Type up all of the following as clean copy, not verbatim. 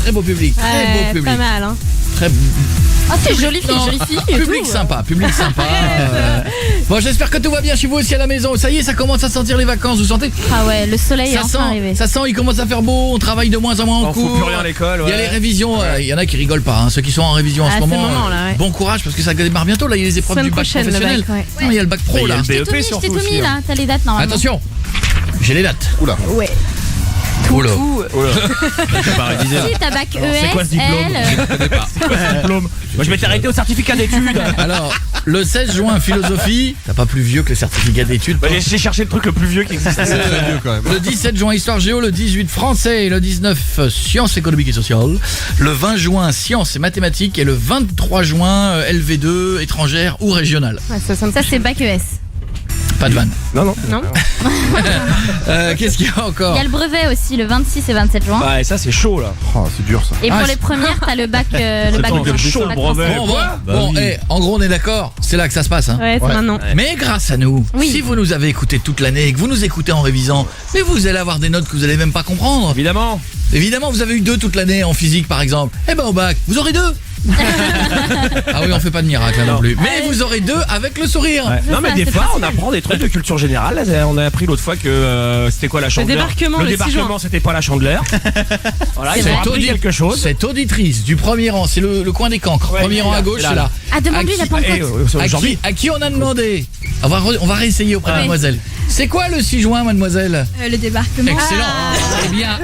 très beau public. Très beau public. Pas mal, hein. Très... Ah, c'est jolie fille et public tout. sympa, public sympa. Bon, j'espère que tout va bien chez vous aussi à la maison. Ça y est, ça commence à sentir les vacances, vous sentez? Ah ouais, le soleil est enfin arrivé. Ça sent, il commence à faire beau, on travaille de moins en moins en cours. On fout plus rien à l'école. Il y a les révisions, il y en a qui rigolent pas, hein. Ceux qui sont en révision en ce moment. Bon courage parce que ça démarre bientôt, là il y a les épreuves du bac professionnel. Non, il y a le bac pro là. Il y a le BEP surtout aussi. Je t'ai tout mis là, t'as les dates normalement. Attention, j'ai les dates. Oula. Ouais. Oula. Si, t'as bac ES, C'est quoi ce diplôme? C'est quoi ce diplôme? Moi je m'étais arrêté au certificat d'études. Alors, le 16 juin, philosophie. T'as pas plus vieux que le certificat d'études? J'ai cherché le truc le plus vieux qui existait. Le 17 juin, histoire géo. Le 18, français. Et le 19, sciences économiques et sociales. Le 20 juin, sciences et mathématiques. Et le 23 juin, LV2, étrangère ou régionale. Ouais, ça c'est bac ES. Pas de vanne. Non. Qu'est-ce qu'il y a encore? Il y a le brevet aussi, le 26 et 27 juin. Ouais, ça c'est chaud là. Oh, c'est dur ça. Et pour les premières, t'as le bac chaud, le brevet. Bon, en gros, on est d'accord. C'est là que ça se passe. Hein. Ouais, c'est maintenant. Mais grâce à nous, si vous nous avez écouté toute l'année et que vous nous écoutez en révisant, mais vous allez avoir des notes que vous allez même pas comprendre. Évidemment. Évidemment, vous avez eu 2 toute l'année en physique par exemple. Eh ben au bac, vous aurez 2. Ah oui, on fait pas de miracle là non plus. Mais vous aurez 2 avec le sourire. Ouais. Non mais des fois on apprend des trucs de culture générale. Là, on a appris l'autre fois que c'était quoi la chandeleur? Le débarquement, c'était pas la chandeleur. Voilà, ils ont appris quelque chose. Cette auditrice du premier rang, c'est le coin des cancres. Premier rang à gauche, c'est là. Ah, demande-lui la Pentecôte. Aujourd'hui, à qui on a demandé? On va réessayer auprès de mademoiselle. C'est quoi le 6 juin, mademoiselle? Le débarquement. Excellent. Eh bien,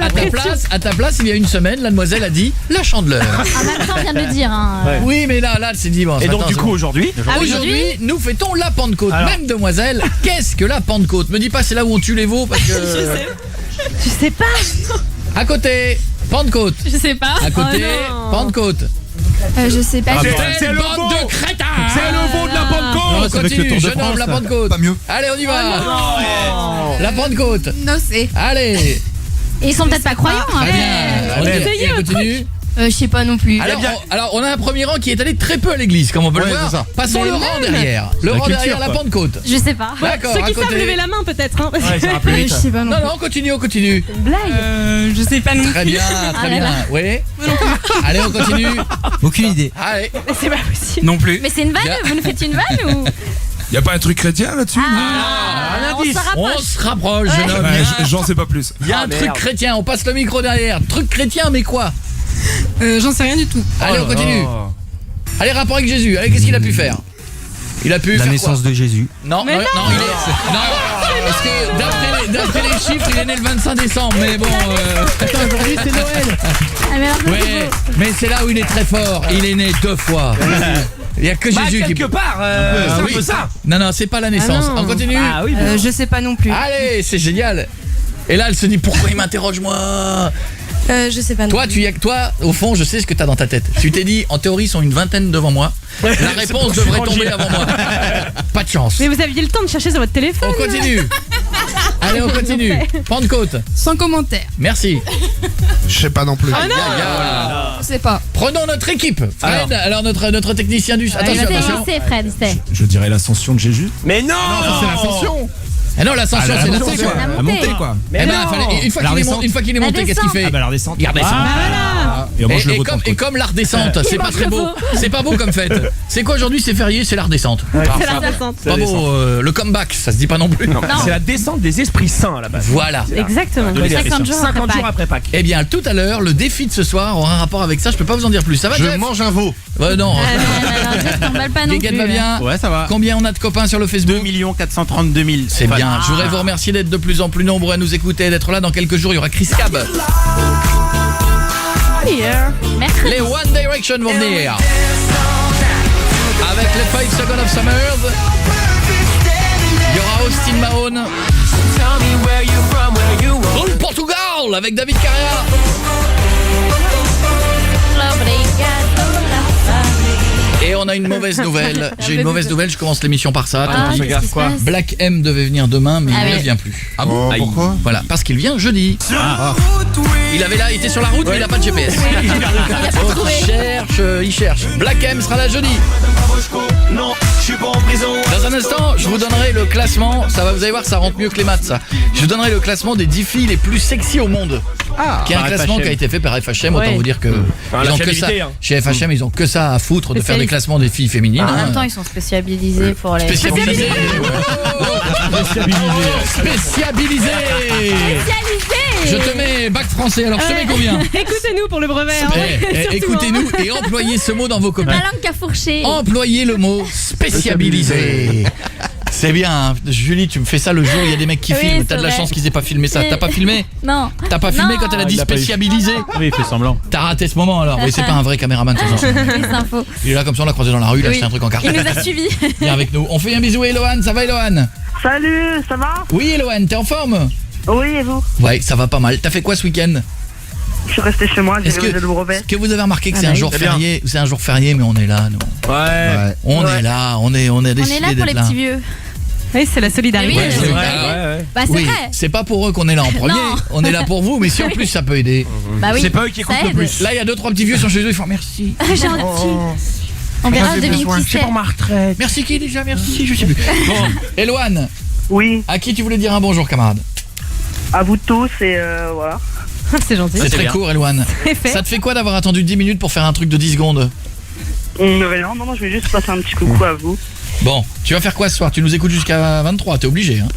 à ta place, il y a une semaine, la demoiselle a dit la chandeleur. En même temps, on vient de le dire. Hein. Ouais. Oui, mais là, c'est dimanche. Et donc, du coup, aujourd'hui, nous fêtons la Pentecôte. Alors, même demoiselle, qu'est-ce que la Pentecôte? Me dis pas, c'est là où on tue les veaux parce que. Je sais pas. À côté, Pentecôte. Je sais pas. À côté, Pentecôte. Je sais pas. C'est le bande de crétins. C'est le veau de la Pentecôte. On continue, jeune homme, la Pentecôte. Pas mieux. Allez, on y va. La Pentecôte. Non, c'est. Allez. Et ils sont peut-être pas croyants. Très bien. On continue. Je sais pas non plus. Alors, on a un premier rang qui est allé très peu à l'église, comme on peut le voir. Ça. Passons le rang derrière. Le rang derrière la Pentecôte. Je sais pas. D'accord. Ceux qui savent lever la main peut-être. Hein. Ouais, ça va plus vite. Je sais pas non Non, plus. on continue. Une blague. Je sais pas non plus. Très bien. Oui. Allez, on continue. Aucune idée. Allez. Mais c'est pas possible. Non plus. Mais c'est une vanne? Vous nous faites une vanne ou? Y a pas un truc chrétien là-dessus? On se rapproche, jeune homme. J'en sais pas plus. Il y a un truc chrétien, on passe le micro derrière. Truc chrétien, mais quoi? J'en sais rien du tout. Allez, on continue. Allez, rapport avec Jésus. Allez, qu'est-ce qu'il a pu faire? Il a pu La faire naissance quoi? de Jésus. Non, il est... Non, parce que d'après les chiffres, il est né le 25 décembre. Mais bon... Attends, aujourd'hui, c'est Noël. Ouais, mais c'est là où il est très fort. Il est né 2 fois. Il n'y a que Jésus qui... quelque part, c'est un peu ça. Non, c'est pas la naissance. Ah non. On continue. Ah oui, Je sais pas non plus. Allez, c'est génial. Et là, elle se dit, pourquoi il m'interroge moi? Je sais pas non plus. Toi, au fond, je sais ce que t'as dans ta tête. Tu t'es dit, en théorie, ils sont une vingtaine devant moi. La réponse devrait tomber avant moi. Pas de chance. Mais vous aviez le temps de chercher sur votre téléphone. On continue. Allez, on continue. Pentecôte. Sans commentaire. Merci. Je sais pas non plus. Ah non. Je sais pas. Prenons notre équipe. Fred, alors notre technicien du... Attention. C'est Fred, c'est. Je dirais l'ascension de Jésus. Mais non, c'est l'ascension. Ah non, l'ascension, c'est la montée, quoi. La montée, quoi. Eh ben, une fois qu'il est monté, qu'est-ce qu'il fait? Ah bah la descente. Il redescend. Et Et comme la redescente, c'est pas très beau. C'est pas beau comme fête. C'est quoi aujourd'hui? C'est férié, c'est la redescente. C'est la descente. Pas beau, le comeback, ça se dit pas non plus. Non. C'est la descente des esprits saints à la base. Voilà. Exactement. 50 jours après Pâques. Eh bien, tout à l'heure, le défi de ce soir aura un rapport avec ça. Je peux pas vous en dire plus. Ça va, Je Jeff? mange un veau. Non. Je t'emballe pas non Guéguette plus. va bien? Ouais, ça va. Combien on a de copains sur le Facebook? 2 432 000. C'est bien. Je voudrais vous remercier d'être de plus en plus nombreux à nous écouter et d'être là. Dans quelques jours, il y aura Chris Cab. Merci. Les One Direction vont venir. Avec les 5 Seconds of Summer. Il y aura Austin Mahone. Groupe Portugal avec David Carrera. Et on a une mauvaise nouvelle. J'ai une mauvaise nouvelle, je commence l'émission par ça. Black M devait venir demain, mais il ne vient plus. Ah bon? Pourquoi? Voilà, parce qu'il vient jeudi. Il était sur la route, mais il n'a pas de GPS. Donc il cherche il cherche. Black M sera là jeudi. Dans un instant, je vous donnerai le classement. Vous allez voir, ça rentre mieux que les maths, ça. Je vous donnerai le classement des 10 filles les plus sexy au monde. Qui est un classement qui a été fait par FHM. Autant vous dire que ils ont que ça. Chez FHM, ils ont que ça à foutre de faire des classements des filles féminines. En même temps, ils sont spécialisés pour les... Spécialisés. Je te mets bac français, alors je te mets combien? Écoutez-nous pour le brevet. Écoutez-nous et employez ce mot dans vos copies. La langue qu'a fourché. Employez le mot spécialisé. C'est bien, hein. Julie, tu me fais ça le jour où il y a des mecs qui filment. T'as de la chance qu'ils aient pas filmé ça. T'as pas filmé? Non. T'as pas filmé quand elle a dit spécialisé? Oui, il fait semblant. T'as raté ce moment alors. Oui, c'est pas un vrai caméraman. C'est info. Il est là comme ça, on l'a croisé dans la rue, il a acheté un truc en carton. Il nous a suivis. Viens avec nous. On fait un bisou à Eloane, ça va Eloane? Salut, ça va? Oui Eloane, t'es en forme? Oui, et vous? Ouais, ça va pas mal. T'as fait quoi ce week-end? Je suis resté chez moi, j'ai Est-ce révisé le brevet. Est-ce que vous avez remarqué que c'est un jour férié? C'est un jour férié, mais on est là, nous. Ouais. On est là, on est On décidé est là pour les d'être là. petits vieux. Oui, c'est la solidarité. Ouais, c'est vrai. Bah c'est Oui, vrai. c'est pas pour eux qu'on est là en premier. Non. On est là pour vous, mais si en plus ça peut aider. Bah oui. C'est pas eux qui écoutent ça le aide. plus. Là, il y a 2-3 petits vieux qui sont chez eux, ils font merci. Gentil. On verra, je devine qui c'est. ma retraite. Merci qui déjà? Merci, je sais plus. Bon, Eloane, Oui, à qui tu voulais dire un bonjour, camarade? à vous tous et voilà. C'est gentil. C'est très bien. court, Eloane. C'est fait. Ça te fait quoi d'avoir attendu 10 minutes pour faire un truc de 10 secondes? Non, je vais juste passer un petit coucou à vous. Bon, tu vas faire quoi ce soir? Tu nous écoutes jusqu'à 23, t'es obligé, hein?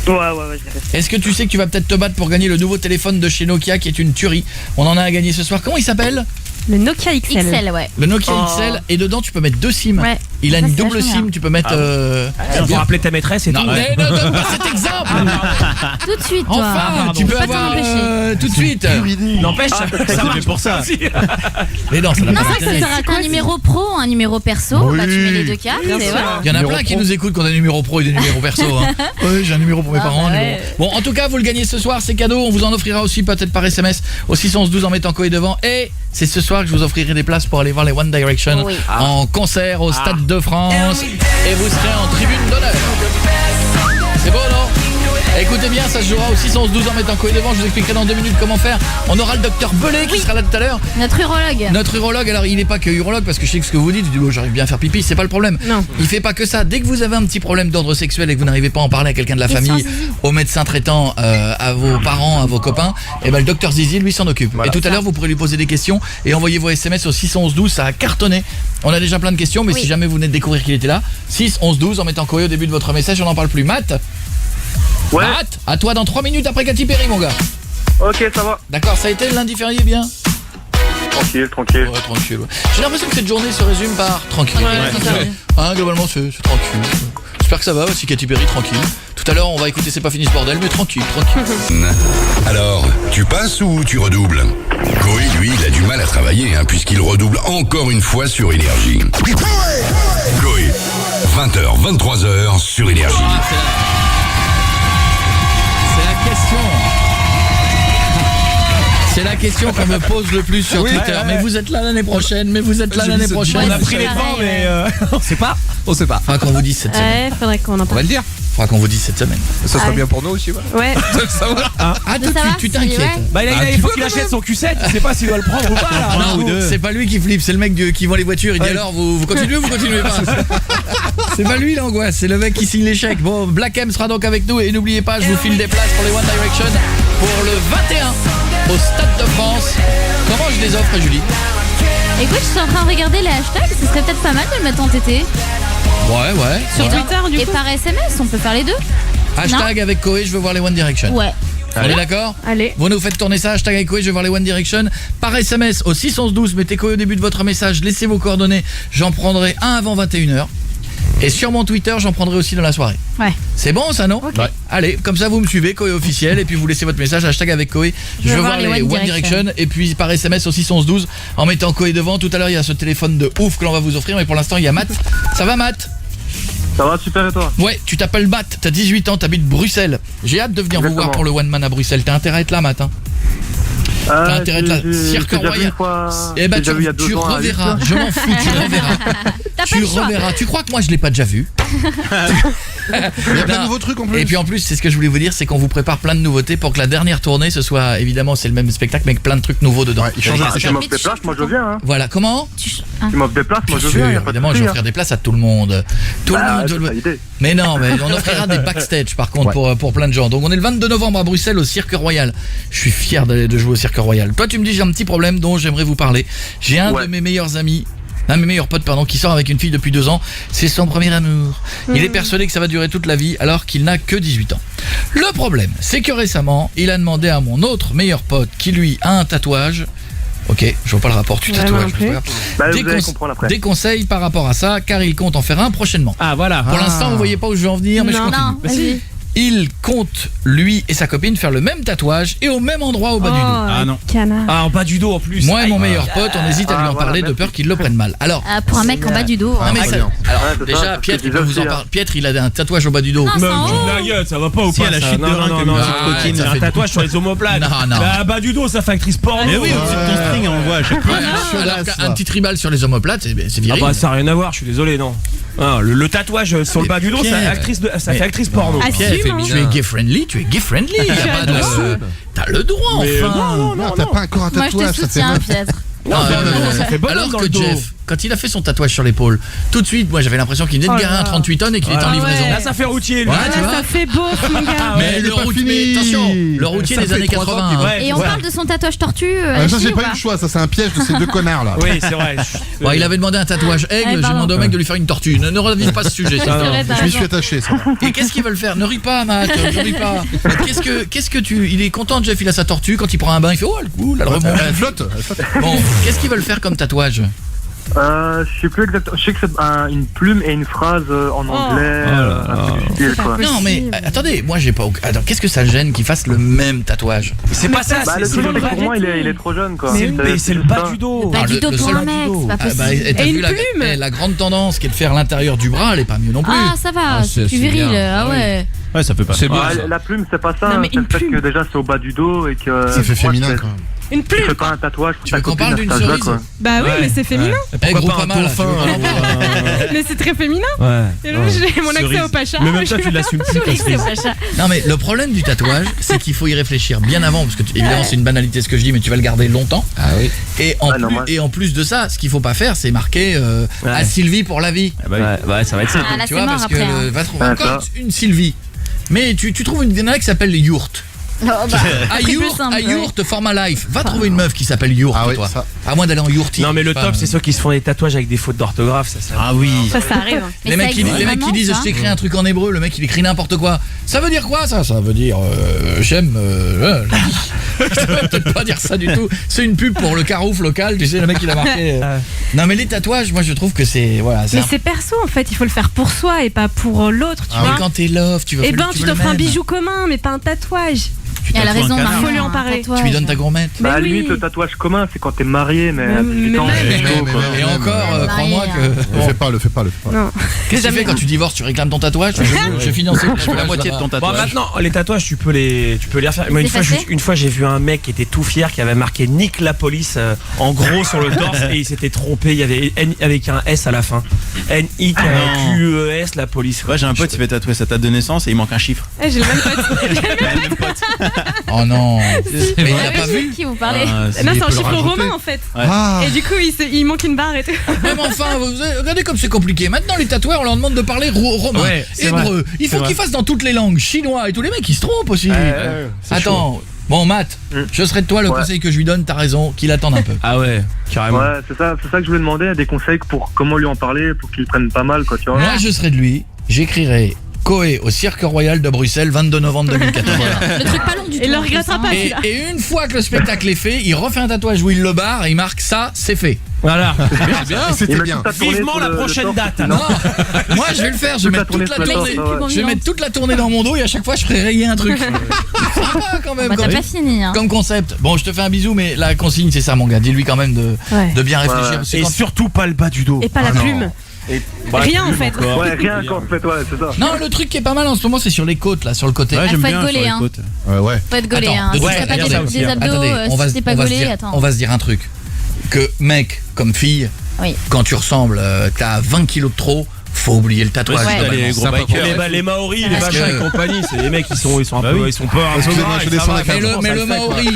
Ouais, je vais rester. Est-ce que tu sais que tu vas peut-être te battre pour gagner le nouveau téléphone de chez Nokia qui est une tuerie? On en a à gagner ce soir. Comment il s'appelle? Le Nokia XL. XL, ouais. Le Nokia XL, et dedans tu peux mettre 2 SIM. Ouais. Il a Ça, une c'est double vachement SIM, bien. tu peux mettre... Tu vas rappeler ta maîtresse et Non, tout. mais ne donne pas cet exemple. Tout de suite, toi. Enfin, tu peux Pas t'en avoir empêcher. tout de suite. N'empêche, ça marche pour ça. Mais non, ça n'a Non, pas c'est que ça d'intérêt. sera un numéro pro, un numéro perso. Bah tu mets les deux cartes et voilà. Il y en a plein qui nous écoutent qui ont des numéros pro et des numéros perso. Hein. Ouais, j'ai un numéro pour mes parents. un numéro- Bon, en tout cas, vous le gagnez ce soir, c'est cadeau. On vous en offrira aussi peut-être par SMS au 612 en mettant Koé devant. Et c'est ce soir que je vous offrirai des places pour aller voir les One Direction Oui. en concert au Stade de France. Et vous serez en tribune d'honneur. C'est beau, non? Écoutez bien, ça se jouera au 612 en mettant Koé devant. Je vous expliquerai dans 2 minutes comment faire. On aura le docteur Belay qui sera là tout à l'heure. Notre urologue. Notre urologue, alors il n'est pas que urologue parce que je sais que ce que vous dites, je dis, oh, j'arrive bien à faire pipi, c'est pas le problème. Non. Il fait pas que ça. Dès que vous avez un petit problème d'ordre sexuel et que vous n'arrivez pas à en parler à quelqu'un de la Question famille, Zizi. au médecin traitant, à vos parents, à vos copains, et ben le docteur Zizi lui s'en occupe. Et tout à l'heure vous pourrez lui poser des questions et envoyer vos SMS au 61112, ça a cartonné. On a déjà plein de questions, mais Oui. si jamais vous venez de découvrir qu'il était là, 61112 en mettant Koé au début de votre message, on n'en parle plus. Matt, Ouais, Matt, à toi dans 3 minutes après Katy Perry mon gars. ok, ça va. D'accord, ça a été lundi férié bien? Tranquille. Ouais, tranquille. Ouais. J'ai l'impression que cette journée se résume par tranquille. Hein, globalement, c'est tranquille. J'espère que ça va aussi, Katy Perry, tranquille. Tout à l'heure, on va écouter C'est pas fini ce bordel, mais tranquille. Alors, tu passes ou tu redoubles? Koé, lui, il a du mal à travailler, hein, puisqu'il redouble encore une fois sur Énergie. Koé, 20h, 23h sur Énergie. Ah, c'est la question. C'est la question qu'on me pose le plus sur Twitter. Mais vous êtes là l'année prochaine, mais vous êtes là l'année prochaine. On a pris les devants, mais on sait pas. On sait pas. Faudra qu'on vous dise cette semaine. Ouais, faudrait qu'on en On va parle. le dire. Faudra qu'on vous dise cette semaine. Ça sera bien pour nous aussi. Voilà. Ouais. Ah, De tout de savoir suite, tu si, t'inquiètes. ouais. Bah il faut qu'il achète son Q7, je sais pas s'il doit le prendre ou pas là. Non, c'est pas lui qui flippe, c'est le mec qui vend les voitures. Il dit alors, vous continuez ou vous continuez pas? C'est pas lui l'angoisse, c'est le mec qui signe les chèques. Bon, Black M sera donc avec nous et n'oubliez pas, je vous file des places pour les One Direction pour le 21 au Stade de France. Comment je les offre, Julie? Écoute, je suis en train de regarder les hashtags. Ce serait peut-être pas mal de le mettre en TT. Ouais. Sur Ouais. Twitter, du Et coup. par SMS, on peut faire les deux. Hashtag avec Koé, je veux voir les One Direction. Ouais. On est d'accord? Allez. Vous nous faites tourner ça, hashtag avec Koé, je veux voir les One Direction. Par SMS au 61112, mettez Koé au début de votre message, laissez vos coordonnées. J'en prendrai un avant 21h. Et sur mon Twitter, j'en prendrai aussi dans la soirée. Ouais. C'est bon ça, non? Ouais. Allez, comme ça vous me suivez, Koé officiel, et puis vous laissez votre message, hashtag avec Koé. Je veux voir les One Direction. Et puis par SMS au 61112, en mettant Koé devant. Tout à l'heure, il y a ce téléphone de ouf que l'on va vous offrir, mais pour l'instant, il y a Matt. Ça va, Matt? Ça va, super, et toi? Ouais, tu t'appelles Matt, t'as 18 ans, t'habites Bruxelles. J'ai hâte de venir vous voir pour le One Man à Bruxelles. T'as intérêt à être là, Matt, hein? T'as intérêt à être là. Cirque Royal. Eh ben tu reverras. Je m'en fous, tu reverras. Tu reverras. Tu crois que moi je l'ai pas déjà vu? Il y a plein de nouveaux trucs en plus. Et puis en plus, c'est ce que je voulais vous dire, c'est qu'on vous prépare plein de nouveautés pour que la dernière tournée, ce soit évidemment c'est le même spectacle mais avec plein de trucs nouveaux dedans. Ouais, il change Si on m'offre des places, moi je viens. Hein. Voilà, comment? Tu m'offres des places, moi Bien je viens, y a sûr, pas de évidemment, je souci, vais offrir des places à tout le monde. Tout le monde. c'est ça, l'idée. Mais non, mais on offrira des backstage par contre pour plein de gens. Donc on est le 22 novembre à Bruxelles au Cirque Royal. Je suis fier de jouer au Cirque Royal. Toi tu me dis j'ai un petit problème dont j'aimerais vous parler. J'ai un de mes meilleurs amis, un de mes meilleurs potes qui sort avec une fille depuis 2 ans. C'est son premier amour. Il est persuadé que ça va durer toute la vie alors qu'il n'a que 18 ans. Le problème, c'est que récemment, il a demandé à mon autre meilleur pote qui lui a un tatouage. Ok, je vois pas le rapport du tatouage. Des conseils par rapport à ça, car il compte en faire un prochainement. Ah voilà. Pour l'instant, vous voyez pas où je veux en venir, mais je continue. Non, vas-y. Il compte, lui et sa copine, faire le même tatouage et au même endroit au bas du dos. Ah non. Canard. Ah, en bas du dos en plus. Moi et mon meilleur pote, on hésite à lui en parler de peur qu'il le prenne mal. Alors, Pour un mec en bas du dos. non, mais ça- alors c'est déjà, ça, Pietre, c'est il peut vous en parler. Pietre, il a un tatouage au bas du dos. Non, Mais c'est en haut. la gueule, ça va pas ou Si, pas à la ça chute de Non, rein non, comme non, une c'est petite coquine, coquine, un ça fait tatouage sur les omoplates. Non. Bah, bas du dos, ça fait actrice porno. Mais oui, au-dessus de ton string, on voit à chaque fois. Alors qu'un petit tribal sur les omoplates, c'est Ah viril. bah ça n'a rien à voir, je suis désolé, non. Ah, le tatouage sur le bas du dos, ça fait actrice porno. Pierre, Assume, hein. tu es gay friendly, tu es gay friendly. Y a pas de... T'as le droit, Mais enfin. Non, t'as pas encore un Moi je tatouage, te ça fait soutiens, mal. Pietre. Non, ça fait bonhomme Alors dans que le dos. Jeff, quand il a fait son tatouage sur l'épaule, tout de suite, moi j'avais l'impression qu'il venait de garer un 38 tonnes et qu'il était en livraison. ouais. Là, ça fait routier, lui. Ouais, Ah, tu vois. ça fait beau, mon gars. Mais il est le pas routier, fini. mais attention, le routier Ça des fait années 3 ans 80. qu'il Ouais, Et on ouais. parle de son tatouage tortue à Ça, la j'ai cheville, pas ou eu pas le choix, ça c'est un piège de ces deux connards là. Oui, c'est vrai. Bon, il avait demandé un tatouage aigle, j'ai pardon. demandé au mec de lui faire une tortue. Ne revive pas ce sujet. C'est vrai, t'as Je m'y raison. suis attaché, ça. Et qu'est-ce qu'ils veulent faire? Ne ris pas, Matt, ne ris pas. Qu'est-ce que tu... Il est content, Jeff, il a sa tortue, quand il prend un bain, il fait « Oh, elle coule, elle remonte. Elle flotte, elle flotte. » Bon, qu'est-ce qu'ils veulent faire comme tatouage? Je sais plus exactement. Je sais que c'est une plume et une phrase en anglais. Un peu du style, quoi. Non, mais attendez, moi j'ai pas... Attends, qu'est-ce que ça gêne qu'ils fassent le même tatouage? C'est pas ça, Bah, le c'est truc, le pour moi, il est trop jeune, quoi. c'est le bas du dos. Bas Ah, du le dos pour seul un mec, c'est pas Ah, possible. bah, et t'as Et vu une plume. la grande tendance qui est de faire l'intérieur du bras, elle est pas mieux non plus. Ah, ça va, Ah, c'est c'est plus viril. bien. Ah ouais. Ouais, ça fait pas. C'est beau. Ouais, la plume, c'est pas ça. Non, mais C'est le une fait plume. que déjà c'est au bas du dos et que. Ça fait pour moi, féminin c'est- quand même. Une Tu fais plume. pas un tatouage pour Tu ta veux qu'on copine parle à d'une cet âge-là, cerise? quoi. Bah oui, mais c'est féminin. Gros pas mal, là, tu veux qu'on- Mais c'est très féminin. Ouais. Et là, j'ai mon accès au Pacha. Mais même toi, tu l'assumes plus, ta cerise. Non mais le problème du tatouage, c'est qu'il faut y réfléchir bien avant, parce que évidemment c'est une banalité ce que je dis, mais tu vas le garder longtemps. Ah oui. Et en plus de ça, ce qu'il faut pas faire, c'est marquer Ouais. à Sylvie pour la vie. Ouais, ça va être ça. Ah là, Tu c'est vois, mort parce après. que va trouver Ouais, encore ça. une Sylvie. Mais tu trouves une nana qui s'appelle Yurt. Oh, bah, À plus Yurt, simple, à ouais. Yurt, format life. Va trouver une meuf qui s'appelle Yurt, Ah oui, toi. ça. À moins d'aller en Yurti. Non, mais le Enfin, top, c'est ceux qui se font des tatouages avec des fautes d'orthographe, ça. Ah oui. Ça arrive. Mais les ça mecs, qui, existe les mecs qui vraiment, disent ça je t'écris un truc en hébreu, le mec il écrit n'importe quoi. Ça veut dire quoi ça? Ça veut dire j'aime. Je peux peut-être pas dire ça du tout. C'est une pub pour le Carouf local, tu sais, le mec il a marqué. Non mais les tatouages, moi je trouve que c'est voilà. Mais c'est perso en fait, il faut le faire pour soi et pas pour l'autre, tu Mais vois. quand t'es love, tu veux. Eh ben, tu tu veux le t'offres un même. bijou commun, mais pas un tatouage. Et elle a tatoues un raison, canard. Marion. Faut lui en parler. Tu lui donnes ta gourmette. Bah, à la Mais oui. limite, le tatouage commun, c'est quand t'es marié, mais à 18 ans, mais c'est même. chaud, quoi. Et encore, Ouais, crois-moi marié, que. Le fais pas, le fais pas, le fais pas. Non. Qu'est-ce que tu fais quand tu divorces? Tu réclames ton tatouage? Je finance La moitié de ton Bon, tatouage. maintenant, les tatouages, tu peux les refaire. Moi, effacer une fois, j'ai vu un mec qui était tout fier, qui avait marqué Nique la police en gros sur le torse et il s'était trompé. Il y avait N avec un S à la fin. N-I-Q-E-S, la police. Ouais, j'ai un pote qui fait tatouer sa date de naissance et il manque un chiffre. Eh, j'ai le même pote. Oh non. Mais il a pas vu. Qui vous parlez? Ah, Non, c'est un peut le chiffre rajouter. romain en fait. Ah, Et du coup, il manque une barre et tout. Même enfin, regardez comme c'est compliqué. Maintenant, les tatoueurs, on leur demande de parler romain, Ouais, c'est hébreu. vrai. Il faut C'est qu'ils fassent dans toutes les langues, chinois et tous les mecs, ils se trompent aussi. Attends, bon, Matt, je serais de toi le Ouais. conseil que je lui donne, t'as raison, qu'il attende un peu. Ah ouais, carrément. Ouais, c'est ça que je voulais demander, des conseils pour comment lui en parler, pour qu'il prenne pas mal, quoi, tu vois. Moi, je serais de lui, j'écrirai Coé au Cirque Royal de Bruxelles, 22 novembre 2014. Le truc pas long du tout. Il le en plus, regrettera hein. pas. Et une fois que le spectacle est fait, il refait un tatouage où il le barre et il marque ça, c'est fait. Voilà. et c'était Il bien. m'a tout tourné Vivement sur la le prochaine torse, date. Non, moi je vais le faire, je vais mettre toute la tournée. Je vais mettre toute la tournée dans mon dos et à chaque fois je ferai rayer un truc. Sympa quand même. Bah, t'as comme- pas fini, hein. Comme concept. Bon, je te fais un bisou, mais la consigne, c'est ça, mon gars. Dis-lui quand même de bien réfléchir. Ouais. parce que Et quand- surtout pas le bas du dos. Et pas la plume. Rien en fait. Ouais, rien encore, fait, ouais, c'est ça. Non, le truc qui est pas mal en ce moment, c'est sur les côtes, là, sur le côté. Ouais, j'aime faut être bien gaulé, sur les hein. côtes. Ouais. Faut être gaulé, Attends, hein. de Si toute t'as pas façon, des abdos, attendez, si t'es pas gaulé, attends. on va se dire un truc. Que mec comme fille, Oui. quand tu ressembles, t'as 20 kilos de trop, faut oublier le tatouage. Ouais, globalement. les gros bikers. Les Maoris, les Parce machins que- et compagnie, c'est des mecs qui sont un Bah peu, oui. ils sont pas. Excusez-moi, je descends la Mais le Maori,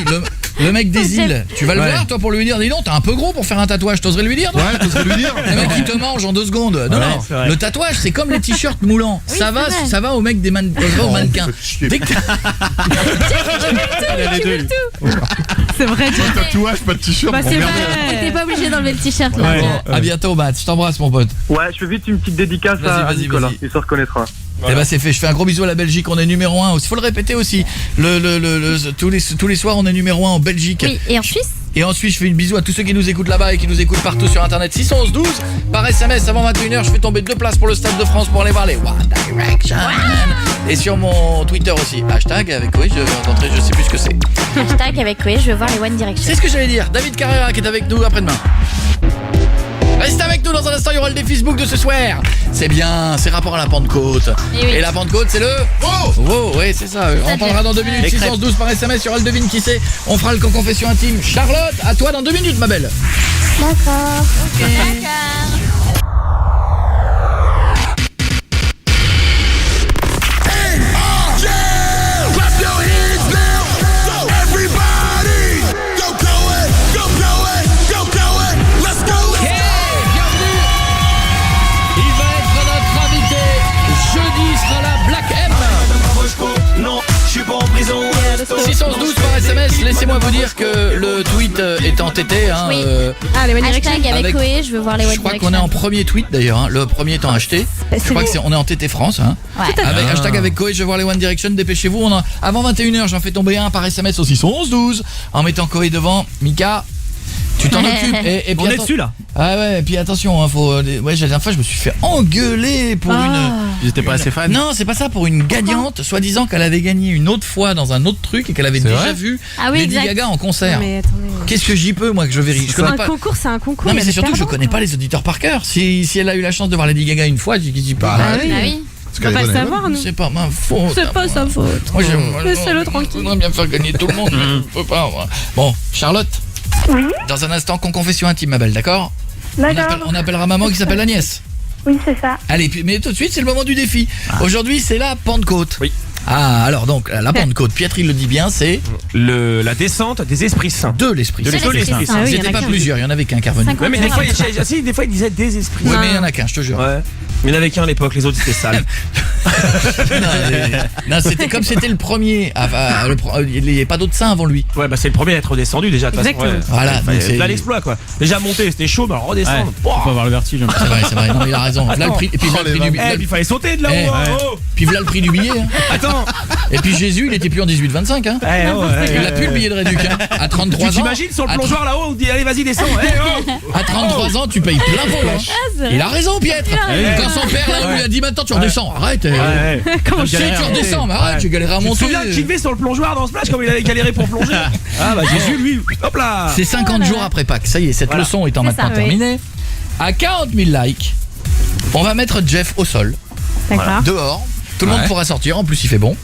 Le mec des îles, tu vas le voir toi pour lui dire dis donc, t'es un peu gros pour faire un tatouage, t'oserais lui dire toi? Ouais, t'oserais lui dire. Le mec qui te mange en 2 secondes. Non, non, c'est vrai. le tatouage c'est comme les t-shirts moulants. Ça va au mec des aux mannequins. Dès que C'est vrai, Pas de tatouage, pas de t-shirt. Bah, c'est merde. vrai. T'es pas obligé d'enlever le t-shirt là. À bientôt Matt, je t'embrasse mon pote. Ouais, je fais vite une petite dédicace à Vas-y, Nicolas, vas-y. il se reconnaîtra. Eh ben c'est fait, je fais un gros bisou à la Belgique, on est numéro 1. Il faut le répéter aussi. Tous les soirs on est numéro 1 en Belgique. Oui, et en Suisse? Et ensuite je fais une bisou à tous ceux qui nous écoutent là-bas et qui nous écoutent partout sur internet. 611 12 par SMS avant 21h, je fais tomber 2 places pour le Stade de France pour aller voir les One Direction. Et sur mon Twitter aussi, hashtag avec oui, je vais rencontrer, je sais plus ce que c'est. Hashtag avec oui, je veux voir les One Direction. C'est ce que j'allais dire. David Carrera qui est avec nous après-demain. Reste avec nous dans un instant, il y aura le défi Facebook de ce soir. C'est bien, c'est rapport à la Pentecôte. Et oui. Et la Pentecôte, c'est le wow, oui, c'est ça. On parlera dans 2 minutes. 612 par SMS, il y aura le devine qui c'est. On fera le confession intime. Charlotte, à toi dans 2 minutes, ma belle. D'accord. Ok. Il va être notre invité. Jeudi sera la Black M. Non, je suis pas en prison. 612 par SMS, laissez-moi vous dire que le tweet est entêté. Hein, Oui. Ah, les One Direction. Hashtag avec Avec- Koé, je veux voir les One je crois Direction. qu'on est en premier tweet d'ailleurs, hein, le premier étant acheté. Je crois que on est en TT France. Hein. Ouais. Avec hashtag avec Koé, je vais voir les One Direction, dépêchez-vous. Avant 21h, j'en fais tomber un par SMS au 611 12 en mettant Koé devant. Mika, tu t'en occupes. Et puis On est dessus là. Ah ouais, et puis attention, hein, faut. Ouais, la dernière fois, je me suis fait engueuler pour Ils étaient pas assez fans. Non, c'est pas ça, pour une gagnante, soi-disant qu'elle avait gagné une autre fois dans un autre truc et qu'elle avait déjà vrai vu Ah oui, Lady exact. Gaga en concert. Mais attendez. Qu'est-ce que j'y peux, moi, que je vérifie? Je C'est connais un pas. concours, c'est un concours. Non, il y mais a c'est des surtout que je perdants, connais quoi. pas les auditeurs par cœur. Si elle a eu la chance de voir Lady Gaga une fois, j'y peux. Bah, Ah oui. Ah oui. Parce On qu'elle va est le bonne, savoir, nous. C'est pas ma faute. C'est pas sa faute. Moi, Laissez-le tranquille. J'aimerais bien faire gagner tout le monde, mais je peux pas, moi. Bon, Charlotte. Oui, Dans un instant, confession intime, ma belle, d'accord? d'accord. On appellera maman qui s'appelle Agnès. Oui, c'est ça. Allez, mais tout de suite, c'est le moment du défi. Aujourd'hui, c'est la Pentecôte. Oui. Ah, alors donc, la Pentecôte, Pietri le dit bien, c'est La descente des esprits saints. de l'Esprit De Saint. l'Esprit l'Esprit Saint. Saint. Ah oui, Ils il y en n'étaient a pas qu'un. plusieurs, il y en avait qu'un qui est revenu. 50. Ouais, mais des fois, des fois, il disait des esprits. Oui, mais il y en a qu'un, je te jure. Ouais. Mais il n'y en avait qu'un à l'époque, les autres étaient sales. Non, c'était comme c'était le premier. Il n'y avait pas d'autres saints avant lui. Ouais, bah c'est le premier à être descendu déjà. De toute façon, Exactement. ouais. Voilà, donc c'est- Là l'exploit quoi. Déjà monter, c'était chaud, mais alors Ouais, redescendre. faut pas avoir le vertige. C'est vrai, non, il a raison. Là, le prix, et puis voilà le prix du billet. Eh, puis il fallait sauter de là-haut. Eh, hein, ouais. oh. Puis voilà le prix du billet. Hein. Attends. Et puis Jésus, il était plus en 18-25. Hein. Eh, oh, Il a plus le billet de réduc. Hein. À 33 ans. Tu t'imagines sur le à plongeoir là-haut, on dit allez vas-y descends. Eh, oh. À 33 ans, tu payes plein pot. Hein. Il a raison, Pietre. Quand son père là où il a dit maintenant tu redescends, arrête. Comment Si tu redescends, mais arrête, tu galéreras à Tu te monter. souviens qu'il devait sur le plongeoir dans ce splash comme il avait galéré pour plonger. Ah bah Jésus lui, hop là. C'est 50 jours après Pâques. Ça y est, cette Voilà. leçon étant C'est maintenant ça, terminée. À 40 000 likes, on va mettre Jeff au sol, D'accord. dehors. Tout le monde Ouais. pourra sortir, en plus il fait bon.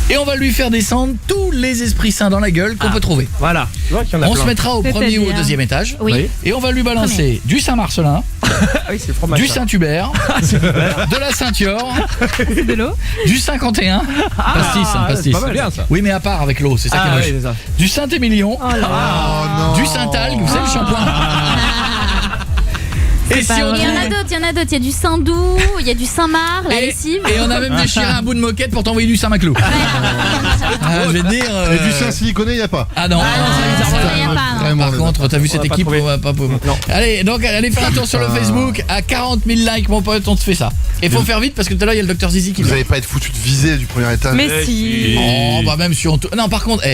Et on va lui faire descendre tous les esprits saints dans la gueule qu'on peut trouver. Voilà. Tu vois qu'il y en a On se plein. mettra au premier ou au C'est-à-dire deuxième étage. Oui. Et on va lui balancer du Saint-Marcelin, Ah oui, c'est le fromage. du ça. Saint-Hubert, de la Saint-Yor, C'est de l'eau. du Saint-Quentin. Pastis, hein, pastis. c'est pas mal, bien, ça. Oui, mais à part avec l'eau, c'est ça qui est Ah moche. oui, c'est ça. Du Saint-Émilion, Oh là là. Oh non. du Saint-Algue, vous savez le shampoing. Et si pas on vrai. Il y en a trouve- d'autres, il y en a d'autres. Il y a du Saint-Doux, il y a du Saint-Marc, la lessive. et on a même déchiré un bout de moquette pour t'envoyer du Saint-Maclou. Ah, je vais te dire. Et du sein siliconé, il n'y a pas. Ah non. non, ça, il y a pas, non. Vraiment, Par contre, t'as vu cette va pas équipe, trouver. on va pas. Non. Allez, donc allez faire un tour sur le Facebook. À 40 000 likes, mon pote, on te fait ça. Et faut faire vite parce que tout à l'heure il y a le docteur Zizi qui Vous vient. n'allez pas être foutu de viser du premier étage. Mais si. Oh, bah même si on. Non, par contre,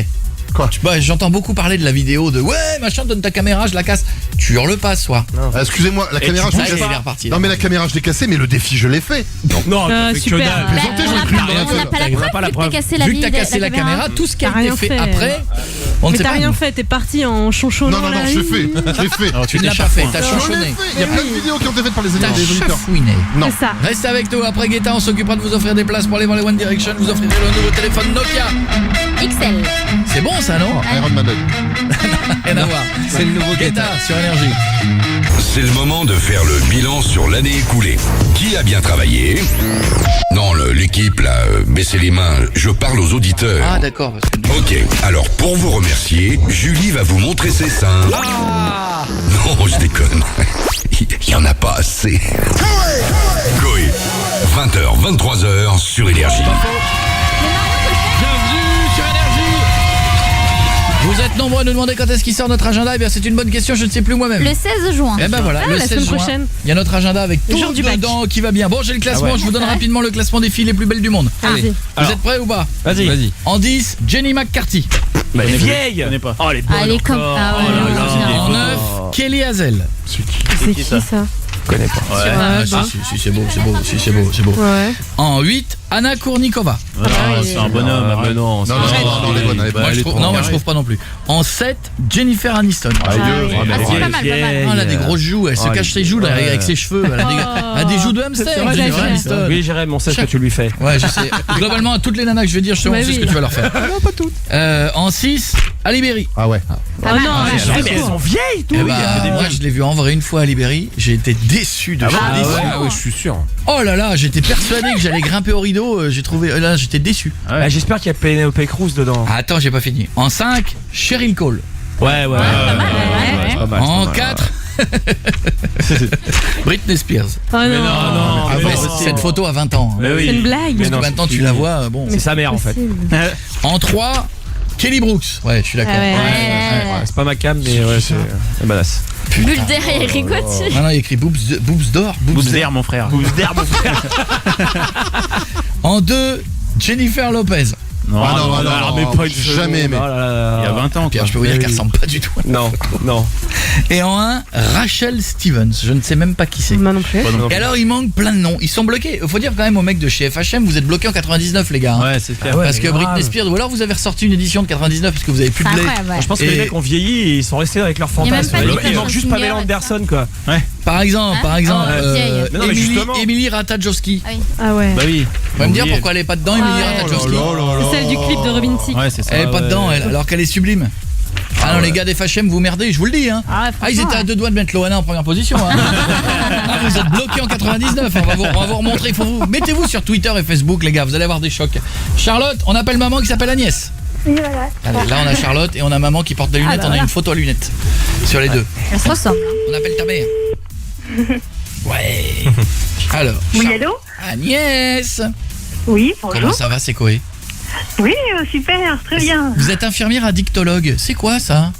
Quoi? bah, j'entends beaucoup parler de la vidéo de ouais, machin, donne ta caméra, je la casse. Tu hurles pas, soit. Ah, excusez-moi, la caméra, je Ça, l'ai il est cassée. reparti. Non mais la caméra je l'ai cassée, mais le défi je l'ai fait. Non, t'as fait que super. dalle. Bah, Plaisantez, j'en ai pris une dans la on n'a gueule. pas la On n'a preuve pas la vu que t'as preuve. cassé la Vu que t'as cassé la caméra, tout ce qui a T'as été rien fait fait. après, on ne Mais sait t'as pas. rien fait, t'es parti en chonchonnant. Non, non, non, la je l'ai vie. fait. Je l'ai fait. Alors Tu ne l'as pas fait, t'as Je l'ai chanchonné. fait. Il y a plein de vidéos qui ont été faites par les T'as auditeurs. chafouiné. Non. C'est ça. Reste avec nous, après Guetta, on s'occupera de vous offrir des places pour aller voir les One Direction. Vous offrirez le nouveau téléphone Nokia. XL. C'est bon ça, non? Iron Man. Rien à voir. C'est le nouveau Guetta sur Énergie. C'est le moment de faire le bilan sur l'année écoulée. Qui a bien travaillé? Non, l'équipe là, baissez les mains, je parle aux auditeurs. Ah d'accord. Ok, alors pour vous remercier, Julie va vous montrer ses seins. Non, je déconne. Il y en a pas assez. Coé, 20h, 23h sur Énergie. Bienvenue sur Énergie. Vous êtes nombreux à nous demander quand est-ce qu'il sort notre agenda. Eh bien c'est une bonne question, je ne sais plus moi-même. Le 16 juin. Eh ben voilà, le la 16 semaine juin, prochaine. il y a notre agenda avec tout jour du bac. dedans qui va bien. Bon, j'ai le classement, Ah ouais. je vous donne rapidement le classement des filles les plus belles du monde. Allez. Vous êtes prêts ou pas? Vas-y. En 10, Jenny McCarthy. Elle est Je vieille. connais pas. Oh, elle est bonne. Ah, elle est comme. encore. Ah ouais, Oh là non, là. original. En 9, Kelly Hazel. C'est qui ça? Je connais pas. Ah, bah. si, c'est beau, c'est beau. Ouais. En 8, Anna Kournikova. Ah, c'est un bonhomme. Ah, mais non, Non, elle est bonne, elle est bonne. Moi, je elle est trouve, trop non, moi bien. je trouve pas non plus. En 7, Jennifer Aniston. Ah, oui. Aïe, Ah, c'est pas mal, pas mal. Ah, elle a des grosses joues, elle se Oh, cache ses joues là, avec ses cheveux, elle a des joues de hamster, C'est vrai, Jennifer c'est Aniston. Oui, Jérém, on sait ce que tu lui fais. Ouais, je sais. Globalement, à toutes les nanas que je vais dire, je sais Bah on sait ce oui. que tu vas leur faire. Non, pas toutes. En 6, Ali Berry. Ah ouais. Ah non, c'est ouais, vrai, Mais elles sont vieilles, tout. Eh bah, moi, je l'ai vu en vrai une fois à Libéry. J'ai été déçu de chez déçu. ouais, je suis sûr. Oh là là, j'étais persuadé que j'allais grimper au rideau. J'ai trouvé. Là, j'étais déçu. Ah, j'espère qu'il y a Penelope Cruz dedans. Ah, attends, j'ai pas fini. En 5, Cheryl Cole. Ouais. C'est pas mal, En c'est pas mal. 4, Britney Spears. Oh non. non, Mais non, cette photo a 20 ans. Mais oui. C'est une blague. Parce que non, maintenant, c'est tu la vois. Bon. C'est sa mère en fait. En 3, Kelly Brooks. Ouais, je suis d'accord. Ah ouais. Ouais, c'est pas ma cam, mais ouais, c'est badass. Bulle derrière Eric Gauthier. Maintenant, il y a écrit Boobs d'or. Boobs d'air, mon frère. En 2, Jennifer Lopez. Non, Ah non, non, non, Alors, non, mais pas une jamais seconde. aimé. Oh là là. il y a 20 ans, Pierre, quoi. je peux vous dire qu'elle ressemble pas du tout. Non. Et en 1, Rachel Stevens. Je ne sais même pas qui c'est. Moi non plus. Et alors, il manque plein de noms. Ils sont bloqués. Faut dire quand même aux mecs de chez FHM, vous êtes bloqués en 99, les gars. hein. Ouais, c'est clair. Parce mais que grave. Britney Spears, ou alors vous avez ressorti une édition de 99 parce que vous avez plus de C'est blé. incroyable, ouais. Je pense que Et- les mecs ont vieilli et ils sont restés avec leurs Il y a même fantasmes. pas de Il manque juste Singer, Pamela ouais, Anderson, quoi. Par exemple, Ah, vieille. Mais non, mais justement. Emily Ratajkowski. Ah ouais. Bah oui. Vous pouvez me dire pourquoi elle est pas dedans, Emily ouais. Ratajkowski? C'est celle du clip de Robin Thicke. Ouais, c'est ça. Elle est pas dedans, elle, alors qu'elle est sublime. Ah non, les gars des FHM, vous merdez, je vous le dis. Hein. Ah, Ah, ils étaient à 2 doigts de mettre Loana en première position. Hein. Ah, vous êtes bloqués en 99. On va vous remontrer. Mettez-vous sur Twitter et Facebook, les gars. Vous allez avoir des chocs. Charlotte, on appelle maman qui s'appelle Agnès. Oui, voilà. Allez, là, on a Charlotte et on a maman qui porte des lunettes. bah on a voilà. une photo à lunettes sur les deux. Elle se ressemble. On appelle ta mère. Ouais. Alors, Oui, allô? Agnès. Oui, Comment bonjour. ça va, c'est Koé? Oui, super, très bien. Vous êtes infirmière addictologue. C'est quoi ça?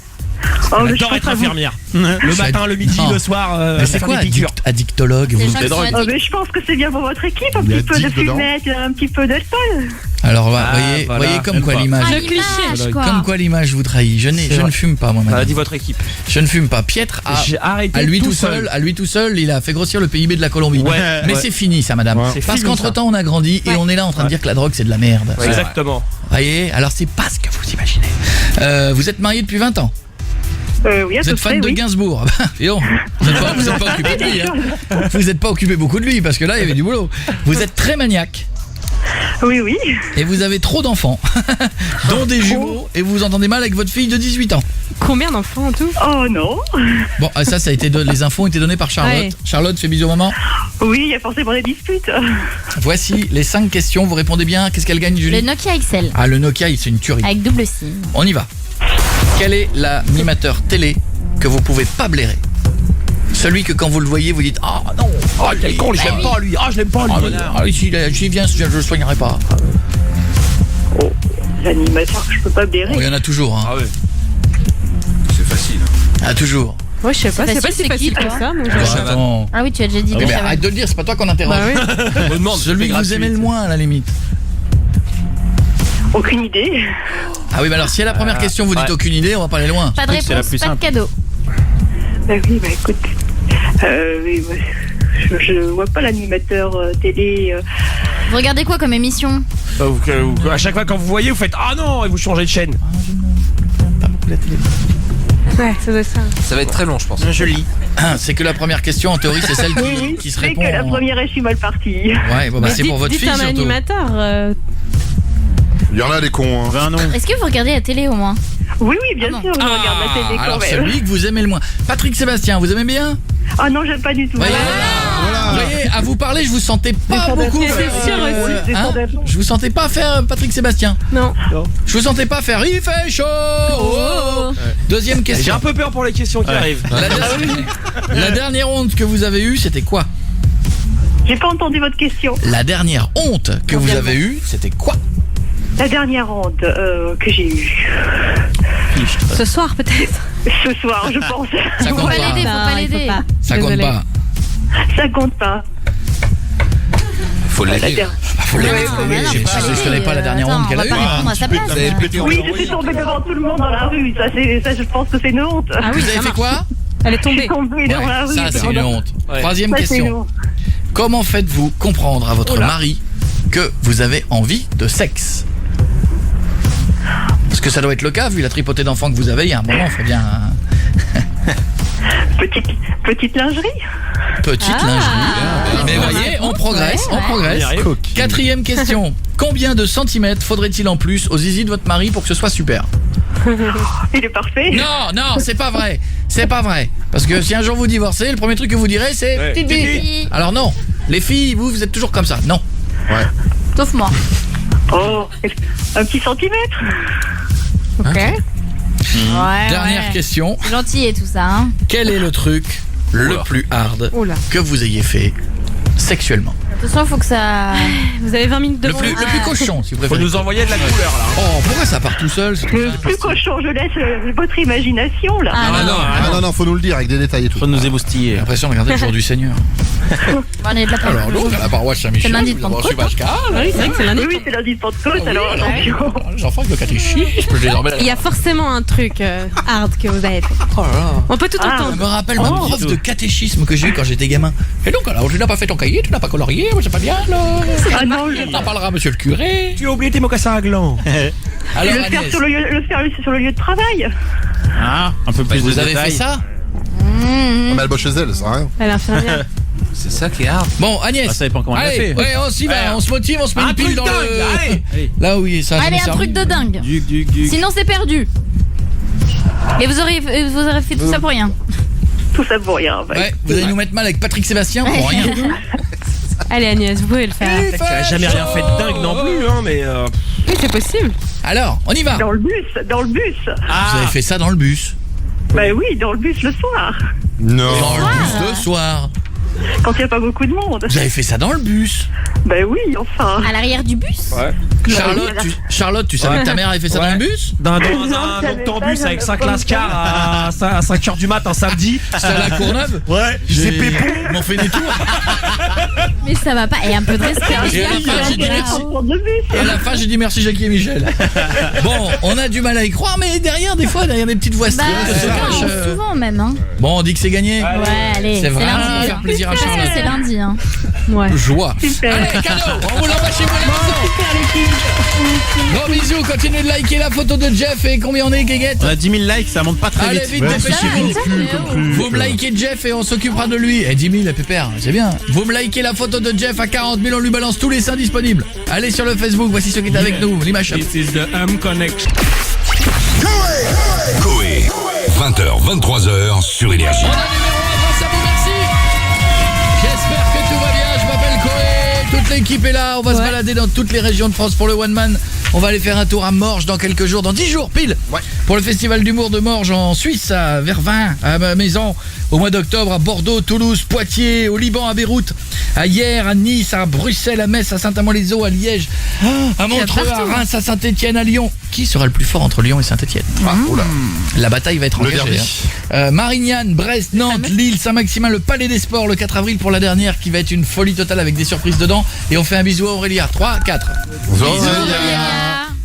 Oh, mais je J'adore pense être pas vous- infirmière. Le matin, le midi, Non. le soir. Mais c'est faire quoi des piqûres. addictologue Les vous gens qui sont Oh, addicts. mais je pense que c'est bien pour votre équipe, un Il y a petit peu de 10 dedans. fumette, un petit peu d'alcool. Alors, Ah, voyez, voilà. voyez comme Même quoi pas. l'image. Ah, Le cliché. l'image, quoi. Comme quoi l'image vous trahit. Je C'est ne vrai. fume pas, moi, Elle a madame. dit votre équipe. Je ne fume pas. Pietre J'ai arrêté à lui tout tout seul, il a fait grossir le PIB de la Colombie. Ouais, Mais ouais. c'est fini, ça, madame. Ouais. C'est Parce fini, qu'entre temps, on a grandi et on est là en train de dire que la drogue, c'est de la merde. Ouais, exactement. Voyez. Alors, c'est pas ce que vous imaginez. Vous êtes marié depuis 20 ans. Oui, à Vous peu êtes fan près, de oui. Gainsbourg. Et bon, vous n'êtes pas occupé de lui. Hein. Vous n'êtes pas occupé beaucoup de lui parce que là, il y avait du boulot. Vous êtes très maniaque. Oui, oui. Et vous avez trop d'enfants, dont des jumeaux, et vous vous entendez mal avec votre fille de 18 ans. Combien d'enfants en tout? Oh non. Bon, ça a été les infos ont été données par Charlotte. Ouais. Charlotte, fais bisous maman. Oui, il y a forcément des disputes. Voici les 5 questions, vous répondez bien. Qu'est-ce qu'elle gagne, Le Julie? Nokia XL. Ah, le Nokia, c'est une tuerie. Avec double SIM. On y va. Quel est l'animateur télé que vous pouvez pas blairer? Celui que quand vous le voyez, vous dites ah non, ah quel con, je l'aime pas lui, ah je l'aime pas lui. Ah s'il vient, je le soignerai pas. Oh, l'animateur que je peux pas Bon, il blairer. y en a toujours, hein. ouais. C'est facile. Ah toujours. Ouais, je sais pas, c'est pas si c'est facile qui, que toi ça. Donc Bah, attends. Ah oui, tu as déjà dit. Mais Béchaval. arrête de le dire, c'est pas toi qu'on interroge. Bah oui. On me demande. Celui que vous aimez le moins à la limite. Aucune idée. Ah oui, mais alors si à la première question vous dites ouais. aucune idée, on va pas aller loin. Pas de c'est la réponse, plus pas de simple. cadeau. Bah oui, bah écoute. Oui, bah, je vois pas l'animateur télé. Vous regardez quoi comme émission? À chaque fois quand vous voyez, vous faites ah non et vous changez de chaîne. Pas beaucoup la télé. Ouais, ça doit être ça. Ça va être très long, je pense. Joli. C'est que la première question en théorie c'est celle qui se C'est répond. que la en- première est, je suis mal partie. Ouais, bon, bah, Mais c'est pour votre dites fille un surtout. animateur. Il y en a des cons. Hein. Un nom. Est-ce que vous regardez la télé au moins? Oui, bien sûr, je regarde la télé quand alors même. celui que vous aimez le moins. Patrick Sébastien, vous aimez bien? Ah non, j'aime pas du tout. Voyez, Vous voyez, à vous parler, je vous sentais pas beaucoup. C'est sûr aussi. Je vous sentais pas faire Patrick Sébastien. Non. Je vous sentais pas faire il fait chaud. Oh. Deuxième J'ai question. un peu peur pour les questions qui arrivent. La dernière honte que vous avez eue, c'était quoi? J'ai pas entendu votre question. La dernière honte que vous avez eue, c'était quoi? La dernière honte que j'ai eue. Ce soir peut-être. Ce soir, je pense. Ça compte Faut pas pas. l'aider, faut Non, pas il faut l'aider. pas. Ça compte Désolée. pas. Ça compte pas. Faut La l'aider. der- Faut l'aider. Je connais pas la dernière honte qu'elle a eue. On va pas répondre à sa place. Oui, je suis tombée devant tout le monde dans la rue. Ça, je pense que c'est une honte. Ah oui, Vous avez fait quoi? Elle est Je suis tombée. tombée dans la rue. Ça, c'est une honte. Ouais. Troisième Ça, c'est une question. honte. Comment faites-vous comprendre à votre mari que vous avez envie de sexe? Parce que ça doit être le cas, vu la tripotée d'enfants que vous avez, il y a un moment, il faut bien... Petite lingerie. Petite lingerie. Mais voyez, on progresse, on progresse. Quatrième question. Combien de centimètres faudrait-il en plus au zizi de votre mari pour que ce soit super? Il est parfait. Non, c'est pas vrai. C'est pas vrai. Parce que si un jour vous divorcez, le premier truc que vous direz, c'est petite bite. Alors non, les filles, vous êtes toujours comme ça. Non. Sauf moi. Oh, un petit centimètre. Ok. Ouais, Dernière ouais. question. C'est gentil et tout ça, hein. Quel est le truc le plus hard Oula. que vous ayez fait sexuellement? De toute façon, faut que ça... Vous avez 20 minutes Le devant plus cochon, si vous Faut préférez. nous envoyer de la couleur là. Oh, pourquoi ça part tout seul? Le plus cochon, je laisse votre imagination là. Ah non, faut nous le dire avec des détails et tout. Faut nous émoustiller. J'ai l'impression de regarder le jour du Seigneur. On est de la Alors donc, à la paroisse Saint-Michel, C'est lundi de nous avons reçu Pentecôte, Pascal. Oui, c'est vrai que c'est lundi. Oui, c'est lundi de Pentecôte, alors attention. Les enfants avec le catéchisme, je les emmène à la... Il y a forcément un truc hard que vous avez fait. Oh là là. On peut tout Ça entendre. me rappelle ma prof de catéchisme que j'ai eu quand j'étais gamin. Et donc, alors, tu n'as pas fait ton cahier, tu n'as pas colorié, c'est pas bien, là. Ah non, On en parlera, monsieur le curé. Tu as oublié tes mocassins à gland. Alors, le faire Agnès, sur le lieu de travail. Ah, un peu plus de vous avez fait détails. ça? Mais elle bosse chez elle, ça sert à rien. Elle est infirmière. C'est ça qui est hard. Bon, Agnès. Ah, ça dépend comment elle l'a allez, fait. ouais, on s'y va, Ouais. on se motive, on se met Un une pile truc dans dingue, le... allez. Là, oui, ça Allez, un truc de dingue. Sinon, c'est perdu. Et vous aurez fait tout ça pour rien. Tout ça pour rien. Ouais, vous allez nous mettre mal avec Patrick Sébastien pour rien. Allez Agnès, vous pouvez le faire. Tu as jamais rien fait de dingue non plus, hein, mais. Oui, c'est possible. Alors, on y va. Dans le bus. Vous avez fait ça dans le bus. Bah oui, dans le bus le soir. Non. Dans le bus le soir. Quand il n'y a pas beaucoup de monde. Vous avez fait ça dans le bus. Bah oui, enfin. À l'arrière du bus. Ouais. Charlotte, tu savais que ta mère avait fait ça dans le bus? Dans un j'avais octambus pas, avec 5 j'avais lascars à 5h du mat un samedi. C'était à la Courneuve? Ouais, C'est Pépou. Ils m'ont fait des tours. Mais ça va pas. Et un peu de respect. Et à la fin, j'ai dit merci. De bus. Et à la fin, j'ai dit merci Jackie et Michel. Bon, on a du mal à y croire, mais derrière, des fois, derrière des petites voix Bah, se cachent, souvent même, hein. Bon, on dit que c'est gagné. Ouais, allez. C'est vrai, lundi. on va faire plaisir à Parce que Charlotte. c'est lundi, hein. Ouais. Joie. Super. Allez, cadeau, on vous l'envoie chez vous à la maison. Gros bisous, continuez de liker la photo de Jeff. Et combien on est, Guéguette? On a 10 000 likes, ça monte pas très Allez, vite. vite, dépêchez-vous. Vous me likez Jeff et on s'occupera de lui. Et 10 000, la pépère, c'est bien. Vous me likez la photo de Jeff à 40 000, on lui balance tous les seins disponibles. Allez sur le Facebook, voici ceux qui étaient avec nous. L'image. This is the Connection. Coé, 20h, 23h sur Énergie. On a numéro 1 grâce à vous, merci. J'espère que tout va bien, je m'appelle Coé. Toute l'équipe est là, on va se balader dans toutes les régions de France pour le One Man. On va aller faire un tour à Morges dans quelques jours, dans 10 jours pile. Pour le festival d'humour de Morges en Suisse, à Vervins, à ma maison. Au mois d'octobre, à Bordeaux, Toulouse, Poitiers, au Liban, à Beyrouth, à Hyères, à Nice, à Bruxelles, à Metz, à Saint-Amand-les-Eaux, à Liège, à Montreux, à Reims, à Saint-Etienne, à Lyon. Qui sera le plus fort entre Lyon et Saint-Etienne? La bataille va être Le engagée. derby. Marignane, Brest, Nantes, Lille, Saint-Maximin, le Palais des Sports le 4 avril pour la dernière qui va être une folie totale avec des surprises dedans. Et on fait un bisou à Aurélia. 3, 4.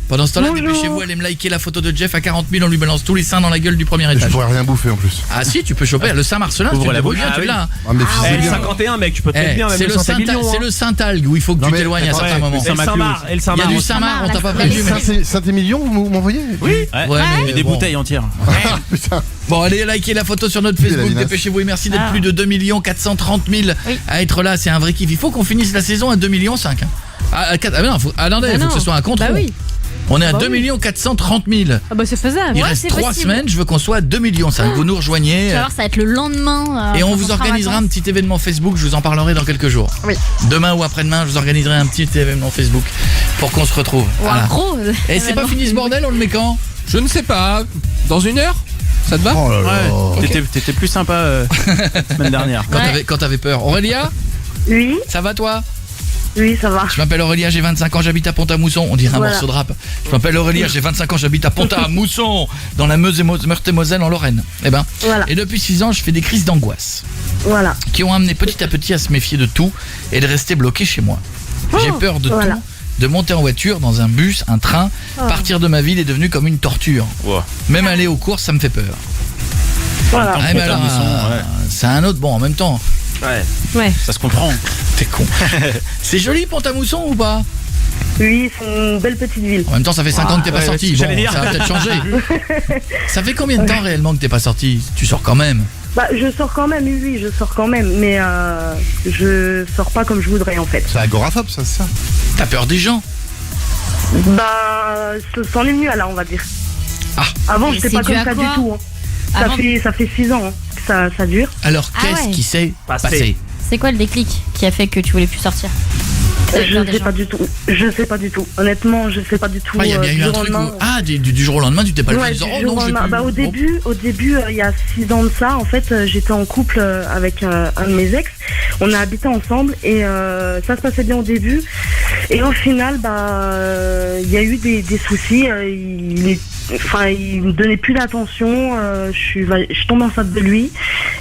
Pendant ce temps-là, dépêchez-vous, allez me liker la photo de Jeff à 40 000, on lui balance tous les seins dans la gueule du premier Je étage. pourrais rien bouffer en plus. Ah si, tu peux choper le Saint-Marcelin, si tu Ouvre te la débrouilles bouche. bien, Ah tu oui. l'as. Ah, mais c'est bien. 51 mec, tu peux te mettre bien, même C'est le le Saint-Émilion. c'est le Saint-Algue où il faut que Non, tu mais t'éloignes à attends, certains moments. Et le Saint-Marc, et le Il y a Saint-Marc. du Saint-Marc, on t'a pas prévenu. Saint-Émilion, vous m'envoyez? Oui. Ouais, mais et des bon. bouteilles entières. Putain. Bon, allez liker la photo sur notre Oui, la Facebook, Linas. dépêchez-vous et merci d'être plus de 2 430 000 à être là, c'est un vrai kiff. Il faut qu'on finisse la saison à 2,5 millions. Ah, non, attendez, il faut que ce soit un contre. Bah oui. On est à Bah 2 430 000. Ah bah c'est faisable. Il Ouais, reste c'est 3 possible. semaines, je veux qu'on soit à 2 millions. Ça, vous nous rejoignez. Tu vas voir, ça va être le lendemain. Et on quand vous sera en organisera un vacances. petit événement Facebook, je vous en parlerai dans quelques jours. Oui. Demain ou après-demain, je vous organiserai un petit événement Facebook pour qu'on se retrouve. Ou Voilà. un gros. Et c'est pas fini ce bordel, on le met quand? Je ne sais pas. Dans 1 heure? Ça te va? Oh là là. Ouais. T'étais plus sympa la semaine dernière. Quand t'avais peur. Aurélia, Oui, ça va toi? oui, ça va. Je m'appelle Aurélia, j'ai 25 ans, j'habite à Pont-à-Mousson. On dirait un Voilà. morceau de rap. Je m'appelle Aurélia, j'ai 25 ans, j'habite à Pont-à-Mousson, dans la Meurthe-et-Moselle en Lorraine. Eh ben, Voilà. et depuis 6 ans, je fais des crises d'angoisse Voilà. qui ont amené petit à petit à se méfier de tout et de rester bloqué chez moi. J'ai peur de voilà. tout, de monter en voiture, dans un bus, un train. Partir de ma ville est devenu comme une torture. Ouais. Même aller aux courses, ça me fait peur. Voilà. Ah, mais alors, Pont-à-Mousson, ouais. c'est un autre, bon, en même temps, Ouais. Ça se comprend. t'es con. C'est joli Pont-à-Mousson ou pas? Oui, c'est une belle petite ville. En même temps, ça fait 5 ans que t'es pas ouais, sorti. ouais, Bon, j'allais dire. ça va peut-être changer. Ça fait combien de temps réellement que t'es pas sorti? Tu sors quand même. Bah, je sors quand même, oui, je sors quand même, mais je sors pas comme je voudrais en fait. C'est agoraphobe, ça, c'est ça. T'as peur des gens. Bah, c'en est venu à là, on va dire. Ah. Avant, Mais j'étais c'est pas dû comme à ça quoi du tout. Hein. Avant- Ça fait 6 ans hein, que ça dure. Alors Ah qu'est-ce ouais. qui s'est Passé. passé? C'est quoi le déclic qui a fait que tu voulais plus sortir? T'avais Je peur des sais gens. pas du tout. Je sais pas du tout. Honnêtement, je sais pas du tout. Ah, il y a bien du eu un jour au truc où... lendemain. Ah, du jour au lendemain, tu t'es pas levé en Ouais, disant du oh jour non, au je vais lendemain. plus. Bah, au début, il y a 6 ans de ça, en fait, j'étais en couple avec un de mes ex. On a habité ensemble et ça se passait bien au début. Et au final, il y a eu des soucis. Il me donnait plus d'attention. Je suis tombée enceinte de lui.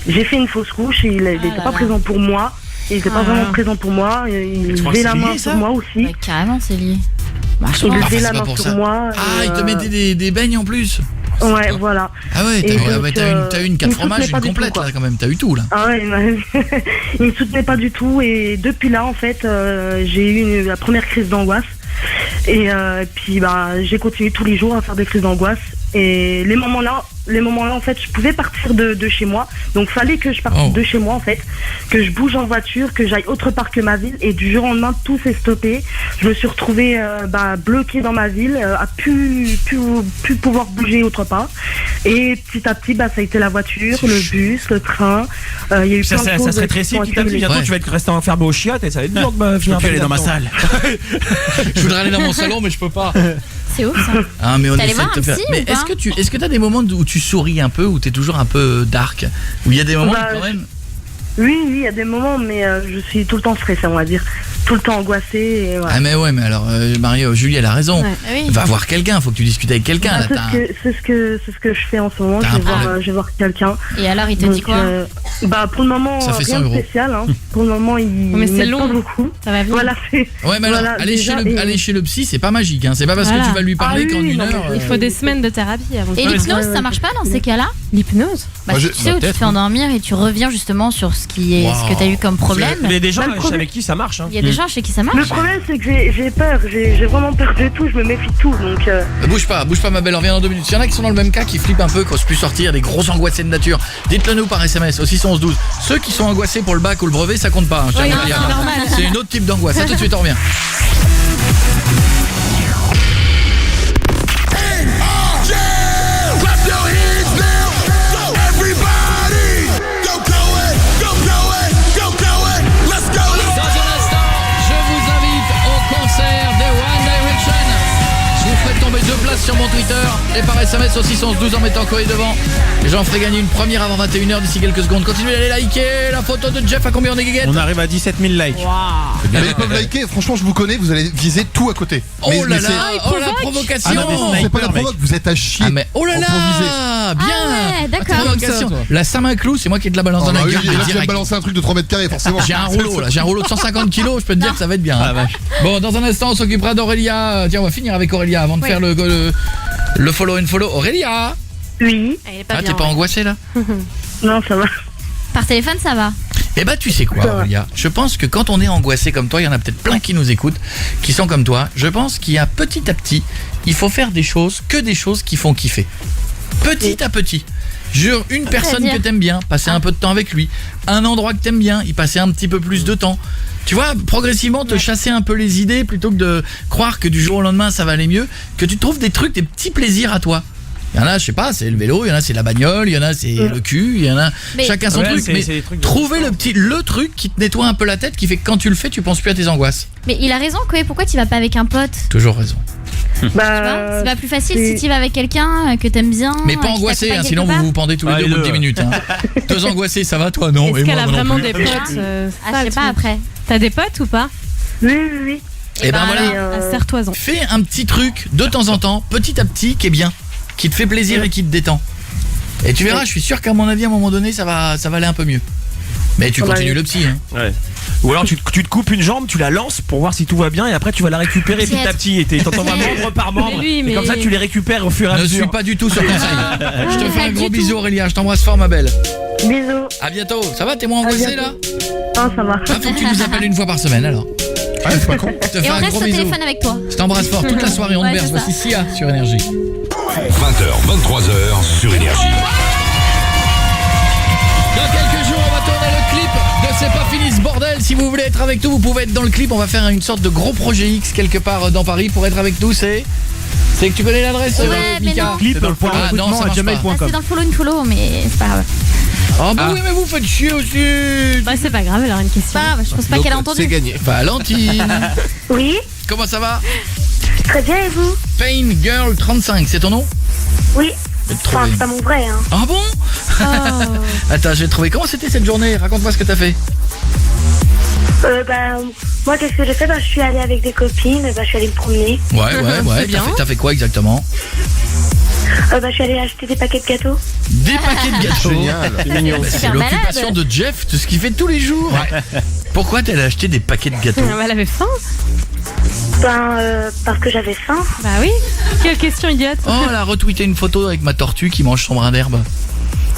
J'ai fait une fausse couche et il n'était là pas là. présent pour moi. Il n'était pas Ah. vraiment présent pour moi. Il tu crois levait que la c'est main lié, sur ça moi aussi. Ouais, carrément, c'est lié. Il Vachement. Enfin, levait c'est la pas main pour sur ça. moi. Ah, il te mettait des beignes en plus. Ouais, voilà. Ah ouais, Et t'as donc, t'as eu une 4 il me fromages, soutenait pas une du tout, complète quoi. là quand même, t'as eu tout là. Ah ouais, il me soutenait pas du tout et depuis là en fait j'ai eu la première crise d'angoisse et puis j'ai continué tous les jours à faire des crises d'angoisse et les moments là en fait je pouvais partir de chez moi, donc fallait que je parte Oh. de chez moi en fait, que je bouge en voiture, que j'aille autre part que ma ville et du jour au lendemain tout s'est stoppé. Je me suis retrouvée bloquée dans ma ville, à plus pouvoir bouger autre part et petit à petit ça a été la voiture, le bus, le train, il y a eu Ça, plein de ça, choses ça se qui rétrécit sont petit à petit. accumulées. Bientôt, Ouais. tu vas être resté enfermé au chiottes et ça va être dur de Je finir peux plus aller dans ma là-dedans. salle. Je voudrais aller dans mon salon mais je peux pas. C'est ouf ça. Ah mais on T'es allé essaie voir de te un faire. psy Mais ou pas est-ce que t'as des moments où tu souris un peu, où t'es toujours un peu dark, où il y a des moments Bah, quand même. Oui, il y a des moments, mais je suis tout le temps stressée, on va dire. Tout le temps angoissée. Et voilà. Ah mais ouais, mais alors Julie elle a raison. Ouais. Ah oui. Va voir quelqu'un, faut que tu discutes avec quelqu'un là. C'est t'as un- ce que je fais en ce moment. T'as Je un vais, problème. je vais voir quelqu'un. Et alors, il te Donc, dit quoi? pour le moment, Ça fait 100 rien de euros. spécial. Hein. Pour le moment, il Mais c'est m'aide long. pas beaucoup. Ça va venir. Voilà, c'est. Ouais mais alors Voilà, aller déjà, chez le psy c'est pas magique hein. C'est pas parce Voilà. que tu vas lui parler Ah qu'en oui, une non, mais heure. je- Il faut des semaines de thérapie avant. Et Ouais, l'hypnose, ouais, ça marche pas dans ces cas-là? L'hypnose? Bah, Moi, tu je- sais où tu te peut-être, fais endormir et tu reviens justement sur ce que t'as eu comme problème. Il y a des gens Bah, le problème- avec qui ça marche. Hein. Il y a des gens chez qui ça Le marche. problème, c'est que j'ai peur. J'ai vraiment peur de tout. Je me méfie de tout. Donc, Bouge pas ma belle, on revient dans 2 minutes. Il y en a qui sont dans le même cas, qui flippent un peu, qui osent plus sortir, des grosses angoissés de nature. Dites-le nous par SMS au 611-12. Ceux qui sont angoissés pour le bac ou le brevet, ça compte pas. Hein, je tiens Oui, à non, le dire. c'est normal. C'est une autre type d'angoisse. À tout de suite, on revient. Dans un instant, je vous invite au concert de One Direction. Je vous ferai tomber 2 places sur mon Twitter et par SMS au 611-12 en mettant Coé devant. Et j'en ferai gagner une première avant 21h d'ici quelques secondes. Continuez d'aller liker la photo de Jeff. À combien on est guéguette? On arrive à 17 000 likes. Mais ils peuvent liker, franchement, je vous connais, vous allez viser tout à côté. Oh là c'est- là, oh la provocation. Ah non, des c'est pas snipers, la mec. provoque, vous êtes à chier. Ah mais oh là Pour là, bien. Ah ouais, d'accord. Provocation. Comme ça, toi. La Saint-Maclou, c'est moi qui te la balance Oh, dans bah la oui, gueule là, tu viens de direct. balancer un truc de 3 mètres carrés, forcément. J'ai un rouleau là, j'ai un rouleau de 150 kilos, je peux te dire que ça va être bien. Ah, hein. vache. Bon, dans un instant, on s'occupera d'Aurélia. Tiens, on va finir avec Aurélia avant de faire le follow and follow. Aurélia, oui. Elle est pas ah, bien. t'es pas angoissée là? Non, ça va. Par téléphone, ça va. Eh ben, tu sais quoi, Aurélia? Je pense que quand on est angoissé comme toi, il y en a peut-être plein qui nous écoutent, qui sont comme toi. Je pense qu'il y a petit à petit, il faut faire des choses qui font kiffer. Petit à petit. Jure une personne que t'aimes bien, passer un peu de temps avec lui. Un endroit que t'aimes bien, y passer un petit peu plus de temps. Tu vois, progressivement te chasser un peu les idées plutôt que de croire que du jour au lendemain ça va aller mieux, que tu trouves des trucs, des petits plaisirs à toi. Il y en a, je sais pas, c'est le vélo, il y en a c'est la bagnole, il y en a c'est le cul, il y en a chacun son truc, mais trouver le truc qui te nettoie un peu la tête, qui fait que quand tu le fais, tu penses plus à tes angoisses. Mais il a raison, Koé, pourquoi tu vas pas avec un pote? Toujours raison. Bah, c'est pas plus facile si tu vas avec quelqu'un que t'aimes bien. Mais pas angoissé, hein, sinon vous vous pendez tous les deux au bout de 10 minutes. Hein. Deux angoissés, ça va toi, non? Est-ce qu'elle a vraiment des potes je sais pas après. T'as des potes ou pas? Oui. Et ben voilà, serre-toi-en. fais un petit truc de temps en temps, petit à petit, qui est bien, qui te fait plaisir et qui te détend. Et tu verras, je suis sûr qu'à mon avis, à un moment donné, ça va aller un peu mieux. Mais tu continues le psy. Hein. Ouais. Ou alors tu te coupes une jambe, tu la lances pour voir si tout va bien et après tu vas la récupérer petit à petit et t'entends membre par membre. Et comme ça tu les récupères au fur et à mesure. Ne suis pas du tout sur conseil. Je te fais un gros bisou Aurélia, je t'embrasse fort ma belle. Bisous. À bientôt. Ça va, t'es moins angoissé là? Non, ça va. Faut que tu nous appelles une fois par semaine alors. Ah, c'est pas con. Je te fais Et on un reste gros au bisou. téléphone avec toi. Je t'embrasse fort toute la soirée, on te berce. Voici Sia sur Énergie. 20h, 23h sur Énergie. Dans quelques jours, on va tourner le clip de C'est pas fini ce bordel. Si vous voulez être avec nous, vous pouvez être dans le clip. On va faire une sorte de gros projet X quelque part dans Paris. Pour être avec nous, c'est que tu connais l'adresse, Mika? Clip dans le gmail.com. C'est dans le follow une follow, mais c'est pas grave. Ah bah oui, mais vous faites chier aussi. Bah c'est pas grave, elle aura une question. Je pense pas qu'elle a entendu. C'est gagné. Valentine. Oui. Comment ça va? Très bien, et vous? Pain Girl 35, c'est ton nom? Oui. Enfin, c'est pas mon vrai, hein. Ah bon? Attends, je vais te trouver. Comment c'était cette journée? Raconte-moi ce que t'as fait. Moi, qu'est-ce que j'ai fait? Je suis allée avec des copines, je suis allée me promener. Ouais. T'as fait quoi exactement? Je suis allée acheter des paquets de gâteaux. Des paquets de gâteaux. Génial. C'est l'occupation de Jeff, de ce qu'il fait tous les jours. Pourquoi t'allais acheter des paquets de gâteaux? Elle avait faim. Parce que j'avais faim. Bah oui. Quelle question idiote. Oh, elle a retweeté une photo avec ma tortue qui mange son brin d'herbe.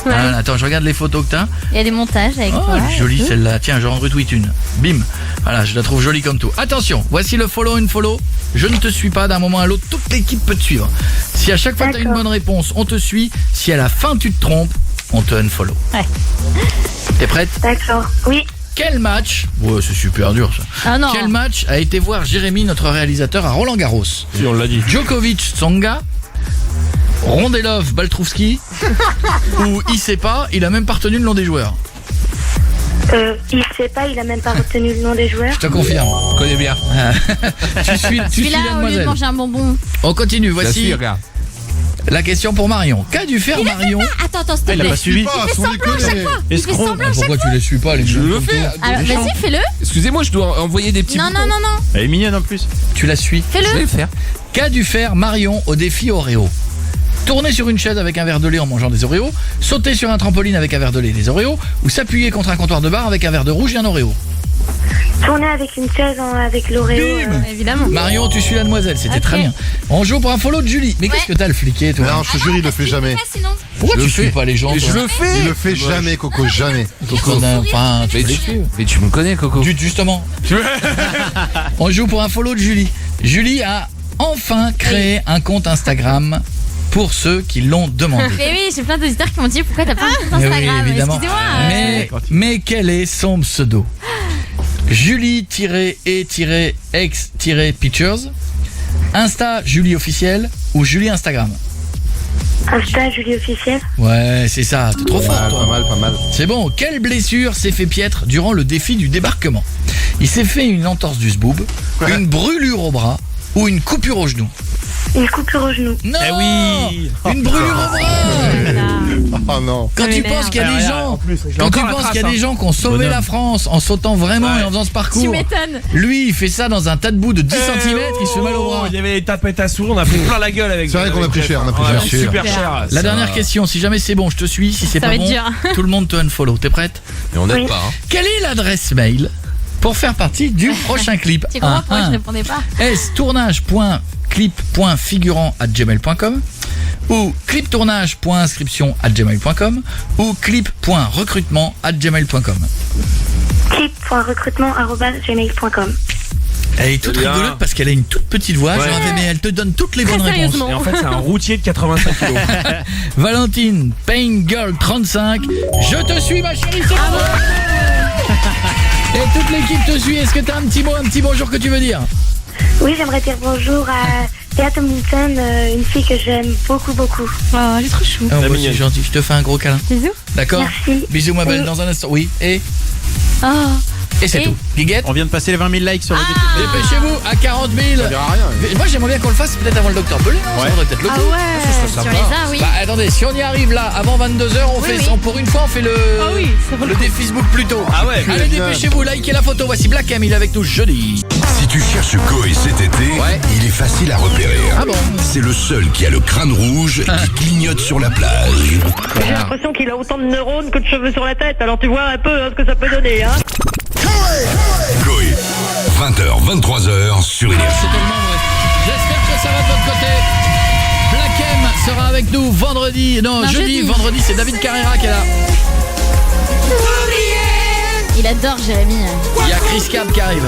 Ouais. Ah, attends, je regarde les photos que t'as. Il y a des montages avec toi. Elle est jolie celle-là. Tiens, j'en retweet une. Bim. Voilà, je la trouve jolie comme tout. Attention, voici le follow une follow. Je ne te suis pas d'un moment à l'autre. Toute l'équipe peut te suivre. Si à chaque fois tu as une bonne réponse, on te suit. Si à la fin tu te trompes, on te unfollow. Ouais. T'es prête? D'accord. Oui. Quel match? Ouais, c'est super dur ça. Ah non. Quel match a été voir Jérémy, notre réalisateur, à Roland-Garros? Si on l'a dit. Djokovic, Tsonga, Rondelov, Baltrovski ou il sait pas, il a même pas retenu le nom des joueurs. Il sait pas, il a même pas retenu le nom des joueurs. Je te confirme. Je connais bien. Tu suis là au lieu de mademoiselle. manger un bonbon. On continue, Je voici suis, regarde. la question pour Marion. Qu'a dû faire Marion? Attends, s'il te Il a plaît. pas suivi. Il fait semblant. Pourquoi tu les suis pas les Je gens le comme fais. toi? Alors vas-y, fais-le. Excusez-moi, je dois envoyer des petits Non. Elle est mignonne en plus. Tu la suis. Je vais Fais-le. le faire. Qu'a dû faire Marion au défi Oreo? Tourner sur une chaise avec un verre de lait en mangeant des Oreos, sauter sur un trampoline avec un verre de lait et des Oreos, ou s'appuyer contre un comptoir de bar avec un verre de rouge et un Oreo. Tourner avec une chaise avec l'Oreo. Évidemment. Marion, tu suis la demoiselle, c'était très bien. On joue pour un follow de Julie. Mais qu'est-ce que t'as le fliqué, toi? Non, je te jure, il le fait jamais. Sinon. Pourquoi Je tu le suis fais. pas les gens? Et toi je le fais. Il le fait jamais, Coco, jamais. Coco, enfin, tu peux les suivre. Mais tu me connais, Coco. Justement. On joue pour un follow de Julie. Julie a enfin créé un compte Instagram pour ceux qui l'ont demandé. Mais oui, j'ai plein d'auditeurs qui m'ont dit pourquoi t'as pas un compte Mais oui, Instagram. évidemment. Excusez-moi. Mais quel est son pseudo? Julie-e-x-pictures, Insta Julie officiel ou Julie Instagram? Insta Julie officiel. Ouais, c'est ça, t'es trop fort toi. Pas mal. C'est bon, quelle blessure s'est fait piètre durant le défi du débarquement? Il s'est fait une entorse du zboob, une brûlure au bras ou une coupure au genou? Une coupure au genou. Non, Eh oui. une brûlure au bras. Oh non. Quand tu penses qu'il y a des gens, quand tu penses qu'il y a des gens qui ont sauvé la France en sautant vraiment et en faisant ce Tu parcours, m'étonnes. lui il fait ça dans un tas de boue de 10 cm, il se fait mal au bras. Il y avait des tapettes à souris, on a pris plein la gueule avec. C'est vrai qu'on a pris cher, on a pris Ouais, cher. super cher. La dernière question, si jamais c'est bon, je te suis, si c'est Ça pas va être bon, dur. tout le monde te unfollow. T'es prête? Mais on n'aide Oui. pas. Hein. Quelle est l'adresse mail pour faire partie du prochain clip? Tu comprends pourquoi je répondais pas? tournage.clip.figurant@gmail.com ou cliptournage.inscription@gmail.com ou clip.recrutement@gmail.com. Clip.recrutement@gmail.com. Elle est toute rigolote parce qu'elle a une toute petite voix, genre, mais elle te donne toutes les bonnes réponses. Et en fait, c'est un routier de 85 kilos. Valentine, Pain Girl 35. Je te suis, ma chérie, c'est Et toute l'équipe te suit. Est-ce que t'as un petit mot, un petit bonjour que tu veux dire? Oui, j'aimerais dire bonjour à Théa Tomlinson, une fille que j'aime beaucoup. Oh, elle est trop chou. Oh, moi, c'est gentil, je te fais un gros câlin. Bisous. D'accord? Merci. Bisous, ma belle, dans un instant. Oui, et c'est tout. Guiguette? On vient de passer les 20 000 likes sur le Dépêchez-vous, à 40 000. Ça verra rien. Moi, j'aimerais bien qu'on le fasse peut-être avant le Dr Belay, non? Ça devrait peut-être le coup. Ah ouais, sur les uns, oui. Bah attendez, si on y arrive là, avant 22h, pour une fois, on fait le défi Facebook plus tôt. Ah ouais. Allez, dépêchez-vous, likez la photo. Voici Black M, il est avec nous jeudi. Si tu cherches Coé cet été, il est facile à repérer. Ah bon? C'est le seul qui a le crâne rouge qui clignote sur la plage. J'ai l'impression qu'il a autant de neurones que de cheveux sur la tête, alors tu vois un peu ce que ça peut donner, hein. Coé, 20h, 23h sur Énergie. C'est tellement vrai. J'espère que ça va de votre côté. Black M sera avec nous jeudi. Vendredi, c'est David Carrera qui est là. Il adore Jérémy. Il y a Chris Cab qui arrive.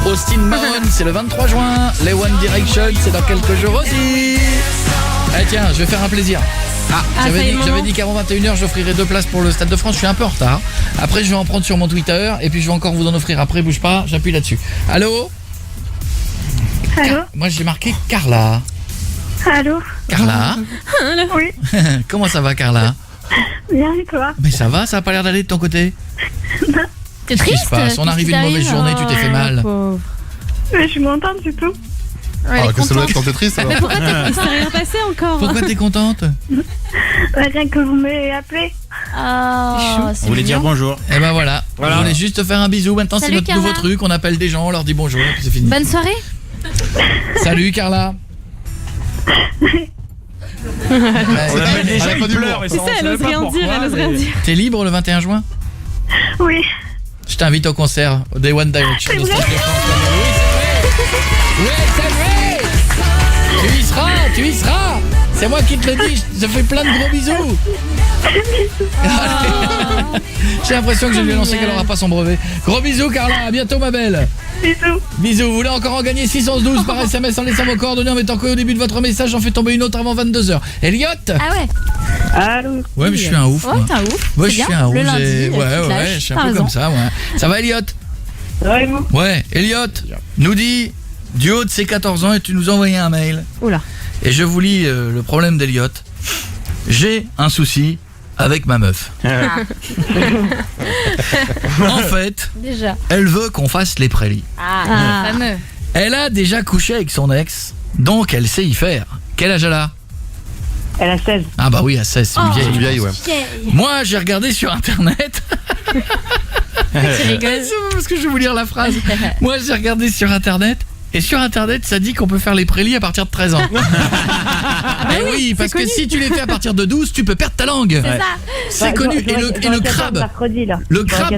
Austin Mahone, c'est le 23 juin. Les One Direction, c'est dans quelques jours aussi. Eh tiens, je vais faire un plaisir. J'avais dit qu'avant 21h, j'offrirais 2 places pour le Stade de France. Je suis un peu en retard. Après, je vais en prendre sur mon Twitter. Et puis, je vais encore vous en offrir après. Bouge pas, j'appuie là-dessus. Allô? Moi, j'ai marqué Carla. Allô? Carla? Oui. Comment ça va, Carla? Bien et toi? Mais ça va, ça a pas l'air d'aller de ton côté? T'es Qu'est-ce qui triste? se passe? On arrive une mauvaise journée, tu t'es fait mal. Mais je suis contente du tout. Alors que ça doit être quand t'es triste alors. Mais pourquoi il s'est rien passé encore? Pourquoi t'es contente? Rien que vous m'avez appelé. Vous voulez dire bonjour? Eh ben voilà. Je voulais juste te faire un bisou. Maintenant, c'est Salut, notre Carla. nouveau truc. On appelle des gens, on leur dit bonjour, et puis c'est fini. Bonne soirée. Salut, Carla. On appelle des gens, ils pleurent. C'est ça, elle ose rien dire, T'es libre le 21 juin? Oui. Je t'invite au concert des One Direction. C'est vrai? Oui, c'est vrai. Tu y seras. C'est moi qui te le dis. Je te fais plein de gros bisous. J'ai l'impression que je lui ai annoncé qu'elle n'aura pas son brevet. Gros bisous, Carla. À bientôt, ma belle. Bisous. Vous voulez encore en gagner 612 par SMS en laissant vos coordonnées, en mettant Coé au début de votre message. J'en fais tomber une autre avant 22h. Elliot? Ah ouais. Allô? Ouais, mais je suis un ouf. Ouais, t'es un ouf. Ouais, C'est je suis bien. un ouf. Le lundi, Ouais, je suis un peu comme ça, ouais. Ça va, Elliot? Ouais, vous? Ouais, Elliot nous dit du haut de ses 14 ans et tu nous as envoyé un mail. Oula. Et je vous lis le problème d'Elliot. J'ai un souci avec ma meuf. En fait, Déjà. elle veut qu'on fasse les prélis. Fameux. Elle a déjà couché avec son ex, donc elle sait y faire. Quel âge elle a? Elle a 16. Ah bah oui, à 16, c'est une vieille. Une vieille, ouais. Moi, j'ai regardé sur internet. Tu rigoles. C'est parce que je vais vous lire la phrase. Moi, j'ai regardé sur internet. Et sur internet, ça dit qu'on peut faire les prélis à partir de 13 ans. Eh oui, parce que si tu les fais à partir de 12, tu peux perdre ta langue. C'est ça. C'est connu. Et le crabe. Mercredi, là. Le crabe.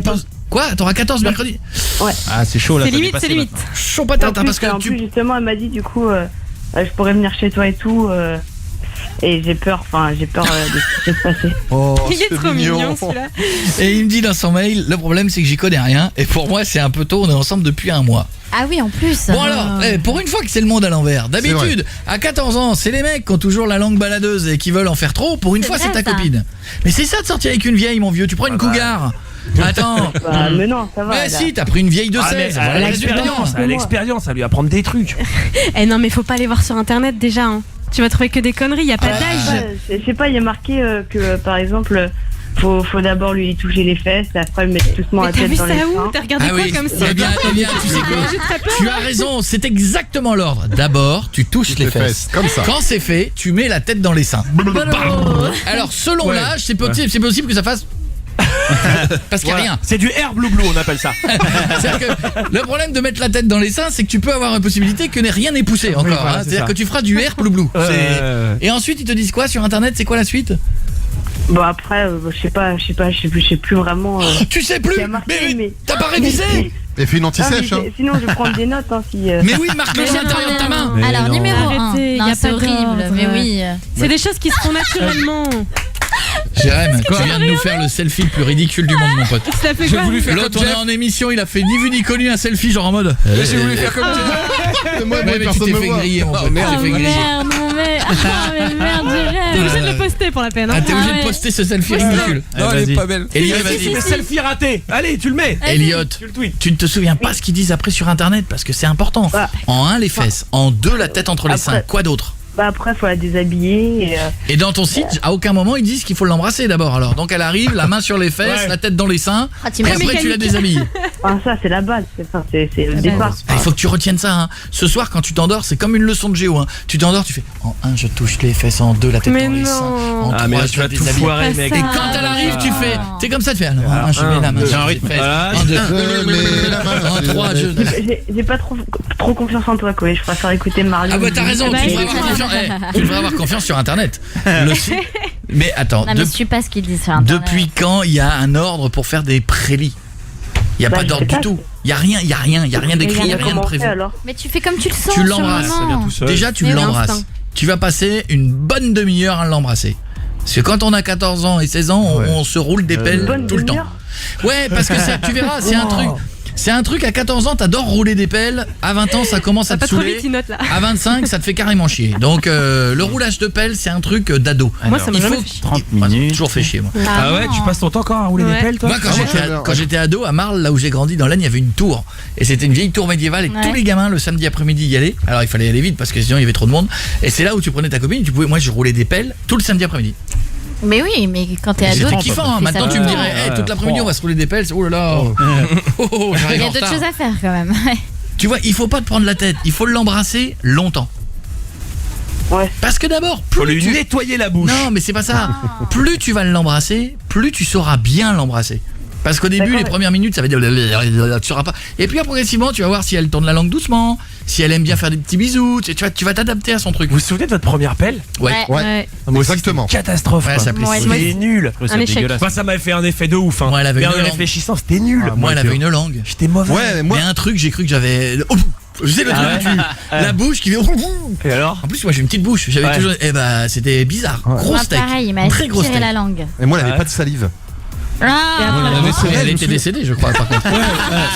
Quoi? T'auras 14 mercredi? Ouais. Ah, c'est chaud là. C'est t'as limite, dépassé c'est limite. maintenant. Chaud patate, En parce que plus, justement, elle m'a dit, du coup, je pourrais venir chez toi et tout. Et j'ai peur de ce qui va se passer. Oh, Il est c'est trop mignon celui-là. Et il me dit dans son mail, le problème c'est que j'y connais rien. Et pour moi, c'est un peu tôt, on est ensemble depuis un mois. Ah oui, en plus. Bon alors, pour une fois que c'est le monde à l'envers. D'habitude, à 14 ans, c'est les mecs qui ont toujours la langue baladeuse et qui veulent en faire trop. Pour une fois, vrai, c'est ta ça. copine. Mais c'est ça de sortir avec une vieille, mon vieux. Tu prends une cougar. Attends. Mais non, ça va. Mais si, t'as pris une vieille de 16. Voilà le résultat. l'expérience, ça lui apprendre des trucs. Eh non, mais faut pas aller voir sur internet déjà. Hein. Tu vas trouver que des conneries, y a pas d'âge. Je sais pas, il y a marqué que, par exemple, faut d'abord lui toucher les fesses, et après lui mettre doucement Mais la t'as tête vu dans ça les où? seins. T'as regardé quoi comme ça? Eh bien, tu sais quoi? Tu as raison, c'est exactement l'ordre. D'abord, tu touches les fesses. Comme ça. Quand c'est fait, tu mets la tête dans les seins. Alors, selon l'âge, c'est possible que ça fasse... Parce qu'il n'y a rien. C'est du air blue blue, on appelle ça. C'est-à-dire que le problème de mettre la tête dans les seins, c'est que tu peux avoir une possibilité que rien n'ait poussé encore. Oui, voilà, hein. c'est C'est-à-dire ça. que tu feras du air blou. Et ensuite, ils te disent quoi sur internet? C'est quoi la suite? Bon, après, je sais plus vraiment. Tu sais plus? Il y a marqué, Mais t'as pas révisé? Et fais une anti-sèche, hein. Sinon, je vais prendre des notes. Hein, si, Mais oui, marque-le à l'intérieur de ta main. Alors, numéro 1. Arrêtez, y a Non, c'est pas horrible, d'ordre. mais oui. C'est des choses qui se font naturellement. Jérém, tu viens de nous faire le selfie le plus ridicule du monde, mon pote. Ça fait quoi? L'autre, on est en émission, il a fait ni vu ni connu un selfie, genre en mode. J'ai voulu faire comme Mais tu t'es fait griller, mon pote. Merde, non mais. Mais merde, T'es obligé de le poster pour la peine. Ah, t'es obligé de poster ce selfie ridicule. Non, elle est pas belle. Elliot, Le selfie raté. Allez, tu le mets. Elliot, tu ne te souviens pas ce qu'ils disent après sur internet parce que c'est important. En 1, les fesses. En 2, la tête entre les seins. Quoi d'autre? Bah après, faut la déshabiller. Et dans ton site, à aucun moment ils disent qu'il faut l'embrasser d'abord. Alors donc elle arrive, la main sur les fesses, la tête dans les seins, et après tu la déshabilles. Ah, ça c'est la base, c'est le départ. Il faut que tu retiennes ça. Hein. Ce soir quand tu t'endors, c'est comme une leçon de géo. Hein. Tu t'endors, tu fais en 1 je touche les fesses, en 2 la tête dans les seins, en 3 mais je tu vas tout déshabille. foirer, mec. Et quand elle arrive, tu fais, t'es comme ça, tu fais en 1 je mets la main sur les fesses, en 2 en 3 je. J'ai pas trop confiance en toi, Koé. Je préfère écouter Mario. Ah bah t'as raison, tu devrais avoir confiance. Tu devrais avoir confiance sur internet. Mais attends, Non mais je suis pas ce qu'ils disent sur internet. depuis quand il y a un ordre pour faire des prélis? Il n'y a pas d'ordre du tout. Il n'y a rien d'écrit, il n'y a rien de prévu. Mais tu fais comme tu le sens. Tu l'embrasses. Déjà tu l'embrasses. Tu vas passer une bonne demi-heure à l'embrasser. Parce que quand on a 14 ans et 16 ans, on se roule des pelles tout le temps. Ouais, parce que tu verras, c'est un truc. C'est un truc, à 14 ans, t'adores rouler des pelles. À 20 ans, ça commence à te saouler. À 25, ça te fait carrément chier. Donc, le roulage de pelles, c'est un truc d'ado. Moi, ça m'a jamais fait 30 minutes. Toujours fait chier, moi. Ah ouais, tu passes ton temps encore à rouler des pelles, toi? Moi, quand j'étais ado, à Marle, là où j'ai grandi, dans l'Aisne, il y avait une tour. Et c'était une vieille tour médiévale. Et tous les gamins, le samedi après-midi, y allaient. Alors, il fallait aller vite parce que sinon, il y avait trop de monde. Et c'est là où tu prenais ta copine. Moi, je roulais des pelles tout le samedi après-midi. Mais oui, mais quand t'es ado, c'était kiffant. Maintenant, tu me dirais, toute l'après-midi, on va se rouler des pelles. Oh là là. Il y a d'autres choses à faire quand même. Tu vois, il faut pas te prendre la tête. Il faut l'embrasser longtemps. Ouais. Parce que d'abord, faut lui nettoyer la bouche. Non, mais c'est pas ça. Plus tu vas l'embrasser, plus tu sauras bien l'embrasser. Parce qu'au début, les premières minutes, ça va dire tu sauras pas. Et puis progressivement, tu vas voir si elle tourne la langue doucement, si elle aime bien faire des petits bisous. Tu vas t'adapter à son truc. Vous vous souvenez de votre première pelle? Ouais. Exactement. Catastrophe. Ouais, ça c'était nul. Un échec. Moi, ça m'avait fait un effet de ouf. Moi, elle avait mais une en langue. réfléchissant, c'était nul. Moi, elle avait une langue. J'étais mauvais. Ouais, Mais un truc, j'ai cru que j'avais. Je sais le truc, la bouche qui fait. Et alors? En plus, moi j'ai une petite bouche. J'avais toujours. Eh bah, c'était bizarre. Gros steak. Pareil, il m'a très gros steak. la langue. Et moi, elle avait pas de salive. Elle était décédée, je crois, par contre.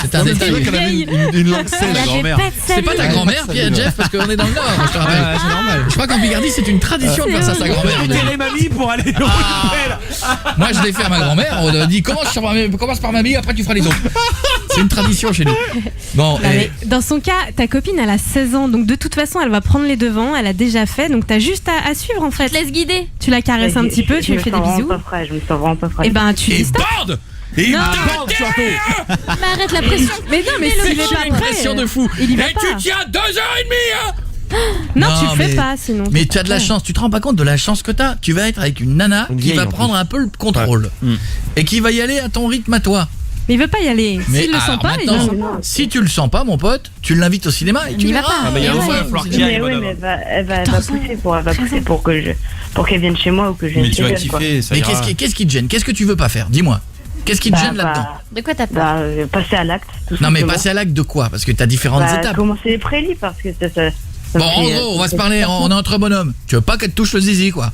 C'est un détail. qu'elle avait une langue sèche. C'est pas ta grand-mère, Pierre Jeff, parce qu'on est dans le Nord, je te rappelle. C'est normal. Je crois qu'en Picardie, c'est une tradition de faire ça à sa grand-mère. T'es mamie pour aller au Moi, je l'ai fait à ma grand-mère. On a dit commence par mamie, après tu feras les autres. C'est une tradition chez nous. Bon, dans son cas, ta copine, elle a 16 ans, donc de toute façon, elle va prendre les devants. Elle a déjà fait, donc t'as juste à suivre en fait. Tu te laisses guider. Tu la caresses un petit peu, tu lui fais des bisous. Je me sens vraiment pas prête. Et ben, tu dis stop. borde. Et Non. surtout. Mais arrête la pression. Mais non, mais C'est il est pas une pression prêt. de fou. Il y va Et pas. tu tiens 2h30, hein. Non, tu le fais pas sinon. Mais tu as de la chance, tu te rends pas compte de la chance que t'as. Tu vas être avec une nana qui va prendre un peu le contrôle et qui va y aller à ton rythme à toi. Mais il veut pas y aller. Mais S'il le sent pas, il le sent pas. si tu le sens pas, mon pote, tu l'invites au cinéma et tu Il va verras. pas. Mais il y a un moment, il va falloir qu'il y aille. Mais oui, mais elle va pousser pour qu'elle vienne chez moi ou que je vienne Mais chez tu vas elle. quoi. kiffer, ça Mais ira. qu'est-ce qui te gêne? Qu'est-ce que tu veux pas faire? Dis-moi. Qu'est-ce qui te gêne là-dedans? De quoi t'as peur? Passer à l'acte. tout Non mais simplement. passer à l'acte de quoi? Parce que t'as différentes étapes. Commencer les prélis parce que ça Bon, en gros, on va se parler, on est entre bonhommes. Tu veux pas qu'elle te touche le zizi, quoi?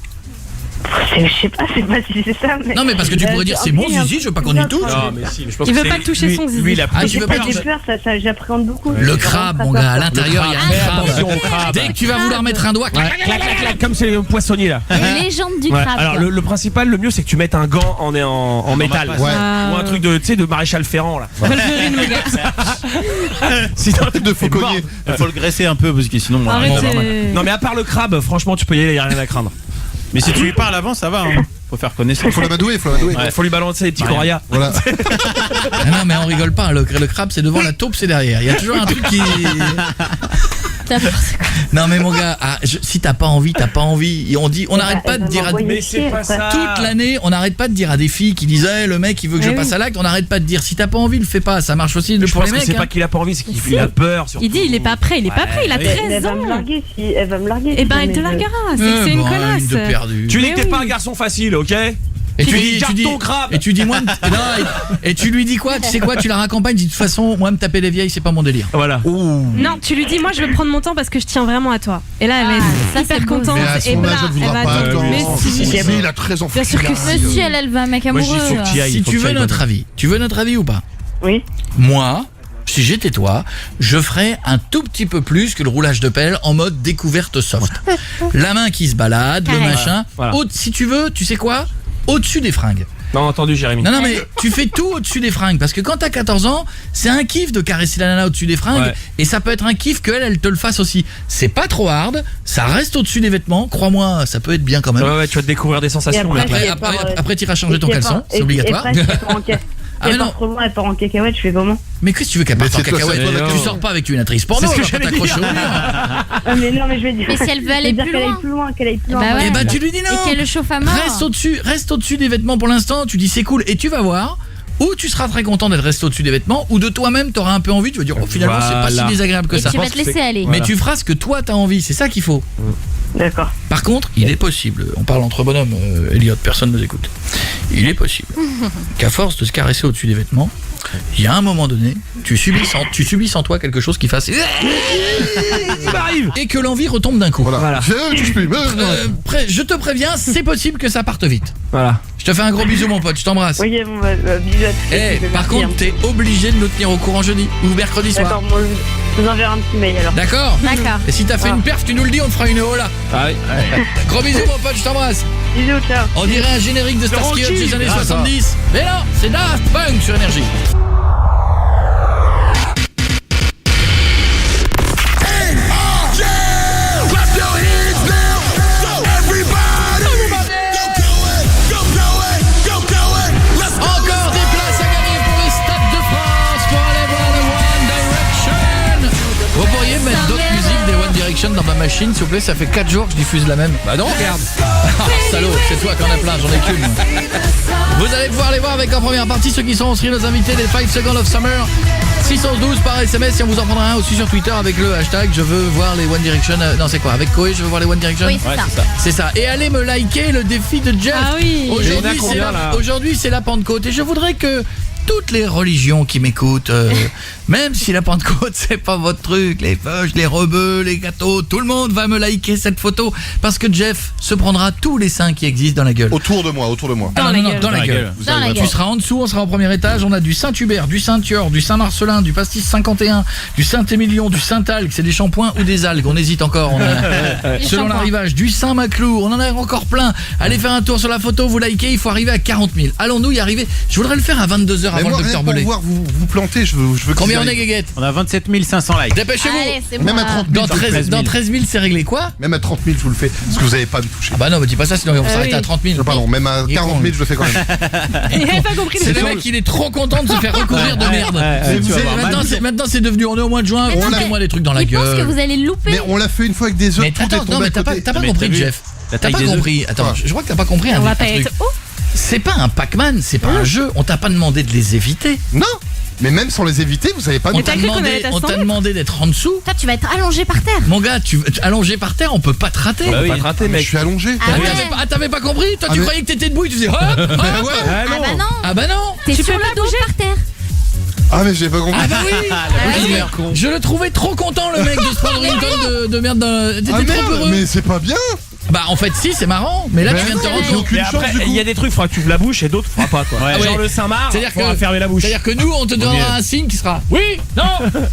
Je sais pas si c'est ça. Mais non mais parce que tu pourrais dire c'est mon zizi, je veux pas qu'on y touche. Non mais si, je pense Il que veut pas c'est toucher son zizi. lui, il a Ah, tu veux pas j'ai peur, ça j'appréhende beaucoup. Le crabe, mon gars, à l'intérieur, il y a un attention au crabe. crabe. Dès que tu vas vouloir mettre un doigt, clac, Clac, clac, clac, comme c'est le poissonnier là. La légende du Ouais. crabe. Alors le principal, le mieux c'est que tu mettes un gant en métal. Ouais. Ou un truc de, tu sais, de maréchal Ferrand là. Wolverine, le gars. Sinon, Un truc de t'es mort. fauconnier. Il faut le graisser un peu parce que sinon. Arrêtez. Non mais à part le crabe, franchement tu peux y aller, y a rien à craindre. Mais si tu lui parles avant, ça va. Hein. Faut faire connaissance. Faut l'amadouer. Ouais, faut lui balancer des petits corias. Voilà. Ah non mais on rigole pas, le crabe c'est devant, la taupe c'est derrière. Il y a toujours un truc qui... Non mais mon gars, si t'as pas envie, t'as pas envie. Et on n'arrête pas de dire à... Mais c'est pas ça. Toute l'année, on n'arrête pas de dire à des filles qui disaient le mec il veut que je passe à l'acte, on n'arrête pas de dire si t'as pas envie, le fais pas. Ça marche aussi Je pour pense les que mecs. c'est pas qu'il a pas envie, c'est qu'il a peur surtout. Il dit il est pas prêt, il est pas prêt, il a 13 Elle va me ans. larguer elle va me larguer. Eh ben elle te larguera, c'est que c'est une Une de connasse. perdu. Tu dis Mais que t'es oui. pas un garçon facile, ok? Et tu dis moi et tu lui dis quoi? Tu sais quoi? Tu la raccompagnes, dis de toute façon moi me taper les vieilles c'est pas mon délire. Voilà. Non, tu lui dis moi je vais prendre mon temps parce que je tiens vraiment à toi. Et là elle va être hyper contente et bla, elle va dire mais si il a 13 ans. Bien sûr que si. Monsieur, elle veut un mec amoureux. Si tu veux notre avis, ou pas? Oui. Moi, si j'étais toi, je ferais un tout petit peu plus que le roulage de pelle en mode découverte soft. La main qui se balade, le machin. Voilà. Si tu veux, tu sais quoi? Au-dessus des fringues. Non, entendu, Jérémy. Non, mais tu fais tout au-dessus des fringues. Parce que quand t'as 14 ans, c'est un kiff de caresser la nana au-dessus des fringues. Ouais. Et ça peut être un kiff qu'elle te le fasse aussi. C'est pas trop hard, ça reste au-dessus des vêtements. Crois-moi, ça peut être bien quand même. Ouais, tu vas te découvrir des sensations. Après t'iras changer ton caleçon, c'est obligatoire. Ah mais non. Elle part en cacahuète, je fais comment? Mais qu'est-ce que tu veux qu'elle parte en cacahuète? Tu sors pas avec une actrice porno, elle va pas t'accrocher au mur. Mais non, mais je vais dire. Mais si elle veut aller plus loin, qu'elle aille plus loin. Bah ouais. Et bah tu lui dis non. Et qu'elle le chauffe à mort. Reste au-dessus des vêtements pour l'instant, tu dis c'est cool et tu vas voir. Ou tu seras très content d'être resté au-dessus des vêtements, ou de toi-même t'auras un peu envie, tu vas dire oh, finalement c'est pas si désagréable que ça. Tu vas te laisser aller. Mais tu feras ce que toi t'as envie, c'est ça qu'il faut. D'accord. Par contre, il est possible, on parle entre bonhommes, Elliot, personne ne nous écoute. Il est possible qu'à force de se caresser au-dessus des vêtements, il y a un moment donné, tu subis en toi quelque chose qui fasse et que l'envie retombe d'un coup. Voilà. Je te préviens, c'est possible que ça parte vite. Voilà. Je te fais un gros bisou mon pote, je t'embrasse. Ok, bon bisous. Par contre, t'es obligé de nous tenir au courant jeudi ou mercredi soir. D'accord, moi je vous enverrai un petit mail alors. D'accord. D'accord. Et si t'as fait une perf, tu nous le dis, on te fera une haut là. Ah oui. Gros bisous mon pote, je t'embrasse. Bisous, ciao. On dirait un générique de Starsky Hutch des années 70. Mais non, c'est Daft Punk sur Énergie. Encore des places à gagner pour le Stade de France pour aller voir le One Direction. Vous pourriez mettre d'autres musiques des One Direction dans ma machine, s'il vous plaît, ça fait 4 jours que je diffuse la même. Bah non, regarde. Salaud, c'est toi qui en as plein, j'en ai qu'une. Vous allez pouvoir les voir avec en première partie ceux qui sont aussi nos invités des 5 Seconds of Summer. 612 par SMS, et on vous en prendra un aussi sur Twitter avec le hashtag je veux voir les One Direction. Non, c'est quoi? Avec Koé, je veux voir les One Direction? Oui, c'est ça. C'est ça. Et allez me liker le défi de Jeff. Ah oui. Aujourd'hui, c'est la Pentecôte et je voudrais que toutes les religions qui m'écoutent, même si la Pentecôte c'est pas votre truc, les feuilles, les rebeux, les gâteaux, tout le monde va me liker cette photo parce que Jeff se prendra tous les seins qui existent dans la gueule. Autour de moi. Dans la gueule. Tu seras en dessous, on sera au premier étage, on a du Saint-Hubert, du Saint-Thior, du Saint-Marcelin, du Pastis 51, du Saint-Émilion, du Saint-Algue, c'est des shampoings ou des algues, on hésite encore. On a, selon l'arrivage, du Saint-Maclou, on en a encore plein. Allez faire un tour sur la photo, vous likez, il faut arriver à 40 000. Allons-nous y arriver? Je voudrais le faire à 22h avant le docteur Belay. Pour voir vous planter, je veux Combien on est, Guéguette? On a 27 500 likes. Dépêchez-vous. Allez, c'est Même bon. à 30 000, Dans 13 000 c'est réglé quoi? même à 30 000 je vous le fais parce que vous avez pas me toucher. Ah bah non, mais dis pas ça sinon on va s'arrêter à 30 000. Pardon, même à 40 000 je le fais quand même. Il avait pas compris C'est le mec, il est trop content de se faire recouvrir de merde. Maintenant c'est devenu, on est au mois de juin, Mais non, moi des trucs dans la Il pense que gueule. vous allez le louper. Mais on l'a fait une fois avec des œufs, Mais tout est attends, tombé mais à t'as côté. pas compris, Jeff. T'as pas compris. Attends, je crois que t'as pas compris On va un pas truc. être haut. C'est pas un Pac-Man, c'est pas un jeu. On t'a pas demandé de les éviter. Non, mais même sans les éviter, vous avez pas On dit. t'a demandé demandé d'être en dessous. Toi, tu vas être allongé par terre. Mon gars, allongé par terre, on peut pas te rater. Bah oui. Pas te rater, Je mec. suis allongé. Ah ouais. T'avais pas compris? Toi, tu mais- croyais que t'étais debout et tu faisais Ah bah non. Ah T'es sur le dos par terre. Ah mais j'ai pas compris. Ah bah oui. Je le trouvais trop content le mec de se prendre une tonne de merde. T'étais Ah trop merde, heureux. mais c'est pas bien. Bah en fait si, c'est marrant. Mais là Mais tu viens de te non, rendre j'ai compte. aucune Mais chance, après, du coup. il y a des trucs, faudra que tu ouvres la bouche et d'autres, faudra pas quoi. Ouais. Genre Ouais. le Saint-Marc, C'est-à-dire faudra que- fermer la bouche. C'est-à-dire que nous on te donnera un signe qui sera oui, non,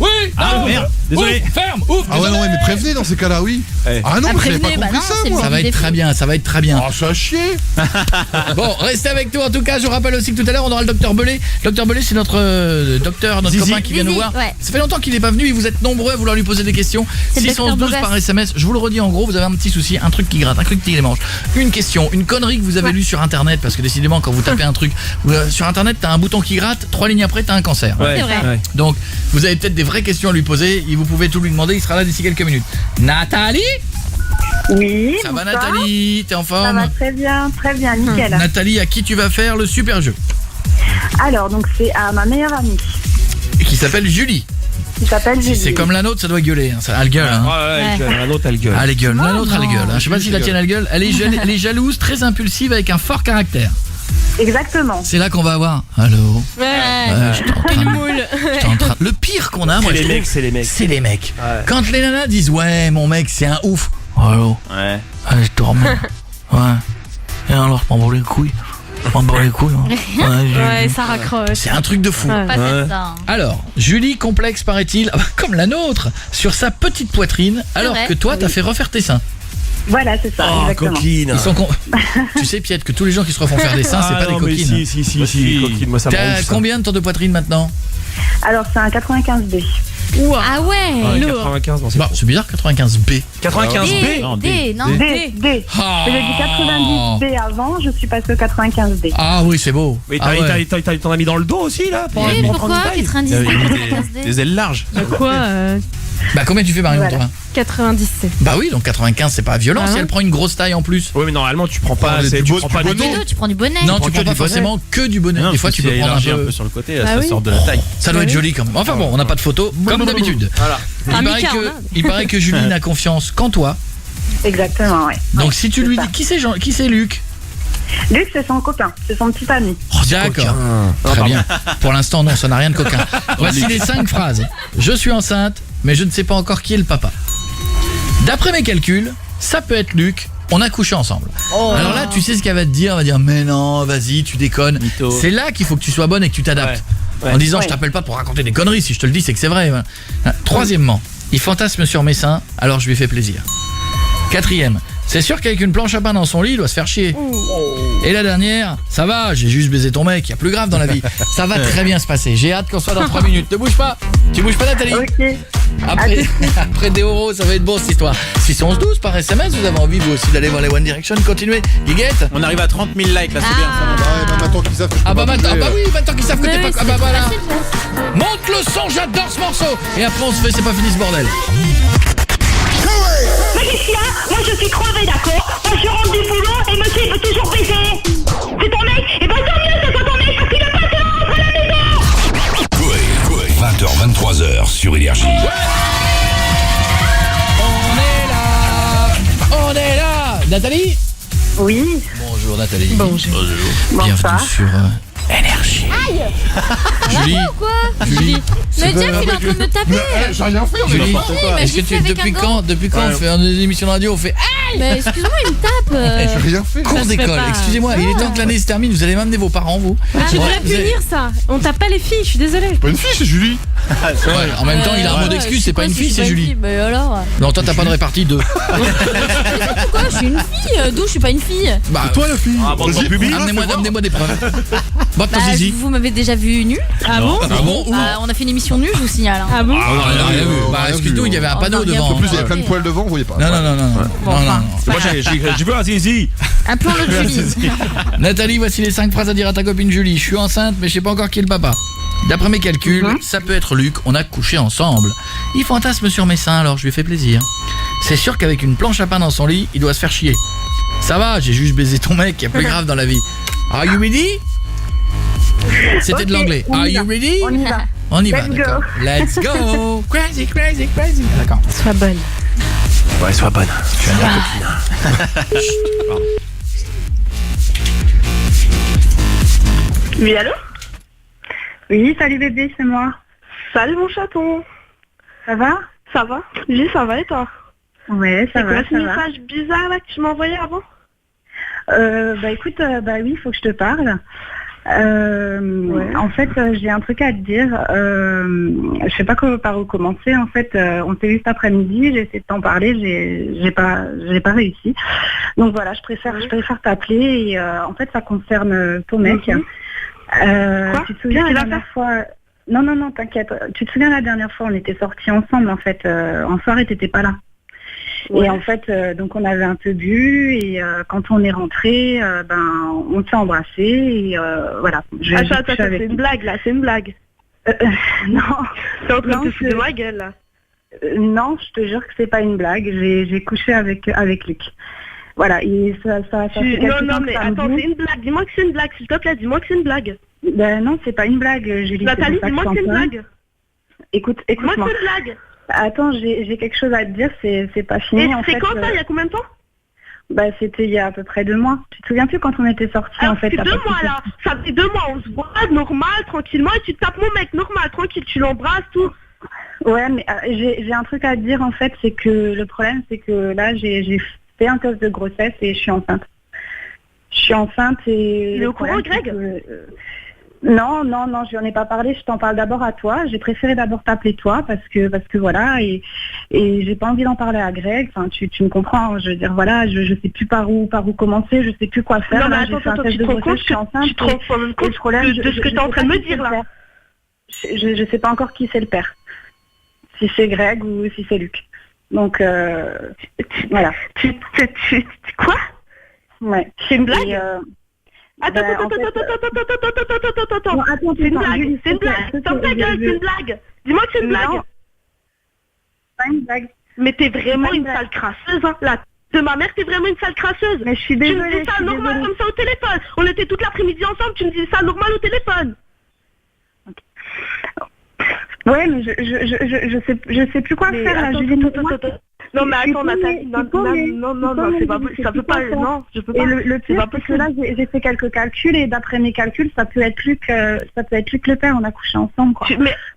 oui, Ah, non. merde, désolé. Ouf, ferme, ouf. Ah ouais désolé. non ouais, mais prévenez dans ces cas-là, oui. Ouais. Ah non, mais j'avais pas prévenez, bah compris non, ça c'est moi. Ça va être très bien, ça va être très bien. Ah ça a chier. Bon, restez avec nous en tout cas. Je rappelle aussi que tout à l'heure on aura le docteur Belay. Docteur Belay, c'est notre docteur, notre Zizi. copain qui vient nous Zizi, voir. ouais. Ça fait longtemps qu'il n'est pas venu et vous êtes nombreux à vouloir lui poser des questions. C'est le docteur 612 Bogas. par SMS. Je vous le redis en gros, vous avez un petit souci, un truc qui gratte, un truc qui les mange. Une question, une connerie que vous avez lue sur internet parce que décidément quand vous tapez un truc sur internet, t'as un bouton qui gratte, 3 lignes après t'as un cancer. Ouais, C'est vrai. ouais. Donc, vous avez peut-être des vraies questions à lui poser, vous pouvez tout lui demander, il sera là d'ici quelques minutes. Nathalie? Oui. Ça va bonsoir. Nathalie? T'es en Ça forme? va très bien, nickel. Nathalie, à qui tu vas faire le super jeu? Alors donc c'est à ma meilleure amie Qui s'appelle Julie. qui s'appelle Si Julie. c'est comme la nôtre, ça doit gueuler. Hein. Ça, elle gueule. Hein. Un autre, elle gueule. Ah, elle gueule. La Oh, nôtre, elle non. gueule. Hein. Je sais pas si la tienne, elle gueule. Elle est jalouse, très impulsive, avec un fort caractère. Exactement. C'est là qu'on va avoir. Allô. J'étais en train de- Le pire qu'on a, moi, je trouve, c'est les mecs. c'est les mecs. Ouais. Quand les nanas disent ouais, mon mec, c'est un ouf. Allô. Ouais. Je dormais. Ouais. Et alors, je m'en bats les couilles. Je m'en bats les couilles. Hein. Ouais, ça raccroche. C'est un truc de fou. Ouais. Pas faire ça. hein. Alors, Julie complexe, paraît-il, comme la nôtre, sur sa petite poitrine, alors vrai. que toi, t'as fait refaire tes seins. Voilà, c'est ça, Oh, exactement. coquine. Ils sont tu sais, Piette, que tous les gens qui se refont faire des seins, c'est pas des coquines. Si, coquine, moi ça me T'as rend ouf, ça. combien de temps de poitrine maintenant? Alors, c'est un 95B. Ah ouais. Ouais, lourd. 95, bon, c'est Bah, c'est bizarre, 95B. 95B. Non, D, non, D, D. D. Ah. J'ai dit 90B avant, je suis passée au 95B. Ah oui, c'est beau. Mais Ah ouais. t'en as mis dans le dos aussi là pour Et pour pourquoi prendre une taille 90 Il y avait 95 des ailes larges. Quoi Bah, combien tu fais, Marion, Voilà. toi? 97. Bah oui, donc 95, c'est pas violent Ah si ouais. elle prend une grosse taille en plus. Oui, mais normalement tu prends pas, Oh, tu du prends pas bonnet. du tout. Tu prends du bonnet. Non, prends tu que prends du pas bonnet. forcément que du bonnet. Non, Des fois, tu peux prendre un élargir peu. sur le côté, là, Ah ça oui. sort de la taille. Ça doit être joli quand même. Enfin bon, on n'a pas de photo, comme d'habitude. Voilà. Il paraît que Julie n'a confiance qu'en toi. Exactement, ouais. Donc si tu c'est lui ça. dis qui c'est Luc? Luc, c'est son copain, c'est son petit ami. D'accord. Très bien. Pour l'instant, non, ça n'a rien de coquin. Voici les 5 phrases. Je suis enceinte, mais je ne sais pas encore qui est le papa. D'après mes calculs, ça peut être Luc. On a couché ensemble. Alors là, tu sais ce qu'elle va te dire. Elle va dire, mais non, vas-y, tu déconnes. Mytho. C'est là qu'il faut que tu sois bonne et que tu t'adaptes. Ouais. En disant, Ouais. je t'appelle pas pour raconter des conneries. Si je te le dis, c'est que c'est vrai. Voilà. Troisièmement, il fantasme sur mes seins, alors je lui fais plaisir. Quatrième, c'est sûr qu'avec une planche à pain dans son lit, il doit se faire chier. Et la dernière, ça va, j'ai juste baisé ton mec, il y a plus grave dans la vie. Ça va très bien se passer. J'ai hâte qu'on soit dans 3 minutes. Ne bouge pas. Tu bouges pas, Nathalie. Ok. Après des euros, ça va être bon cette histoire. 611-12 par SMS, vous avez envie vous aussi d'aller voir les One Direction, continuez. Guiguette. On arrive à 30 000 likes là, c'est bien ça. Ouais, bah maintenant qu'ils savent que je peux Ah bah pas maintenant, bouger, oui, maintenant qu'ils savent que t'es Ouais, pas... Ah c'est bah voilà. facile, ça. Monte le son, j'adore ce morceau. Et après on se fait, c'est pas fini ce bordel. Mais qu'est-ce qu'il y a? Moi je suis crevée, d'accord? Moi je rentre du boulot et monsieur il veut toujours baiser. C'est ton mec? Et ben tant mieux, c'est pas ton mec parce qu'il a pas de rentre à la maison. Coé, 20h, 23h sur Énergie. On est là. Nathalie. Oui. Bonjour Nathalie. Bonjour. Bienvenue Bonsoir. sur Énergie. Julie. Quoi Julie. Mais Jeff, il est en train de me taper. J'ai rien fait, on est Julie, pas. est-ce que tu depuis quand on fait une émission de radio, on fait Mais excuse-moi, il me tape. J'ai rien fait. cours se fait d'école. pas. Excusez-moi, il est temps que l'année se termine, vous allez m'amener vos parents vous. Tu Ouais, devrais vous avez- punir ça. On tape pas les filles, je suis désolée. Pas une fille, c'est Julie. Ouais, en même temps, il a un mot d'excuse, c'est pas une fille, c'est Julie. Mais alors Non, toi t'as pas de répartie 2. pourquoi je suis une fille? D'où je suis pas une fille? Bah, Toi la fille. Ah, bon, Vas-y, bon, public. amenez-moi des preuves. Botte ton Bah, zizi. vous m'avez déjà vu nu. Ah bon? Ah bon Bah, on a fait une émission nue, je vous signale. hein. Ah bon? Ah, on a rien vu. Bah, rien excuse-nous, vu, il y avait un on panneau a rien devant. En plus, il y a Ouais. plein de poils devant, vous voyez pas. Non. Moi j'ai vu un zizi. Appelons-le Julie. Nathalie, voici les 5 phrases à dire à ta copine Julie. Je suis enceinte, mais je sais pas encore qui est le papa. D'après mes calculs, ça peut être Luc, on a couché ensemble. Il fantasme sur mes seins, alors je lui fais plaisir. C'est sûr qu'avec une planche à pain dans son lit, il doit se faire chier. Ça va, j'ai juste baisé ton mec, il y a plus grave dans la vie. Are you ready? C'était de Ok, l'anglais. on Are y you va. ready? On y va. On y va, Let's d'accord. go. Let's go. Crazy, crazy, crazy. D'accord. Sois bonne. Ouais, sois bonne. Tu vas dire Oui, allô? Oui, salut bébé, c'est moi. Salut mon chaton. Ça va? Ça va? Oui, ça va et toi? Ouais, ça va, C'est quoi ce message bizarre là que tu m'as envoyé avant? Bah écoute, bah oui, il faut que je te parle. En fait, j'ai un truc à te dire. Je sais pas par où commencer. En fait, on s'est vu cet après-midi. J'ai essayé de t'en parler. J'ai pas réussi. Donc voilà, je préfère t'appeler. Et en fait, ça concerne ton mec. Quoi? Tu te souviens la dernière fois? Non, t'inquiète. Tu te souviens la dernière fois, on était sortis ensemble. En fait, en soirée, t'étais pas là. Ouais. Et en fait, donc on avait un peu bu et quand on est rentré, on s'est embrassé et voilà. Attends, c'est une blague là, c'est une blague. Non, T'es en train Non, de te foutre de ma gueule là. non, je te jure que c'est pas une blague. J'ai couché avec Luc. Voilà, et ça fait quelque Non, temps mais que ça me attends, bouffe. c'est une blague. Dis-moi que c'est une blague, s'il te plaît, dis-moi que c'est une blague. Ben non, c'est pas une blague, Julie. Nathalie, c'est pour dis-moi ça que c'est je une t'en parle. blague. Écoute-moi. Dis-moi que c'est une blague. Attends, j'ai quelque chose à te dire, c'est pas Et fini en c'est fait. quand ça, il y a combien de temps? Bah, c'était il y a à peu près 2 mois. Tu te souviens plus quand on était sortis en fait? C'est 2 mois là. Ça fait 2 mois, on se voit normal, tranquillement, et tu tapes mon mec normal, tranquille, tu l'embrasses, tout. Ouais, mais j'ai un truc à te dire en fait, c'est que le problème, c'est que là, j'ai fait un test de grossesse et je suis enceinte. Je suis enceinte et... Il est au courant, Greg? Non, je n'en ai pas parlé, je t'en parle d'abord à toi. J'ai préféré d'abord t'appeler toi parce que voilà, et j'ai pas envie d'en parler à Greg. Enfin, tu me comprends, je veux dire, voilà, je sais plus par où commencer, je sais plus quoi faire. Non, mais là, attends, j'ai fait un test tu de te rends grossesse, compte je suis enceinte. tu te rends quand même compte de ce que tu es en train de me dire là? Je sais pas encore qui c'est le père. Si c'est Greg ou si c'est Luc. Donc, voilà. Quoi? Ouais. C'est une blague? Attends, c'est une blague, c'est une blague, ferme ta gueule, c'est une blague. Dis-moi que c'est une blague. Pas une blague. Mais t'es vraiment une sale crasseuse, hein. La de ma mère, t'es vraiment une sale crasseuse. Mais je suis désolée. Tu me dis ça normal comme ça au téléphone. On était toute l'après-midi ensemble, tu me dis ça normal au téléphone. Ouais, mais je sais plus quoi faire là. Non mais attends Nathalie, non, c'est pas possible, ça peut pas, non, je peux pas. Et le pire, c'est que là j'ai fait quelques calculs et d'après mes calculs, ça peut être Luc le père, on a couché ensemble quoi.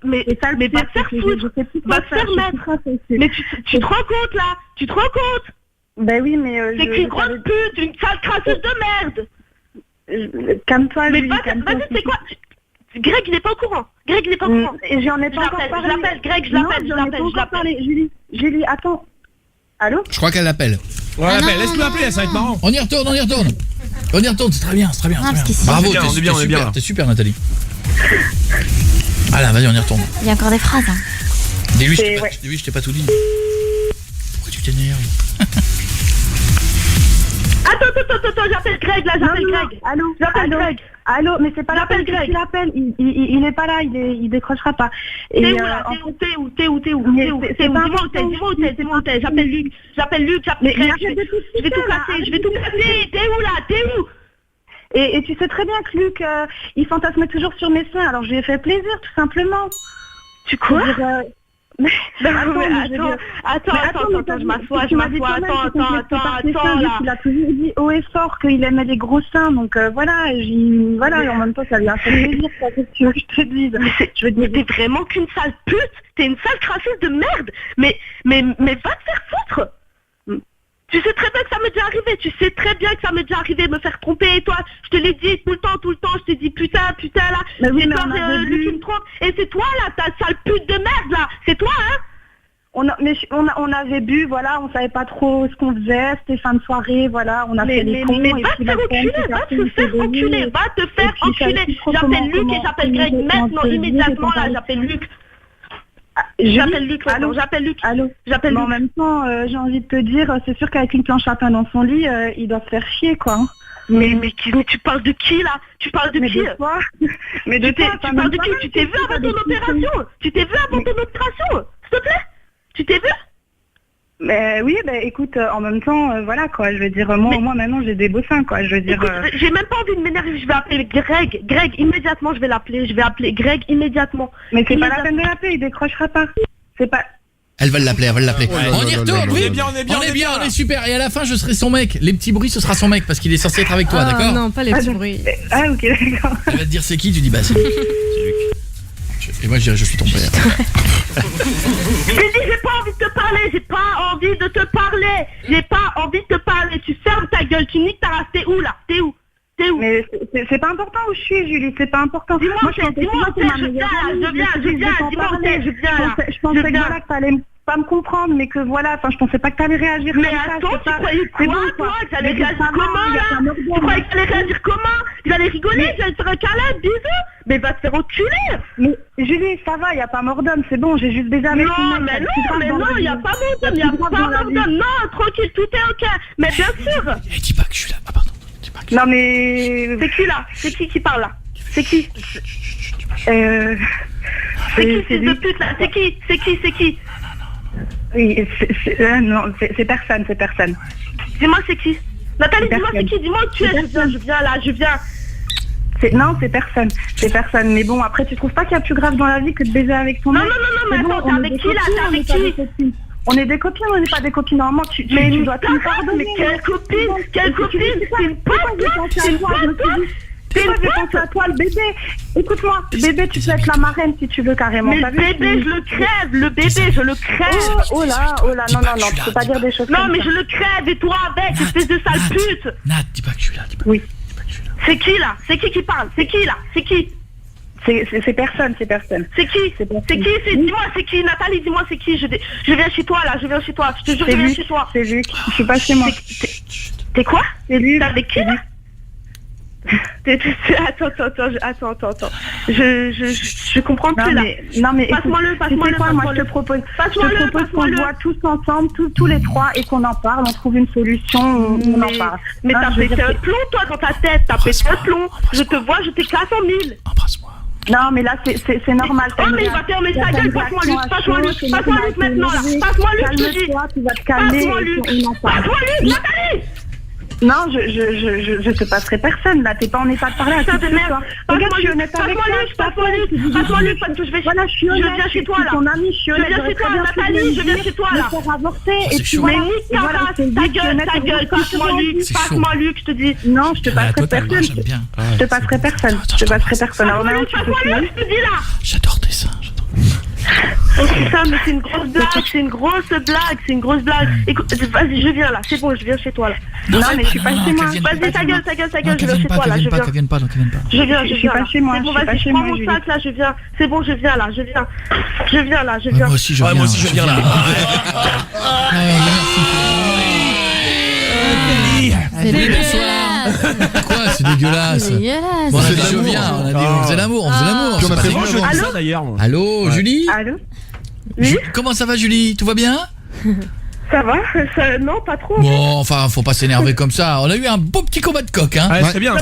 Mais va te faire foutre, va te faire mettre. Mais tu te rends compte là? Tu te rends compte? Ben oui, mais c'est qu'une grosse pute, une sale crasseuse de merde. Calme-toi, mais vas-y, c'est quoi? Greg, il est pas au courant. Greg, il est pas au courant. Et j'en ai pas encore parlé. Je l'appelle, Greg, je l'appelle. Julie, attends. Allô? Je crois qu'elle l'appelle. Ouais, laisse-nous appeler, ça va être marrant. On y retourne, c'est très bien, Bravo, on est bien. T'es super, Nathalie. Voilà, vas-y, on y retourne. Il y a encore des phrases. Hein. Dis-lui, je t'ai pas tout dit. Pourquoi tu t'énerves? Attends, j'appelle Greg, là, j'appelle Greg. J'appelle Greg. Allô, mais c'est pas la peine que tu l'appelles. Il est pas là, il décrochera pas. T'es où là? T'es où? Dis-moi où t'es. J'appelle Luc, j'appelle Greg. Je vais tout casser. T'es où là? T'es où? Et tu sais très bien que Luc, il fantasme toujours sur mes seins. Alors je lui ai fait plaisir, tout simplement. Tu quoi? Attends, je m'assois, attends, là. Il a toujours dit haut et fort qu'il aimait les gros seins, donc voilà, et en même temps ça lui a fait plaisir, ça, qu'est-ce que tu veux que je te dise? Je veux dire, t'es vraiment qu'une sale pute, t'es une sale crasseuse de merde, mais va te faire foutre. Tu sais très bien que ça m'est déjà arrivé, me faire tromper, et toi, je te l'ai dit tout le temps, je t'ai dit putain là, mais oui, j'ai peur que Luc me trompe, et c'est toi là, ta sale pute de merde là, c'est toi hein? On avait bu, voilà, on savait pas trop ce qu'on faisait, c'était fin de soirée, voilà, on a fait les cons. Mais va te faire enculer, J'appelle Luc et j'appelle Greg maintenant, immédiatement là, j'appelle Luc. J'appelle Luc. Allô. Mais en même temps, j'ai envie de te dire, c'est sûr qu'avec une planche à pain dans son lit, il doit se faire chier, quoi. Mais tu parles de qui là? Tu parles de qui? Mais de quoi? Tu parles de qui? Tu t'es vu avant ton opération? S'il te plaît? Tu t'es vu? Mais oui, écoute, en même temps, voilà quoi, je veux dire, moi maintenant j'ai des beaux seins quoi, je veux dire... Écoute, j'ai même pas envie de m'énerver, je vais appeler Greg, immédiatement je vais appeler Greg immédiatement. Mais c'est pas la peine de l'appeler, il décrochera pas. C'est pas... Elle va l'appeler. On y retourne, oui. On est bien, on est super. Et à la fin, je serai son mec. Les petits bruits, ce sera son mec parce qu'il est censé être avec toi, d'accord? Non, pas les petits bruits. Ah ok, d'accord. Elle va te dire c'est qui, tu dis bah c'est Luc. Et moi je dirais je suis ton père. Je t'ai dit j'ai pas envie de te parler, tu fermes ta gueule, tu niques ta race, t'es où là? T'es où? Mais c'est pas important où je suis, Julie, c'est pas important. Dis-moi où t'es, je pensais que voilà que t'allais pas me comprendre, mais que voilà, enfin je pensais pas que t'allais réagir mais attends, tu croyais quoi toi? Que t'allais réagir comment là? Tu croyais que t'allais réagir comment? Il allait rigoler, j'allais te faire un câlin, bisous. Mais va te faire enculer. Mais Julie, ça va, y a pas mort d'homme, c'est bon, j'ai juste déjà avec non, mais non, y a pas mort d'homme, non, tranquille, tout est ok. Mais bien sûr. Et dis pas que je suis là, pardon. Non mais... C'est qui là? C'est qui parle là? C'est qui? C'est qui fils de pute là? C'est qui? Oui, non, c'est personne. Dis-moi c'est qui? Nathalie, dis-moi c'est qui? Dis-moi où tu es, je viens. Non, c'est personne. Mais bon, après, tu trouves pas qu'il y a plus grave dans la vie que de baiser avec ton mec? Non, mais attends, t'es avec qui là? T'es avec qui? On est des copines, on n'est pas des copines. Normalement, tu dois tout me pardonner. Mais quelle copine? Quelle copine? C'est une pote, c'est une pote, je vais penser à toi, le bébé. Écoute-moi, bébé, tu peux être la marraine si tu veux carrément. Mais le bébé, je le crève. Le bébé, je le crève. Oh là, non, tu peux pas dire des choses comme ça. Non, mais je le crève et toi avec, espèce de sale pute. Nat, dis pas que je suis là. Oui. C'est qui là? C'est qui parle? C'est qui là? C'est qui? C'est personne. C'est qui? Dis-moi, c'est qui? Nathalie, dis-moi, c'est qui? Je viens chez toi là, je te jure, je viens chez toi. C'est Luc, je suis pas chez moi. T'es quoi? C'est Luc. T'es avec qui là? Attends. Je comprends plus là. Non mais passe-moi-le. Moi je te propose qu'on voit tous ensemble, tous les trois, et qu'on en parle, on trouve une solution, on en parle. Mais t'as pété un plomb toi dans ta tête, t'as pété un plomb. Je te vois, je t'éclate en mille. Embrasse-moi. Non mais là c'est normal. Oh mais il va fermer sa gueule, passe-moi Luc maintenant là. Passe-moi Luc, je te dis. Tu vas te calmer. Passe-moi Luc, Nathalie. Non, je te passerai personne, là, on n'est pas de parler à ça de merde. Regarde, je suis honnête avec toi. Passe-moi Luc, parce que je viens chez toi, là. Ton ami, je suis honnête. Je viens chez toi, Nathalie, je viens chez toi, là. Et tu vois, mais nique ta race, ta gueule, passe-moi Luc, je te dis. Non, je te passerai personne. Je te passerai personne. Passe-moi Luc, je te dis, là. J'adore tes seins, Oh putain, mais c'est une grosse blague. Écoute, vas-y, je viens là, c'est bon, je viens chez toi là. Non, mais je suis pas chez moi. Vas-y, ta gueule, je viens chez toi là, je viens. Qu'elle vienne pas. Je viens. Je suis pas chez moi. C'est bon, vas-y, je prends mon sac là, je viens. C'est bon, je viens là. Moi aussi, je viens là. C'est bonsoir. Quoi, c'est dégueulasse. Bon, on a dit je viens, on a dit on faisait l'amour. Puis on a fait Moi je dis ça d'ailleurs. Allô, Julie? Allô? Oui? Comment ça va, Julie? Tout va bien? Ça va? Non, pas trop. Bon, enfin, faut pas s'énerver comme ça. On a eu un beau petit combat de coq, hein. Ouais, c'est bien.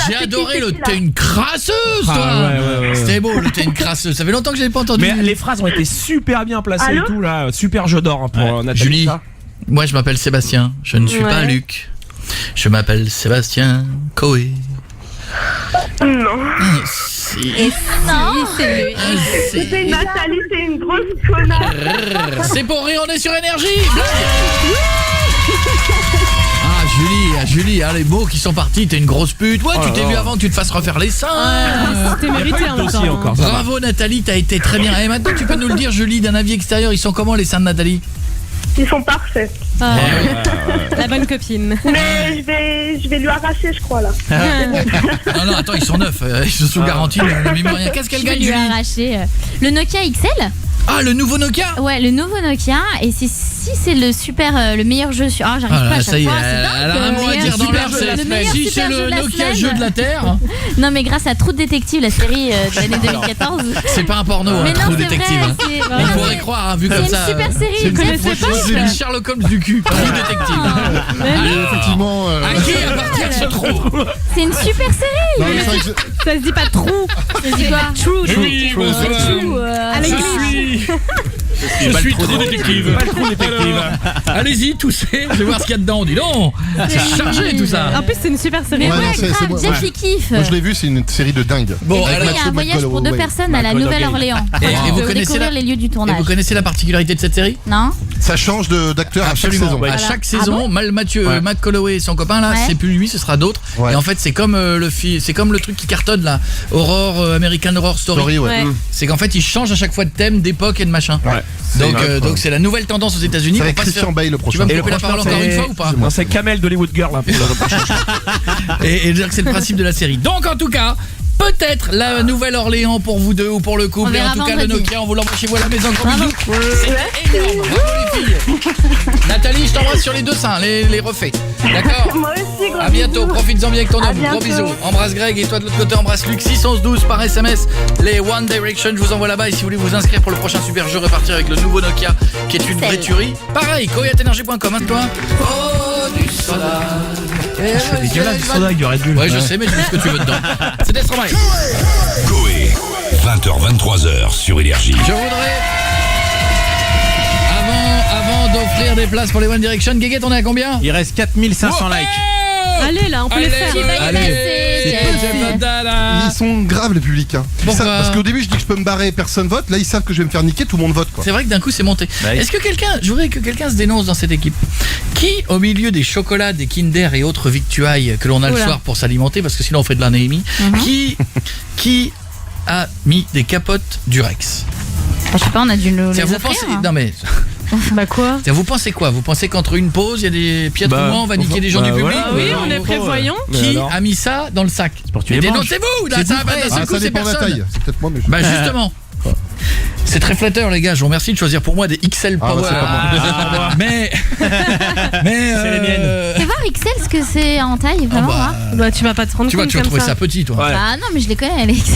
J'ai adoré le t'es une crasseuse, toi. Ouais. C'était beau, le t'es une crasseuse. Ça fait longtemps que j'avais pas entendu. Mais les phrases ont été super bien placées et tout là. Super jeu d'or pour Nathalie. Julie, moi je m'appelle Sébastien. Je ne suis pas Luc. Je m'appelle Sébastien Coé. Non. Et non, c'est lui. C'est Nathalie, c'est une grosse connasse. C'est pour rire, on est sur énergie. Julie, les mots qui sont partis, t'es une grosse pute. Ouais, tu t'es vu avant que tu te fasses refaire les seins. C'était mérité en même temps. Bravo Nathalie, t'as été très bien. Et maintenant tu peux nous le dire, Julie, d'un avis extérieur, ils sont comment les seins de Nathalie? Ils sont parfaits. La bonne copine. Mais je vais lui arracher, je crois là. Non, attends, ils sont neufs, ils sont sous garantie, ne mime rien. Qu'est-ce qu'elle gagne, lui Julie? arracher le Nokia XL. Ah, le nouveau Nokia? Ouais, le nouveau Nokia. Et si c'est le meilleur jeu sur... j'arrive pas à chaque fois, c'est dingue. Elle a un mot à dire dans l'heure, si c'est le Nokia jeu de la Terre. Non, mais grâce à True Detective, la série de l'année 2014. C'est pas un porno, True Detective. On pourrait croire, vu comme ça. C'est une super série. C'est le Sherlock Holmes du cul, True Detective. Effectivement. À qui appartient ce trou? C'est une super série. Ça se dit pas trou. Ça se dit quoi? True. À l'église. Je suis True Détective. Allez-y, toussez, je vais voir ce qu'il y a dedans. Dis donc, c'est chargé tout ça. En plus, c'est une super série. Mais grave, Jeff il kiffe. Moi je l'ai vu, c'est une série de dingue. Bon, il y a un voyage pour 2 personnes à la Nouvelle-Orléans. Et vous connaissez les lieux du tournage. Et vous connaissez la particularité de cette série? Non. Ça change d'acteur à chaque saison. À chaque saison, Mathieu McConaughey et son copain là, c'est plus lui, ce sera d'autres. Et en fait, c'est comme le truc qui cartonne là, American Horror Story. C'est qu'en fait, ils changent à chaque fois de thème, d'époque et de machin. Donc c'est la nouvelle tendance aux États-Unis. C'est Christian Bale le prochain. Tu vas me couper la parole encore une fois ou pas? Non, c'est Kamel d'Hollywood Girl là, et c'est le principe de la série. Donc en tout cas, peut-être la Nouvelle-Orléans pour vous deux ou pour le couple. Et en tout cas le Nokia, on vous l'envoie chez vous à la maison. Gros bisous. C'est énorme. Bravo les filles. Nathalie, je t'embrasse sur les 2 seins, les refais. D'accord? Moi aussi, gros à bientôt, profites-en bien avec ton homme. Gros bientôt. bisous. Embrasse Greg et toi de l'autre côté embrasse Luc. 612 par SMS. Les One Direction, je vous envoie là-bas. Et si vous voulez vous inscrire pour le prochain super jeu, repartir avec le nouveau Nokia qui est une vraie tuerie. Pareil, coyatenergie.com, hein, toi. Oh, du soda. C'est dégueulasse du soda avec du Red Bull. Ouais, je sais, mais je dis ce que tu veux dedans. C'était Stromae. Coé, 20h, 23h sur Énergie. Je voudrais, avant d'offrir des places pour les One Direction, Guéguette, on est à combien? Il reste 4500 likes. Allez là, on peut les faire. Allez. Ils sont graves les publics. Hein. Parce qu'au début je dis que je peux me barrer, personne vote. Là ils savent que je vais me faire niquer, tout le monde vote quoi. C'est vrai que d'un coup c'est monté. Est-ce que je voudrais que quelqu'un se dénonce dans cette équipe. Qui au milieu des chocolats, des Kinder et autres victuailles que l'on a le soir pour s'alimenter, parce que sinon on fait de l'anémie, qui a mis des capotes Durex? Je sais pas, on a dû nous les offrir. Non mais... Bah quoi? Vous pensez quoi? Vous pensez qu'entre une pause, il y a des piétrements, on va niquer des gens du public? Oui, on est prévoyant. Qui a mis ça dans le sac? Dénoncez-vous! Là, ça dépend de la taille. C'est peut-être moi, mais bah justement. C'est très flatteur les gars, je vous remercie de choisir pour moi des XL Power. Mais c'est les miennes. Tu voir XL ce que c'est en taille vraiment bah tu vas pas te rendre compte. Tu vas trouver ça petit toi. Ah non mais je les connais les XL.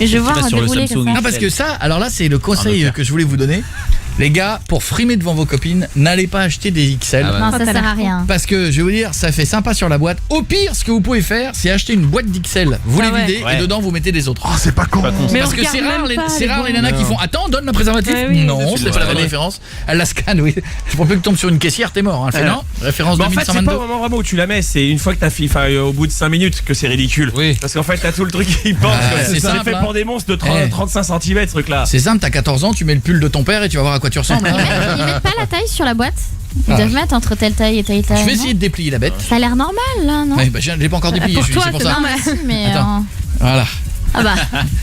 Mais je vois un déroulé comme ça. Non parce que ça, alors là c'est le conseil que je voulais vous donner. Les gars, pour frimer devant vos copines, n'allez pas acheter des XL. Non, ça sert à rien. Parce que, je vais vous dire, ça fait sympa sur la boîte. Au pire, ce que vous pouvez faire, c'est acheter une boîte d'XL. Vous les videz et dedans, vous mettez des autres. Oh, c'est pas con. Mais parce que c'est rare les nanas qui font « Attends, donne le préservatif ». Non, c'est pas la bonne référence. Elle la scanne, oui. Je pense plus que tu tombes sur une caissière, t'es mort. Elle fait non, référence 2122. En fait, c'est pas au moment vraiment où tu la mets, c'est une fois que t'as fait, au bout de 5 minutes que c'est ridicule. Parce qu'en fait, t'as tout le truc qui pense. C'est fait pour des monstres de 35 cm, ce truc là. C'est simple, t'as 14 ans, tu mets le pull de ton père et tu vas voir à quoi tu ressembles. Ils mettent pas la taille sur la boîte. Ils doivent mettre entre telle taille et telle taille. Je vais essayer de déplier la bête. Ça a l'air normal là, non? Ouais, bah, je l'ai pas encore déplié. Pour toi, c'est pour ça. Normal, mais voilà. Ah bah.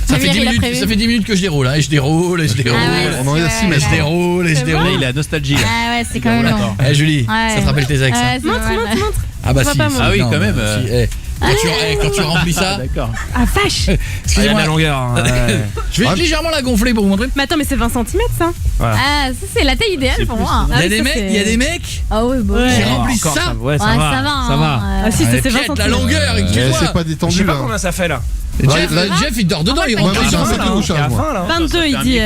Ça fait 10 minutes que je déroule, et je déroule, et je déroule. On en est assis, mais je déroule, et je déroule. Il a nostalgie. Ah ouais, c'est quand même long. Julie, ça te rappelle tes ex? Montre. Ah bah si. Ah oui, quand même. Quand tu remplis ça. D'accord. Ah vache. Excusez-moi la longueur. Je vais légèrement la gonfler pour vous montrer. Mais attends, mais c'est 20 cm ça. Ah, ça c'est la taille idéale pour moi. Il y a des mecs Ah oui, bon. qui remplissent ça. Ouais, ça va. Ah si, ça c'est 20 cm. La longueur, excuse-moi. C'est pas détendu. Je sais pas combien ça fait là. Jeff il dort dedans, il rentre dedans. 22 il dit.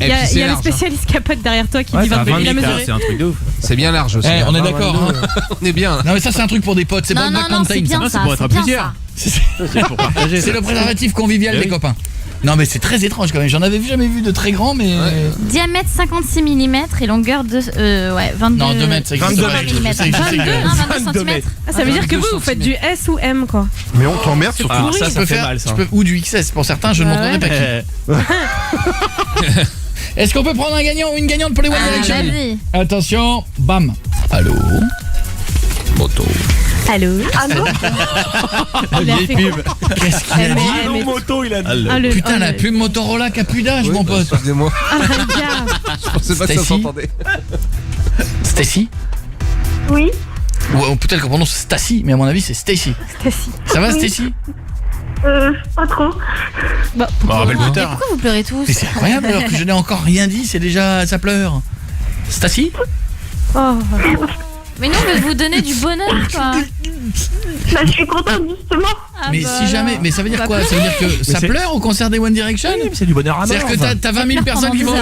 Il y a le spécialiste capote derrière toi qui dit 22. Il a mesuré. C'est un truc de ouf. C'est bien large aussi. On est d'accord. On est bien. Non mais ça c'est un truc pour des potes, c'est pas le back mountain. C'est pour être à plusieurs. C'est pour partager. C'est le préservatif convivial des copains. Non mais c'est très étrange quand même, j'en avais jamais vu de très grand mais... Diamètre 56 mm et longueur de... 22... Non 2 mètres, ça existe 22 mm. 22 cm. Ça veut dire que vous faites du S ou M quoi. Mais on t'emmerde sur tout. Ça peut faire mal ça. Ou du XS pour certains, je ne montrerai pas qui. Est-ce qu'on peut prendre un gagnant ou une gagnante pour les One Direction? Attention, bam. Allô Moto. Allô. Il a fait qu'est-ce qu'il a dit? Allô moto, il a dit. Putain, la pub Motorola qui a plus d'âge, mon pote. Excusez-moi. Ah regarde. Je pensais pas que ça s'entendait. Stacy? Oui. Ou peut-être qu'on prononce Stacy, mais à mon avis c'est Stacy. Stacy. Ça va Stacy? Pas trop. Bah, rappelle plus tard. Pourquoi vous pleurez tous? Mais c'est incroyable alors que je n'ai encore rien dit, c'est déjà ça pleure. Stacy? Oh. Mais non, mais vous donnez du bonheur quoi. Bah, je suis contente justement. Mais si jamais, mais ça veut dire quoi? Ça veut dire que ça pleure au concert des One Direction? Oui, mais c'est du bonheur à mort. C'est-à-dire que t'as 20 000 personnes qui vont...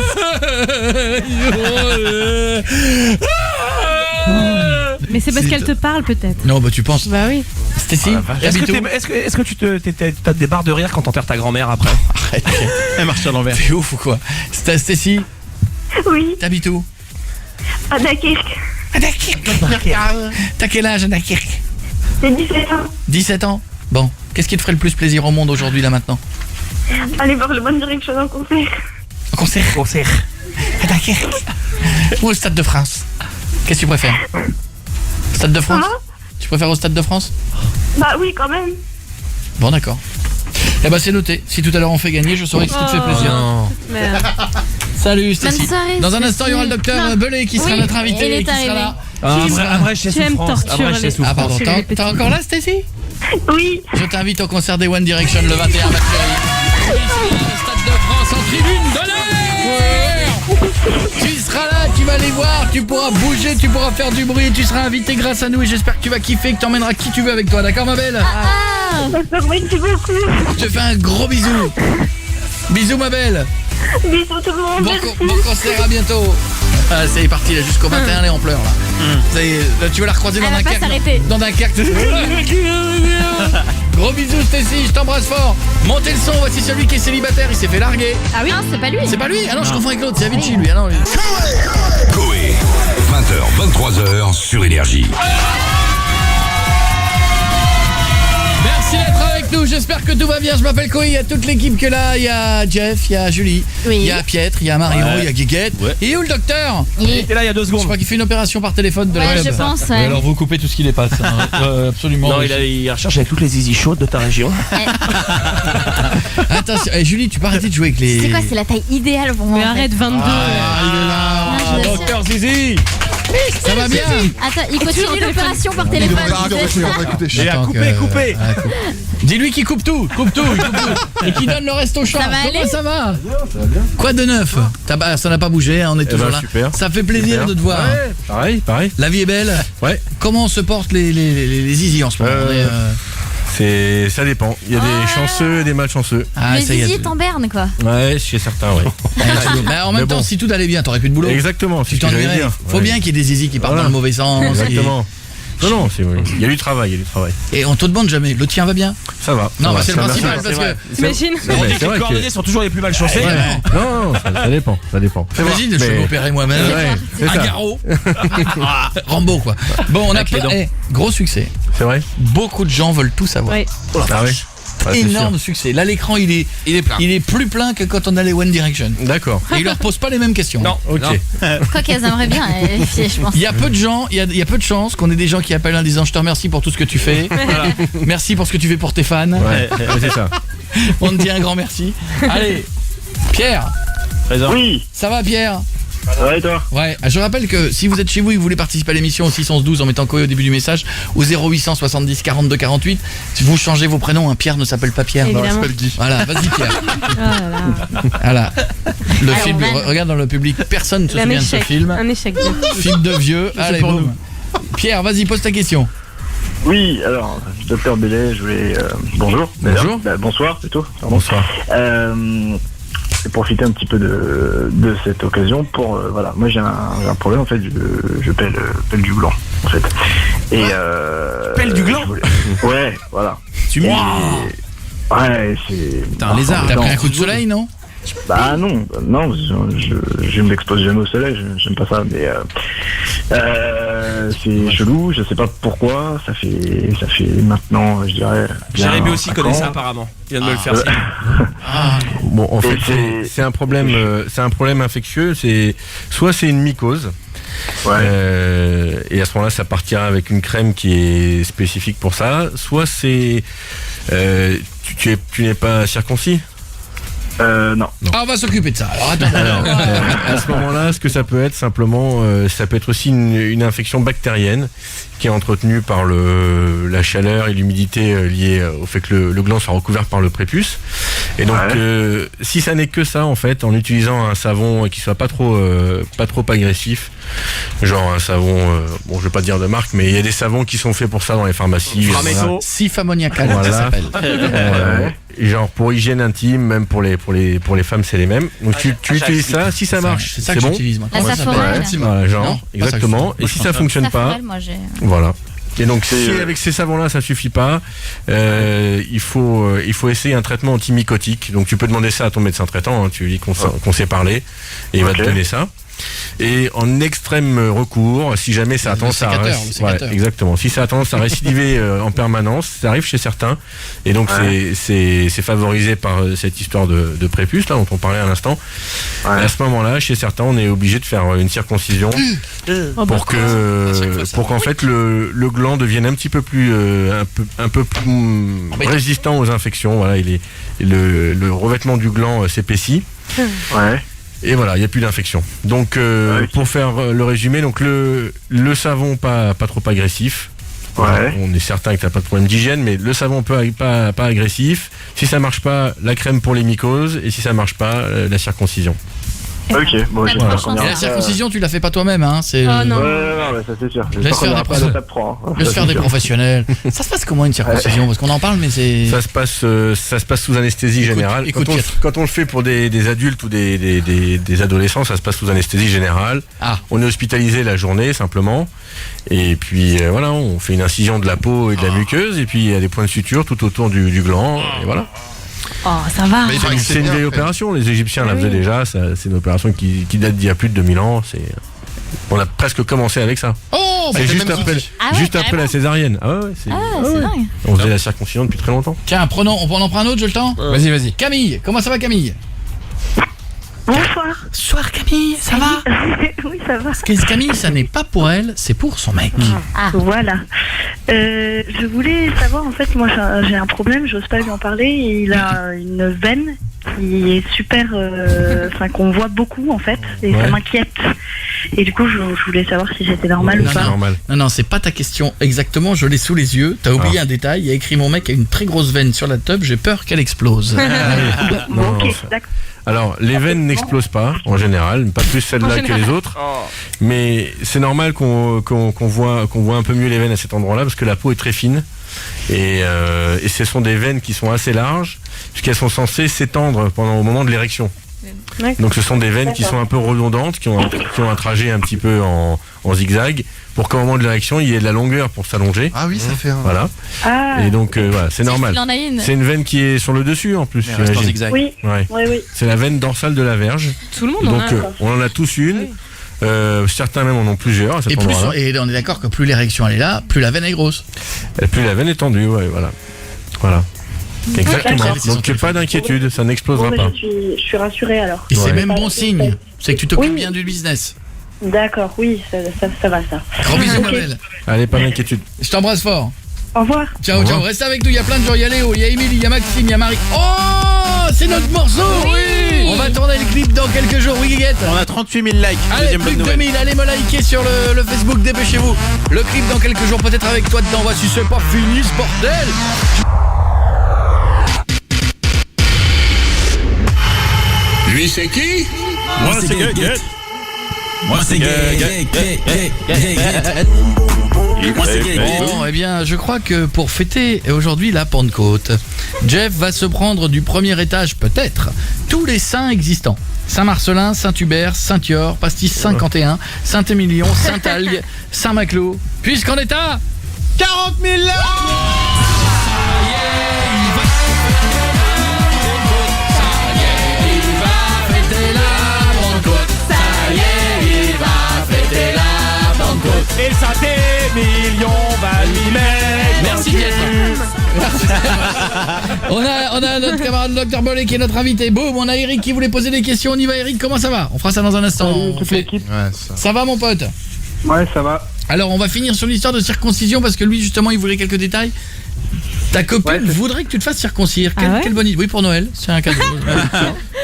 Mais c'est parce qu'elle te parle peut-être. Non bah tu penses. Bah oui. Stacy, est-ce que tu t'as des barres de rire quand t'enterres ta grand-mère après? Arrête. Elle marche à l'envers. T'es ouf ou quoi? Stacy, Oui. t'habites où? À Dunkerque. À Dunkerque. T'as quel âge à Dunkerque? J'ai 17 ans. 17 ans. Bon, qu'est-ce qui te ferait le plus plaisir au monde aujourd'hui là maintenant? Allez voir le One Direction en concert. En concert. À Dunkerque. Ou au Stade de France? Qu'est-ce que tu préfères? Stade de France? Tu préfères au Stade de France? Bah oui, quand même. Bon, d'accord. Eh ben c'est noté. Si tout à l'heure on fait gagner, je saurai que ça te fait plaisir. Salut Stacy. Dans un instant, il y aura le docteur Belay qui sera notre invité et qui sera là. Un vrai chez Souffrance. Ah pardon, t'es encore là Stacy? Oui. Je t'invite au concert des One Direction le 21 mars. Stade de France en tribune d'honneur. Tu seras là, tu vas les voir, tu pourras bouger, tu pourras faire du bruit, tu seras invité grâce à nous et j'espère que tu vas kiffer, que tu emmèneras qui tu veux avec toi, d'accord ma belle? Merci beaucoup. Je te fais un gros bisou. Bisous ma belle. Bisous tout le monde. Bon concert, à bientôt. Ah, c'est parti là jusqu'au 21 et on pleure là. Ça y est, là, tu vas la recroiser dans Dunkerque. Dans Dunkerque. Gros bisous Stacy, je t'embrasse fort. Montez le son, voici celui qui est célibataire, il s'est fait larguer. Ah oui, c'est pas lui. C'est pas lui. Ah non, je confonds avec l'autre, c'est Avicii lui. Ah non, lui. Coé, 20h, 23h sur Énergie. Merci nous. J'espère que tout va bien. Je m'appelle Koé. Il y a toute l'équipe que là. Il y a Jeff, il y a Julie, il y a Pietre, il y a Marion, il y a Guiguette. Et où le docteur? Il était là il y a 2 secondes. Je crois qu'il fait une opération par téléphone de la Ouais, web. je pense. Ouais, alors vous coupez tout ce qui dépasse. Absolument. Non, il recherche avec toutes les easy chaudes de ta région. Attention, Julie, tu peux arrêter de jouer avec les... C'est quoi, c'est la taille idéale pour moi. Mais arrête, 22. il est là. Docteur Zizi. Ça va bien? Attends, il continue l'opération par téléphone. J'ai à couper. Dis-lui qu'il coupe tout. Et qu'il donne le reste au chat. Ça va Comment aller? ça va? Quoi de neuf? Ça n'a pas bougé, hein, on est toujours là. Super. Ça fait plaisir de te voir. Ouais, pareil. La vie est belle. Ouais. Comment se portent les zizi en ce moment? Ça dépend. Il y a des chanceux et des malchanceux. Le zizi est en berne, quoi. Ouais, chez certains, ouais. Mais en même temps, si tout allait bien, t'aurais plus de boulot. Exactement. Tu t'ennuierais. Faut bien qu'il y ait des zizi qui partent dans le mauvais sens. Exactement. Non, il y a du travail, Et on te demande jamais, le tien va bien? Ça va. Non, c'est le principal parce que... T'imagines? Les coordonnées sont toujours les plus mal chaussés. Non, ça dépend. Imagine, je peux m'opérer moi-même. Un garrot. Rambo, quoi. Bon, on a gros succès. C'est vrai. Beaucoup de gens veulent tout savoir. Oui. Oh la vache. Énorme succès. Là, l'écran, il est plein. Il est plus plein que quand on allait One Direction. D'accord. Et il leur pose pas les mêmes questions. Non, ok. Quoi qu'elles aimeraient bien, je pense. Il y a peu de gens, il y a peu de chances qu'on ait des gens qui appellent en disant je te remercie pour tout ce que tu fais. Voilà. Merci pour ce que tu fais pour tes fans. Ouais, c'est ça. On te dit un grand merci. Allez, Pierre. Présent. Oui, Ça va, Pierre? ça va et toi? Ouais, je rappelle que si vous êtes chez vous et que vous voulez participer à l'émission au 612 en mettant Koé au début du message, au 0800 70 42 48, si vous changez vos prénoms, hein, Pierre ne s'appelle pas Pierre. Évidemment. Non, il s'appelle Guy. Voilà, vas-y Pierre. Oh là là. Voilà. Le Alors, film, Van. regarde dans le public, personne ne se Un souvient de ce échec. film. Un échec. Film de vieux. Allez, pour boum. Pierre, vas-y, pose ta question. Oui, alors, docteur Bellet, je voulais... bonjour. Bonjour. Bonsoir, plutôt. Pardon. Bonsoir. Je vais profiter un petit peu de cette occasion pour... voilà, moi j'ai un problème, en fait, je pèle du gland, en fait. Et... Pèle du gland? Ouais, voilà. Tu Et- me Ouais, c'est... T'as un lézard. T'as pris un coup de soleil, non? Bah non, je ne m'expose jamais au soleil, j'aime pas ça, mais c'est chelou, je sais pas pourquoi, ça fait maintenant, je dirais... Jérémy aussi 5 connaît ans. ça apparemment. Il vient de me le faire. Bon, en fait, Et c'est un problème infectieux. Soit c'est une mycose. Ouais. Et à ce moment-là, ça partira avec une crème qui est spécifique pour ça. Soit c'est tu n'es pas circoncis. Non. Ah, on va s'occuper de ça. Alors, attends. Alors, à ce moment-là, ce que ça peut être simplement, ça peut être aussi une infection bactérienne qui est entretenue par la chaleur et l'humidité liée au fait que le gland soit recouvert par le prépuce. Et donc, si ça n'est que ça, en fait, en utilisant un savon qui soit pas trop agressif, genre un savon, bon, je vais pas dire de marque, mais il y a des savons qui sont faits pour ça dans les pharmacies. Framesso. Sif ammoniacal, Voilà. ça s'appelle. Et genre pour hygiène intime, même pour les femmes, c'est les mêmes. Donc tu utilises ça, si ça marche, C'est ça c'est que bon. j'utilise, moi. La Comment ça Saforel. s'appelle? Voilà, genre, Non, exactement. Et si ça fonctionne pas, Saforel, moi j'ai. voilà. Et donc si C'est, avec ces savons-là ça suffit pas, il faut essayer un traitement antimycotique. Donc tu peux demander ça à ton médecin traitant, hein, tu lui dis qu'on s'est parlé et il va te donner ça. Et en extrême recours, si jamais ça a tendance à exactement, si ça a tendance à récidiver en permanence, ça arrive chez certains, et donc c'est favorisé par cette histoire de prépuce là dont on parlait à l'instant. À ce moment-là, chez certains, on est obligé de faire une circoncision pour qu'en fait le gland devienne un petit peu plus un peu plus résistant aux infections. Voilà, le revêtement du gland s'épaissit. Ouais. Et voilà, il n'y a plus d'infection. Donc, pour faire le résumé, donc le savon pas trop agressif. Ouais. On est certain que tu n'as pas de problème d'hygiène, mais le savon pas agressif. Si ça marche pas, la crème pour les mycoses. Et si ça marche pas, la circoncision. Ok, bon, Pas j'espère trop qu'on Et la ira- circoncision, tu la fais pas toi-même, hein? C'est. Oh non. Ouais, ça c'est sûr. Laisse faire des professionnels. l'étape 3. Hein. Laisse faire des professionnels. Ça se passe comment une circoncision? Parce qu'on en parle, mais c'est. Ça se passe sous anesthésie générale. écoute, Quand on le fait pour des adultes ou des adolescents, ça se passe sous anesthésie générale. Ah. On est hospitalisé la journée simplement. Et puis voilà, on fait une incision de la peau et de la muqueuse. Et puis il y a des points de suture tout autour du gland. Et voilà. Oh, ça va. Mais il paraît que C'est une vieille opération. Les Égyptiens la faisaient déjà. C'est une opération qui date d'il y a plus de 2000 ans. On a presque commencé avec ça. Oh, c'est juste après la césarienne. Ah ouais, c'est dingue. On faisait la circoncision depuis très longtemps. Tiens, on en prend un autre, j'ai le temps. Vas-y. Camille, comment ça va Camille? Bonsoir. Bonsoir Camille, ça va? Oui, ça va. Parce que Camille, ça n'est pas pour elle, c'est pour son mec. Voilà. Je voulais savoir, en fait, moi j'ai un problème, j'ose pas lui en parler. Il a une veine qui est super, qu'on voit beaucoup en fait, et ça m'inquiète. Et du coup, je voulais savoir si c'était normal ou pas. Non, c'est pas ta question exactement, je l'ai sous les yeux. T'as oublié un détail, il y a écrit mon mec a une très grosse veine sur la teub, j'ai peur qu'elle explose. Ok, d'accord. Alors, les veines n'explosent pas, en général, pas plus celles-là que les autres, mais c'est normal qu'on voit un peu mieux les veines à cet endroit-là, parce que la peau est très fine, et ce sont des veines qui sont assez larges, puisqu'elles sont censées s'étendre au moment de l'érection. Donc ce sont des veines qui sont un peu redondantes, qui ont un trajet un petit peu en zigzag, pour qu'au moment de l'érection, il y ait de la longueur pour s'allonger. Ah oui, ça fait un... Voilà. Et donc, voilà, c'est normal. C'est une veine qui est sur le dessus, en plus. En zigzag. Oui. C'est la veine dorsale de la verge. Tout le monde donc, on en a tous une. Certains même en ont plusieurs. Et on est d'accord que plus l'érection elle est là, plus la veine est grosse. Et plus la veine est tendue, voilà. Exactement. Donc pas d'inquiétude, ça n'explosera pas. Je suis rassurée alors. Et c'est même bon signe, c'est que tu t'occupes bien du business. D'accord, oui, ça va ça. Gros bisous ma belle. Allez, pas d'inquiétude. Je t'embrasse fort. Au revoir. Ciao, reste avec nous, il y a plein de gens, il y a Léo, il y a Émilie, il y a Maxime, il y a Marie. Oh, c'est notre morceau. Oui. On va tourner le clip dans quelques jours, oui Guiguette. On a 38 000 likes. Allez, plus de 2000, allez me liker sur le Facebook, dépêchez-vous. Le clip dans quelques jours, peut-être avec toi dedans, voici c'est pas fini ce bordel. Lui c'est qui? Moi c'est Guiguette. Moi c'est Guiguette. Bon, eh bien, je crois que pour fêter aujourd'hui la Pentecôte, Jeff va se prendre du premier étage, peut-être, tous les saints existants. Saint-Marcelin, Saint-Hubert, Saint-Yor, Pastis 51, Saint-Émilion, Saint-Algue, Saint-Maclot, puisqu'on est à 40 000 likes. Et Saint-Émilion va lui mettre. Merci d'être. On a notre camarade Dr Bollet qui est notre invité. Boum, on a Eric qui voulait poser des questions. On y va Eric, comment ça va? On fera ça dans un instant. Ça va mon pote? Ouais, ça va. Alors on va finir sur l'histoire de circoncision parce que lui justement il voulait quelques détails. Ta copine voudrait que tu te fasses circoncire. Quelle bonne idée. Oui, pour Noël, c'est un cadeau.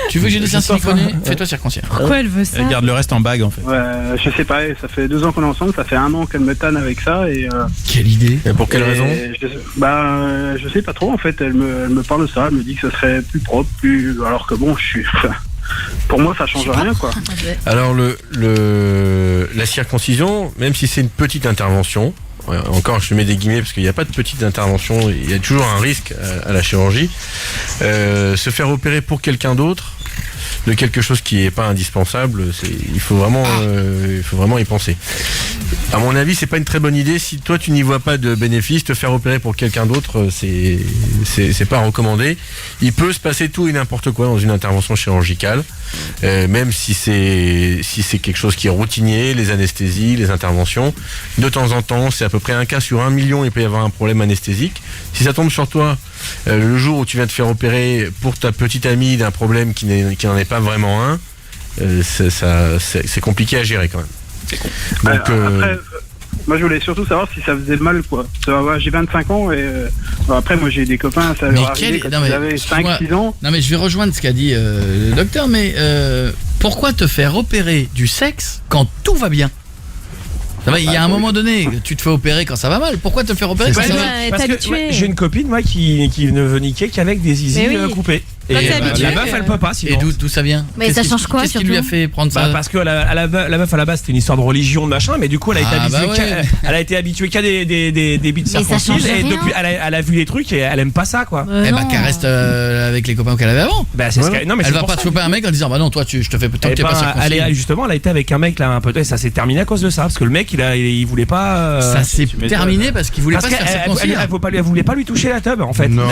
Tu veux que j'ai des seins siliconés? Fais-toi circoncire. Pourquoi elle veut ça? Elle garde le reste en bague en fait. Ouais, je sais pas, ça fait 2 ans qu'on est ensemble, ça fait 1 an qu'elle me tanne avec ça et... Quelle idée? Et pour quelle raison? Je sais pas trop en fait, elle me parle de ça, elle me dit que ça serait plus propre, alors que bon, pour moi ça change rien quoi. Alors la circoncision, même si c'est une petite intervention, encore je mets des guillemets parce qu'il n'y a pas de petite intervention, il y a toujours un risque à la chirurgie, se faire opérer pour quelqu'un d'autre de quelque chose qui n'est pas indispensable, il faut vraiment y penser. À mon avis, c'est pas une très bonne idée. Si toi tu n'y vois pas de bénéfice, te faire opérer pour quelqu'un d'autre, c'est pas recommandé. Il peut se passer tout et n'importe quoi dans une intervention chirurgicale, même si c'est quelque chose qui est routinier, les anesthésies, les interventions. De temps en temps, c'est à peu près un cas sur 1 million, il peut y avoir un problème anesthésique. Si ça tombe sur toi le jour où tu viens te faire opérer pour ta petite amie d'un problème qui n'en est pas vraiment un, c'est compliqué à gérer quand même. Donc, après, moi je voulais surtout savoir si ça faisait mal quoi. J'ai 25 ans et après moi j'ai des copains, ça leur arrivait quand ils avaient 5-6 ans. Non mais je vais rejoindre ce qu'a dit le docteur, mais pourquoi te faire opérer du sexe quand tout va bien? Il y a un moment donné, tu te fais opérer quand ça va mal. Pourquoi te faire opérer quand ça va mal? Parce que j'ai une copine moi qui ne veut niquer qu'avec des zizi coupés. Et la meuf elle peut pas sinon. Et d'où ça vient? Mais ça change quoi? Qu'est-ce qui lui a fait prendre ça? Parce que la meuf à la base c'était une histoire de religion de machin, mais du coup elle a été habituée qu'à des bites circoncises et depuis elle a vu les trucs et elle aime pas ça quoi. Qu'elle reste avec les copains qu'elle avait avant. Elle va pas te choper un mec en disant bah non toi je te fais tant que t'es pas circoncis. Justement elle a été avec un mec là un peu et ça s'est terminé à cause de ça parce que le mec il voulait pas. Ça s'est terminé parce qu'il voulait pas se faire circoncire. Elle voulait pas lui toucher la teub en fait. Non.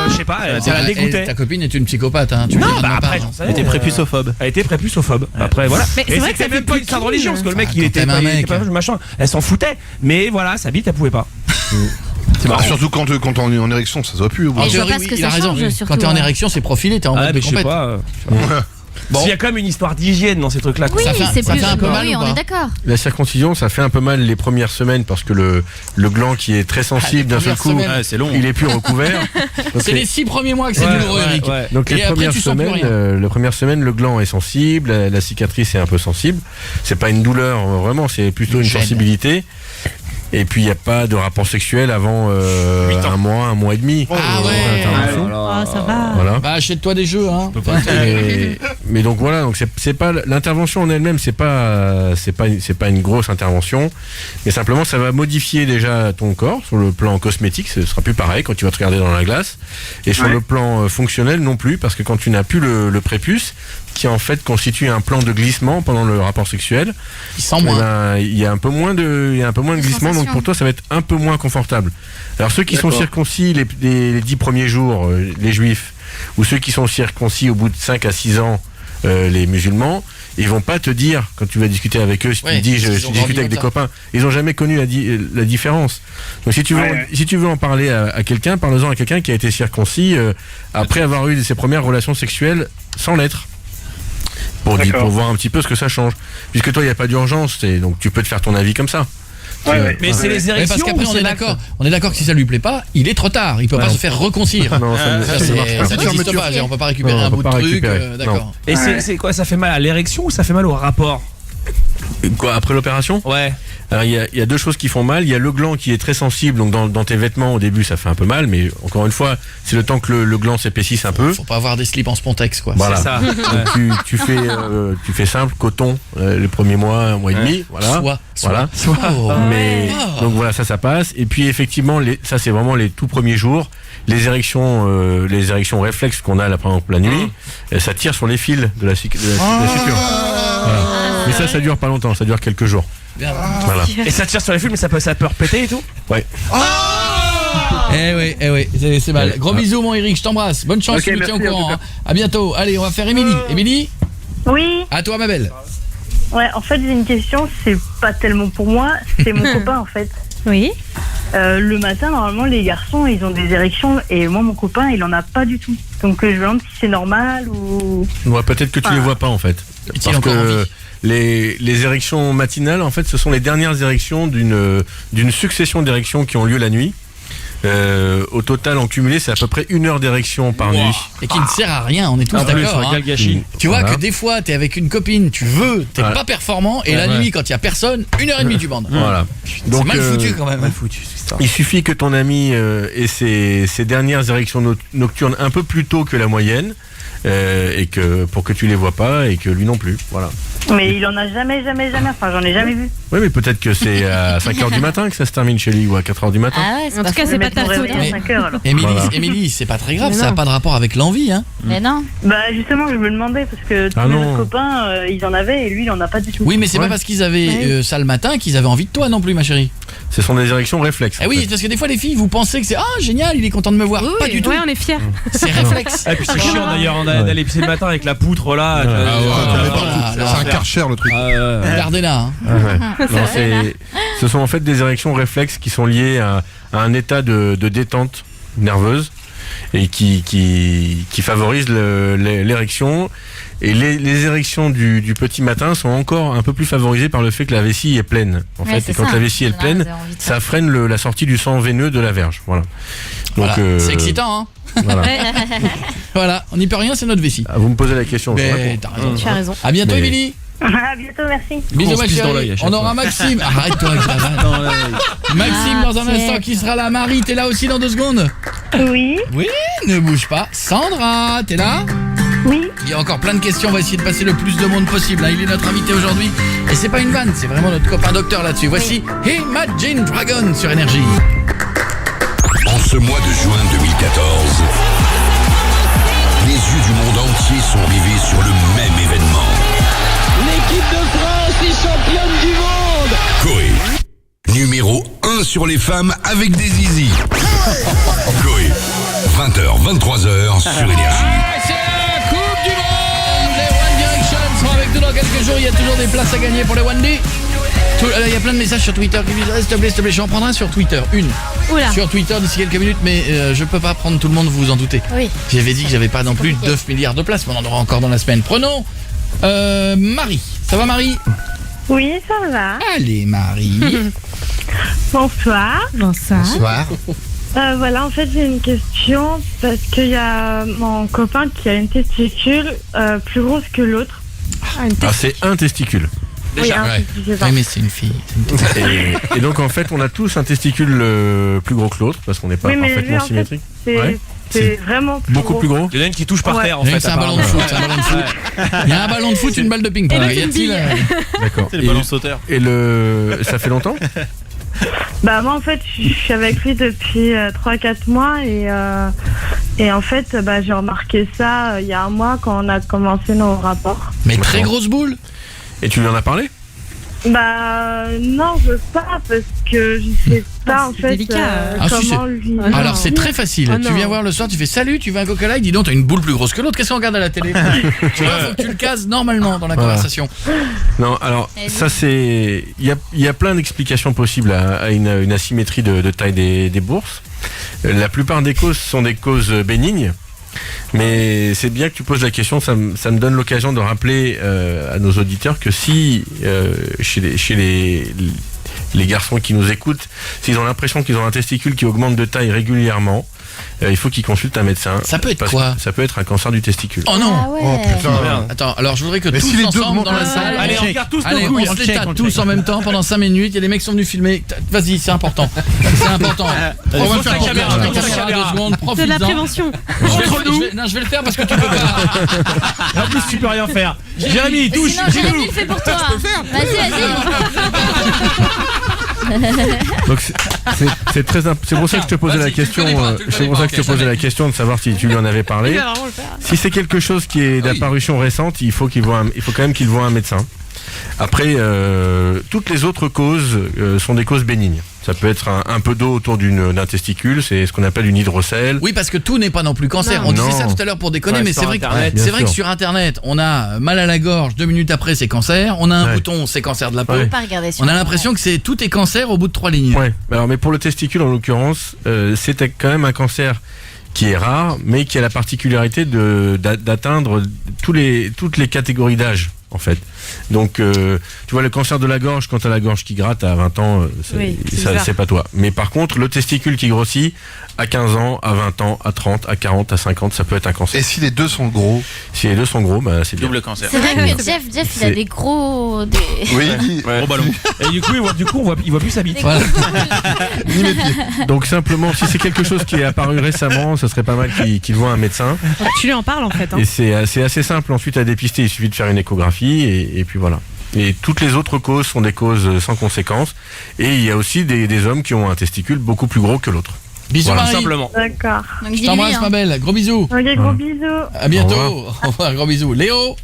Je sais pas, ça la dégoûtait. ta copine est une psychopathe, hein. Tu Non, lui diras de ma après, part. j'en sais Elle était prépusophobe. Elle était prépusophobe. Après, voilà. Mais c'est Et vrai que ça c'était fait même pas plus une histoire de clean. religion, parce que le mec, il Quand était t'aimes un mec. machin. Elle s'en foutait. Mais voilà, sa bite, elle pouvait pas. C'est marrant. Surtout quand on est en érection, ça se voit plus. Au bout. Et En je vois théorie, pas ce que il ça a raison. change, oui. surtout, Quand t'es en hein. érection, c'est profilé, t'es en mode de mais je sais compète. pas. Bon. Il y a quand même une histoire d'hygiène dans ces trucs-là. Oui, Ça fait- c'est ça plus. fait un peu mal Oui, ou on pas est d'accord. La circoncision, ça fait un peu mal les premières semaines parce que le gland qui est très sensible d'un seul premières coup, semaines. c'est long. il est plus recouvert. Donc, C'est les 6 premiers mois que c'est Ouais, douloureux, ouais, Eric. ouais. Donc Et les après, premières tu sens plus semaines, rien. la première semaine, le gland est sensible, la cicatrice est un peu sensible. C'est pas une douleur vraiment, c'est plutôt une Gêne. sensibilité. Et puis il n'y a pas de rapport sexuel avant un mois et demi. Ah ouais. Intervention. Oh, ça va. Voilà. Bah achète-toi des jeux, hein. Mais donc voilà, donc c'est pas l'intervention en elle-même, c'est pas une grosse intervention, mais simplement ça va modifier déjà ton corps sur le plan cosmétique, ce sera plus pareil quand tu vas te regarder dans la glace, et sur le plan fonctionnel non plus, parce que quand tu n'as plus le prépuce, qui en fait constitue un plan de glissement pendant le rapport sexuel, Il sent moins. il y a un peu moins de glissement, donc pour toi ça va être un peu moins confortable. Alors ceux qui sont circoncis les 10 premiers jours, les juifs, ou ceux qui sont circoncis au bout de 5 à 6 ans, les musulmans, ils vont pas te dire, quand tu vas discuter avec eux, si tu dis je discute avec des copains, ils ont jamais connu la différence. Donc si tu veux en parler à quelqu'un, parle-en à quelqu'un qui a été circoncis après avoir eu ses premières relations sexuelles sans l'être. Pour voir un petit peu ce que ça change. Puisque toi, il n'y a pas d'urgence, donc tu peux te faire ton avis comme ça. Mais c'est les érections. Parce qu'après, on est d'accord que si ça lui plaît pas, il est trop tard. Il peut pas se faire reconcire. Non, ça n'existe pas. On peut pas récupérer un bout de truc. D'accord. Et c'est quoi? Ça fait mal à l'érection ou ça fait mal au rapport? Quoi, après l'opération? Ouais. Alors il y a deux choses qui font mal. Il y a le gland qui est très sensible, donc dans tes vêtements au début ça fait un peu mal, mais encore une fois, c'est le temps que le gland s'épaississe un peu. Faut pas avoir des slips en spontex, quoi. Voilà. C'est ça. Donc tu fais simple, coton, les premiers mois, un mois et demi, voilà. Mais donc voilà, ça passe. Et puis effectivement, ça c'est vraiment les tout premiers jours. Les érections réflexes qu'on a là, par exemple la nuit, ça tire sur les fils de la suture. Voilà. Mais ça dure pas longtemps, ça dure quelques jours. Voilà. Et ça tire sur les fils, mais ça peut repéter et tout? Ouais. Eh oui, c'est mal. Gros bisous, mon Eric, je t'embrasse. Bonne chance, tu me tiens au courant. Hein. À bientôt. Allez, on va faire Émilie. Émilie? Oui. À toi, ma belle. Ouais, en fait, j'ai une question, c'est pas tellement pour moi, c'est mon copain en fait. Oui. Le matin, normalement, les garçons, ils ont des érections et moi, mon copain, il en a pas du tout. Donc, je me demande si c'est normal ou... Ouais, peut-être que tu les vois pas en fait. Parce que les érections matinales, en fait, ce sont les dernières érections d'une succession d'érections qui ont lieu la nuit. Au total, en cumulé, c'est à peu près 1 heure d'érection par nuit. Et qui ne sert à rien, on est tous d'accord. Hein. Tu vois que des fois, t'es avec une copine, t'es pas performant, et la nuit, quand il y a personne, 1h30 tu bandes. Voilà. Donc, c'est mal foutu quand même. Mal foutu, c'est ça. Il suffit que ton ami ait ses dernières érections nocturnes un peu plus tôt que la moyenne, et que pour que tu les vois pas et que lui non plus. Voilà. Mais il en a jamais, enfin j'en ai jamais vu. Oui, mais peut-être que c'est à 5h du matin que ça se termine chez lui, ou à 4h du matin. Ah ouais, En tout cas, c'est pas ta faute. Émilie, c'est pas très grave, ça n'a pas de rapport avec l'envie, hein. Mais non. Bah justement, je me demandais parce que tous mes autres copains, ils en avaient et lui, il en a pas du tout. Oui, mais c'est pas parce qu'ils avaient ça le matin qu'ils avaient envie de toi non plus, ma chérie. Ce sont des érections réflexes. Ah oui, parce que des fois les filles, vous pensez que c'est génial, il est content de me voir. Pas du tout. Ouais, on est fiers. C'est réflexe. Et puis c'est chiant d'ailleurs d'aller pisser le matin avec la poutre là. C'est un Karcher le truc. Gardena. Non, ce sont en fait des érections réflexes qui sont liées à un état de détente nerveuse et qui favorisent l'érection. Et les érections du petit matin sont encore un peu plus favorisées par le fait que la vessie est pleine. En fait, et quand la vessie est pleine, ça freine la sortie du sang veineux de la verge. Voilà. Donc, c'est excitant, hein. Voilà. Voilà, on n'y peut rien, c'est notre vessie. Vous me posez la question. Mais t'as raison. Tu as raison. À bientôt, Émilie. À bientôt, merci. Bisous, ma chérie. On aura Maxime. Arrête-toi avec la vanne. Maxime dans un instant qui sera là. Marie, t'es là aussi dans 2 secondes? Oui. Oui, ne bouge pas. Sandra, t'es là? Oui. Il y a encore plein de questions, on va essayer de passer le plus de monde possible. Il est notre invité aujourd'hui. Et c'est pas une vanne, c'est vraiment notre copain docteur là-dessus. Voici Imagine Dragon sur Énergie. En ce mois de juin 2014, les yeux du monde entier sont rivés sur le même événement. L'équipe de France est championne du monde. Coé, numéro 1 sur les femmes avec des zizi. Coé, 20h, 23h sur Énergie. C'est la Coupe du Monde. Les One Direction seront avec nous dans quelques jours. Il y a toujours des places à gagner pour les One D. Il y a plein de messages sur Twitter qui disent s'il te plaît, j'en prendrai un sur Twitter, Oula. sur Twitter d'ici quelques minutes, mais je peux pas prendre tout le monde, vous vous en doutez. Oui. J'avais dit que j'avais pas non plus 9 milliards de places, mais on en aura encore dans la semaine. Prenons Marie. Ça va Marie? Oui, ça va. Allez Marie. Bonsoir. Bonsoir. Voilà, en fait, j'ai une question parce qu'il y a mon copain qui a une testicule plus grosse que l'autre. C'est un testicule. Déjà, oui, mais c'est une fille. Et donc en fait on a tous un testicule plus gros que l'autre parce qu'on n'est pas parfaitement symétrique. C'est vraiment plus beaucoup gros. plus gros. Il y en a une qui touche par terre en fait. C'est un ballon de foot. Il y a un ballon de foot, une balle de ping-pong. D'accord. C'est le ballon sauteur. Et ça fait longtemps? Bah moi en fait je suis avec lui depuis 3-4 mois et en fait j'ai remarqué ça il y a un mois quand on a commencé nos rapports. Mais très grosse boule. Et tu lui en as parlé? Bah non, je veux pas parce que je sais pas en fait comment lui. Alors c'est très facile. Tu viens voir le soir, tu fais salut, tu veux un Coca Light, dis donc t'as une boule plus grosse que l'autre. Qu'est-ce qu'on regarde à la télé? Tu vois, faut que tu le cases normalement dans la conversation. Non, alors ça c'est, il y a plein d'explications possibles à une asymétrie de taille des bourses. La plupart des causes sont des causes bénignes. Mais c'est bien que tu poses la question, ça me donne l'occasion de rappeler à nos auditeurs que si chez les garçons qui nous écoutent, s'ils ont l'impression qu'ils ont un testicule qui augmente de taille régulièrement, il faut qu'ils consultent un médecin. Ça peut être quoi? Ça peut être un cancer du testicule. Oh non. Ah ouais. Oh putain. Attends, alors je voudrais que Mais tous si les deux ensemble dans la montent- salle. Allez, on regarde tous Allez, nos couilles. on se les tâte tous en même temps pendant 5 minutes. Il y a des mecs qui sont venus filmer. Vas-y, c'est important. C'est important. On va faire la caméra, la on va faire la caméra, caméra. 2 secondes, C'est de la profites-en. prévention. Je vais le faire parce que tu peux pas. En plus, tu peux rien faire. Jérémy, touche. Sinon, Jérémy le fait pour toi. Vas-y. Donc c'est très c'est pour ça que je te posais la question. C'est pour ça que je te posais la question de savoir si tu lui en avais parlé. Si c'est quelque chose qui est d'apparition récente, il faut quand même qu'il voie un médecin. Après, toutes les autres causes sont des causes bénignes. Ça peut être un peu d'eau autour d'un testicule, c'est ce qu'on appelle une hydrocèle. Oui, parce que tout n'est pas non plus cancer. Non. On disait Non. ça tout à l'heure pour déconner, Ouais, mais sur c'est vrai Internet. c'est vrai que sur Internet, on a mal à la gorge, 2 minutes après c'est cancer, on a un bouton, c'est cancer de la peau. Ouais. Pas regarder sur On a l'impression que tout est cancer au bout de 3 lignes. Ouais. Alors, mais pour le testicule en l'occurrence, c'est quand même un cancer qui est rare, mais qui a la particularité d'atteindre toutes les catégories d'âge. En fait. Donc, tu vois, le cancer de la gorge, quand t'as la gorge qui gratte à 20 ans, c'est pas toi. Mais par contre, le testicule qui grossit, à 15 ans, à 20 ans, à 30, à 40, à 50, ça peut être un cancer. Et si les deux sont gros? Si les deux sont gros, bah, c'est Double cancer. C'est vrai que Jeff il a des gros. Oui, Gros ballon. Et du coup, il voit plus sa bite. Voilà. ni mes pieds. Donc simplement, si c'est quelque chose qui est apparu récemment, ça serait pas mal qu'il voit un médecin. Tu lui en parles en fait. Et c'est assez simple ensuite à dépister, il suffit de faire une échographie et puis voilà. Et toutes les autres causes sont des causes sans conséquences. Et il y a aussi des hommes qui ont un testicule beaucoup plus gros que l'autre. Bisous Voilà. Marie. Simplement. D'accord. Donc, Je t'embrasse ma belle, gros bisous. Ok, gros bisous. À bientôt. Au revoir, gros bisous. Léo.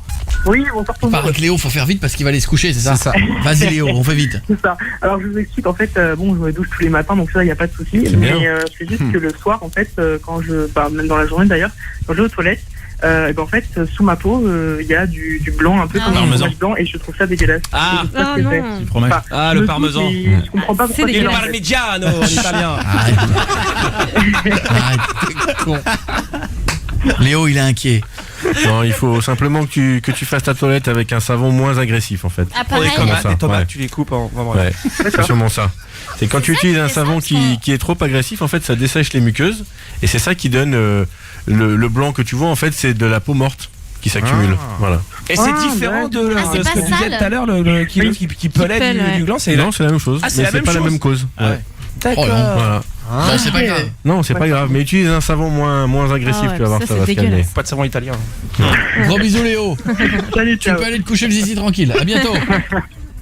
Oui, bonsoir tout Il le paraît monde. que Léo, faut faire vite parce qu'il va aller se coucher, c'est ça? Vas-y Léo, on fait vite. C'est ça. Alors je vous explique, en fait, je me douche tous les matins, donc ça, il n'y a pas de souci. Mais c'est juste que le soir, en fait, même dans la journée d'ailleurs, quand je vais aux toilettes, en fait, sous ma peau, il y a du blanc, un peu comme un fromage blanc, et je trouve ça dégueulasse. Ah, Je sais pas ce que c'est. du fromage. Enfin, Le parmesan. Je comprends pas pourquoi Il c'est le dégueulasse. parmigiano en italien. Arrête, t'es con. Léo, il est inquiet. Non, il faut simplement que tu fasses ta toilette avec un savon moins agressif en fait. Ah, pareil. Les tomates, tu les coupes en Ouais, c'est sûrement ça. C'est quand tu utilises un savon qui est trop agressif, en fait, ça dessèche les muqueuses et c'est ça qui donne le blanc que tu vois. En fait, c'est de la peau morte qui s'accumule. Voilà. Et c'est différent de c'est ce pas que tu disais sale. tout à l'heure, le kilo qui pelait du gland. Non, c'est la même chose. Ah, c'est mais la c'est même pas la chose. même cause. Ah ouais. Ouais. D'accord. Voilà. Non, c'est pas grave. Non, c'est pas grave. Mais utilise un savon moins agressif, tu vas voir, ça va se calmer. Pas de savon italien. Gros bisous Léo. Salut, Tu peux aller te coucher le zizi tranquille. À bientôt.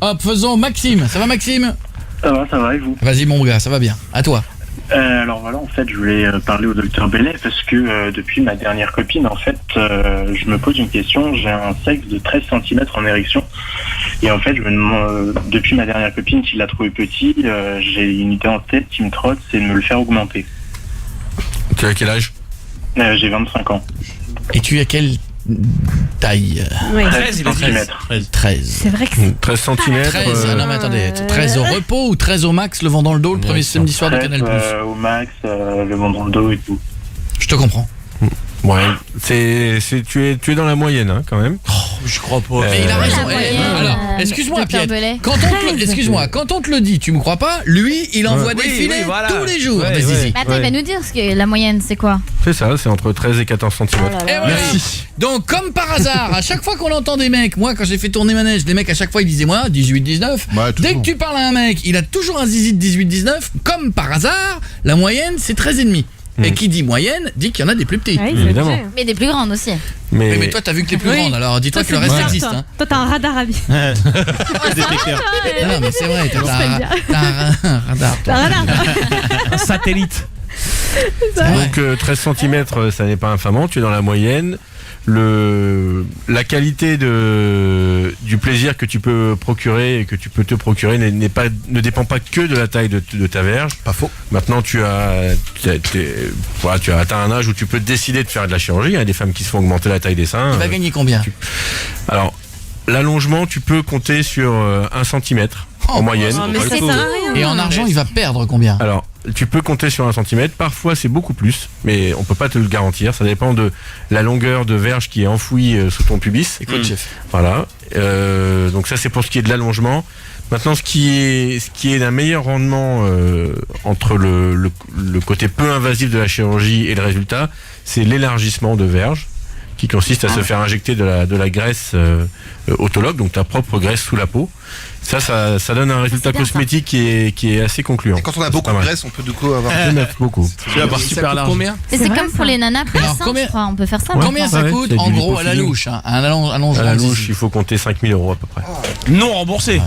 Hop, faisons Maxime. Ça va Maxime? Ça va et vous? Vas-y mon gars, ça va bien. À toi. Alors voilà, en fait, je voulais parler au docteur Bellet parce que depuis ma dernière copine, en fait, je me pose une question. J'ai un sexe de 13 cm en érection. Et en fait, je me demande, depuis ma dernière copine qui l'a trouvé petit, j'ai une idée en tête qui me trotte, c'est de me le faire augmenter. Tu as quel âge? J'ai 25 ans. Et tu as quelle taille? 13, il a dit. 13. C'est vrai que 13 cm. 13, non mais attendez, 13 au repos ou 13 au max, le vent dans le dos, le premier samedi soir de Canal+. Au max, le vent dans le dos et tout. Je te comprends. Ouais, tu es dans la moyenne hein, quand même. Je crois pas. Mais il a raison. Alors, excuse-moi Pierre. Quand on te le dit, tu me crois pas? Lui, il envoie des filets tous les jours. Mais attends, il va nous dire ce que la moyenne, c'est quoi? C'est ça, c'est entre 13 et 14 cm. Merci. Donc comme par hasard, à chaque fois qu'on entend des mecs, moi quand j'ai fait tourner manège, les mecs à chaque fois ils disaient moi 18-19. Dès que tu parles à un mec, il a toujours un zizi de 18-19. Comme par hasard, la moyenne c'est 13,5. Et qui dit moyenne, dit qu'il y en a des plus petits. Évidemment. Mais des plus grandes aussi. Mais toi t'as vu que les plus grandes, alors dis-toi que le reste existe. Hein. Toi t'as un radar à vie. Détecteur. Non mais c'est vrai, t'as un radar. Un satellite. Donc 13 cm, ça n'est pas infamant, tu es dans la moyenne. La qualité du plaisir que tu peux procurer et que tu peux te procurer ne dépend pas que de la taille de ta verge. Pas faux. Maintenant tu as atteint un âge où tu peux décider de faire de la chirurgie. Il y a des femmes qui se font augmenter la taille des seins. Il va gagner combien? Alors l'allongement, tu peux compter sur 1 cm en moyenne. Mais ça sert à rien. Et en argent, il va perdre combien? Alors, tu peux compter sur 1 cm. Parfois, c'est beaucoup plus, mais on peut pas te le garantir. Ça dépend de la longueur de verge qui est enfouie sous ton pubis. Écoute, chef. Voilà. Donc ça, c'est pour ce qui est de l'allongement. Maintenant, ce qui est d'un meilleur rendement entre le côté peu invasif de la chirurgie et le résultat, c'est l'élargissement de verge, qui consiste à se faire injecter de la graisse autologue, donc ta propre graisse sous la peau. Ça donne un résultat cosmétique qui est assez concluant. Et quand on a beaucoup de graisse, on peut du coup avoir beaucoup. Tu vas avoir super large. Mais c'est comme pour les nanas plus je crois, on peut faire ça. Combien ça coûte en gros à la louche hein, à la louche, il faut compter 5 000 € à peu près. Non remboursé.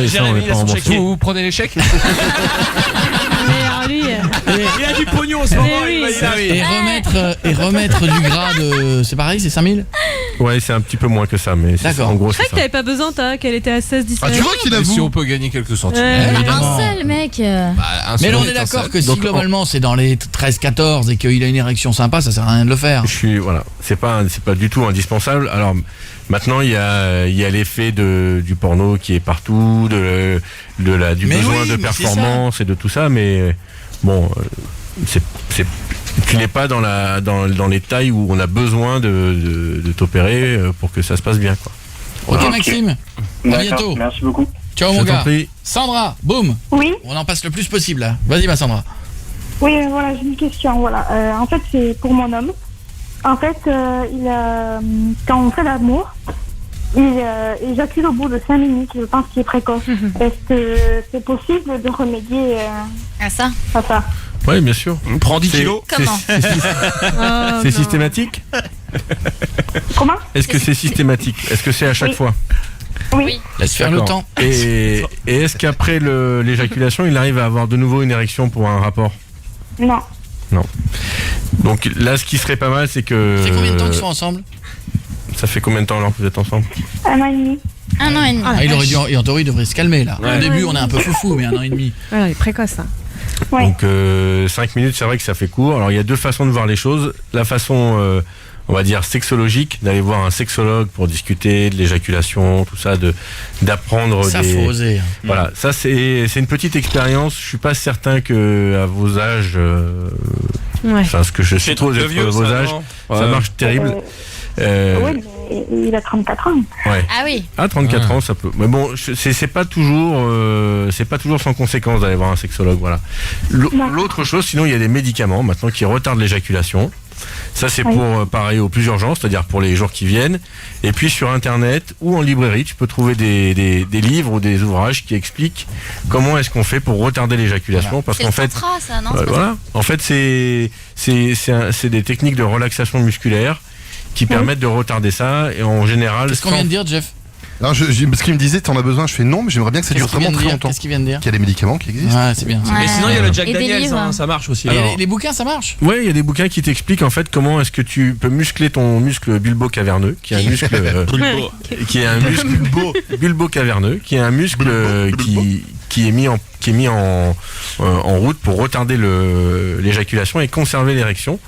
Jérémy, il a son chéquier. Vous prenez les chèques? Lui, il a du pognon en ce moment. Et remettre du gras de... C'est pareil, c'est 5000? Ouais, c'est un petit peu moins que ça, mais en gros c'est ça. Je crois que t'avais pas besoin, qu'elle était à 16-17. Ah, tu vois qu'il avoue. Si on peut gagner quelques centimes. Un seul mec. Mais là, on est d'accord que si globalement c'est dans les 13-14 et qu'il a une érection sympa, ça sert à rien de le faire. Voilà, c'est pas du tout indispensable. Alors maintenant, il y a l'effet du porno qui est partout, du besoin de performance et de tout ça, mais bon, tu n'es pas dans les tailles où on a besoin de t'opérer pour que ça se passe bien, quoi. Ok Maxime, à bientôt. Merci beaucoup. Ciao mon gars. Sandra, boum. Oui. On en passe le plus possible là. Vas-y ma Sandra. Oui, voilà, j'ai une question. Voilà, en fait, c'est pour mon homme. En fait, quand on fait l'amour, il éjacule au bout de 5 minutes. Je pense qu'il est précoce. Est-ce que c'est possible de remédier à ça? Oui, bien sûr. On prend 10 kilos. Comment? C'est systématique? Comment? Est-ce que c'est systématique? Est-ce que c'est à chaque fois? Oui. Laisse faire le temps. Et est-ce qu'après l'éjaculation, il arrive à avoir de nouveau une érection pour un rapport? Non. Donc là, ce qui serait pas mal, c'est que... Ça fait combien de temps qu'ils sont ensemble? Ça fait combien de temps alors que vous êtes ensemble? 1 an et demi. 1 an et demi. En théorie, il devrait se calmer là. Au début, on est un peu foufou, mais 1 an et demi. Ouais, il est précoce. Hein. Ouais. Donc 5 minutes, c'est vrai que ça fait court. Alors il y a deux façons de voir les choses. La façon, on va dire, sexologique, d'aller voir un sexologue pour discuter de l'éjaculation, tout ça, d'apprendre. Ça, faut oser. Voilà, ça c'est une petite expérience. Je suis pas certain que à vos âges, enfin ce que je suppose être vos âges, ça marche terrible. Oui, mais il a 34 ans. Ouais. Ah oui. À 34 ans, ça peut. Mais bon, c'est pas toujours sans conséquence d'aller voir un sexologue, voilà. L'autre chose, sinon, il y a des médicaments maintenant qui retardent l'éjaculation. Ça, c'est pour pareil aux plus urgents, c'est-à-dire pour les jours qui viennent. Et puis sur Internet ou en librairie, tu peux trouver des livres ou des ouvrages qui expliquent comment est-ce qu'on fait pour retarder l'éjaculation, parce qu'en fait, voilà, en fait, c'est des techniques de relaxation musculaire qui permettent de retarder ça, et en général... Qu'est-ce qu'on vient de dire, Jeff? Alors, parce qu'il me disait, t'en as besoin, je fais non, mais j'aimerais bien que ça dure vraiment très longtemps. Qu'est-ce qu'il vient de dire? Qu'il y a des médicaments qui existent. Ouais, c'est bien. Mais sinon, il y a le Jack Et Daniels, livres. ça marche aussi. Alors, les bouquins, ça marche? Oui, il y a des bouquins qui t'expliquent en fait comment est-ce que tu peux muscler ton muscle bulbo-caverneux, qui est un muscle... qui est un muscle bulbo-caverneux, qui est un muscle qui est mis en route pour retarder l'éjaculation et conserver l'érection.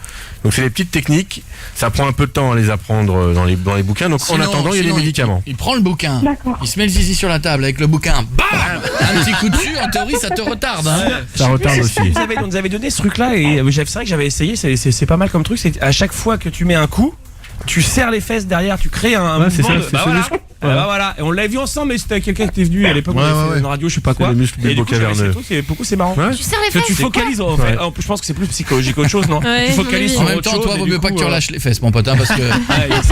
Donc c'est des petites techniques, ça prend un peu de temps à les apprendre dans les bouquins, donc en attendant il y a des médicaments. Il prend le bouquin, il se met le zizi sur la table avec le bouquin, bam, un petit coup dessus, en théorie ça te retarde. Hein. Ça retarde aussi. On nous avait donné ce truc là et c'est vrai que j'avais essayé, c'est pas mal comme truc, c'est à chaque fois que tu mets un coup, tu serres les fesses derrière, tu crées un mouvement. C'est ça, voilà. Et on l'a vu ensemble, mais c'était quelqu'un qui était venu à l'époque, une radio, je sais pas quoi. Les muscles et du coup, caverneux. c'est marrant. Tu serres les fesses. Tu focalises. En fait, je pense que c'est plus psychologique qu'autre chose, non? Ouais, tu focalises sur en même autre temps, chose. toi, vaut mieux pas que tu relâches les fesses, mon pote, hein, parce que.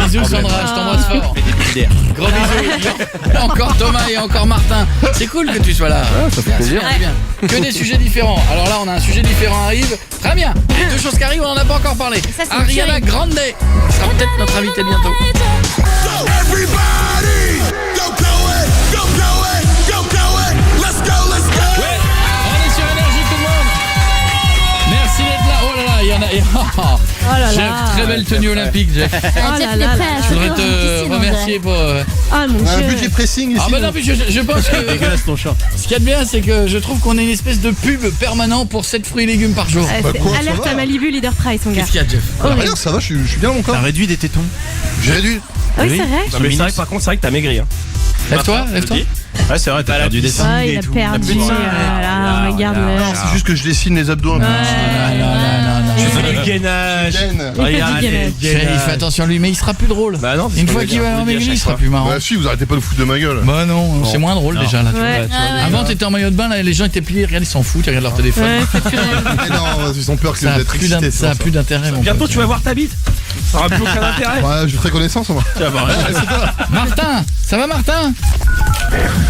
Bisous, Sandra, je t'embrasse fort. Gros bisous. Encore Thomas et encore Martin. C'est cool que tu sois là. Ça fait plaisir. Que des sujets différents. Alors là, on a un sujet différent arrive. Très bien. Les deux choses qui arrivent, on en a pas encore parlé. Ariana Grande sera peut-être notre invitée bientôt. Jeff, très belle tenue olympique, Jeff. Je voudrais te remercier pour. Mon Dieu. Budget pressing ici. Ah bah non, mais je pense que. Dégueulasse ton chat. Ce qu'il y a de bien, c'est que je trouve qu'on est une espèce de pub permanent pour 7 fruits et légumes par jour. Alerte à Malibu, leader price, mon gars. Qu'est-ce qu'il y a, Jeff? Rien, ça va, je suis bien dans mon corps. T'as réduit des tétons? J'ai réduit. Ah oui, c'est vrai. Mais c'est vrai, par contre, c'est vrai que t'as maigri. Lève-toi. Ouais, c'est vrai, t'as perdu des seins. Ah, il a perdu. Regarde-le. Non, c'est juste que je dessine les abdos un peu. Je fais du gainage. Il fait attention à lui, mais il sera plus drôle. Bah non, une fois qu'il va avoir maigri, il sera plus marrant. Bah si, vous arrêtez pas de foutre de ma gueule. Bah non, c'est moins drôle déjà là. Avant t'étais en maillot de bain, là les gens étaient pliés, regarde, ils s'en foutent, ils regardent leur téléphone. Non, ils ont peur que d'être excité. Ça a plus d'intérêt. Bientôt tu vas voir ta bite. Ça aura plus aucun intérêt. Ouais, je ferai connaissance, moi. Martin, ça va Martin?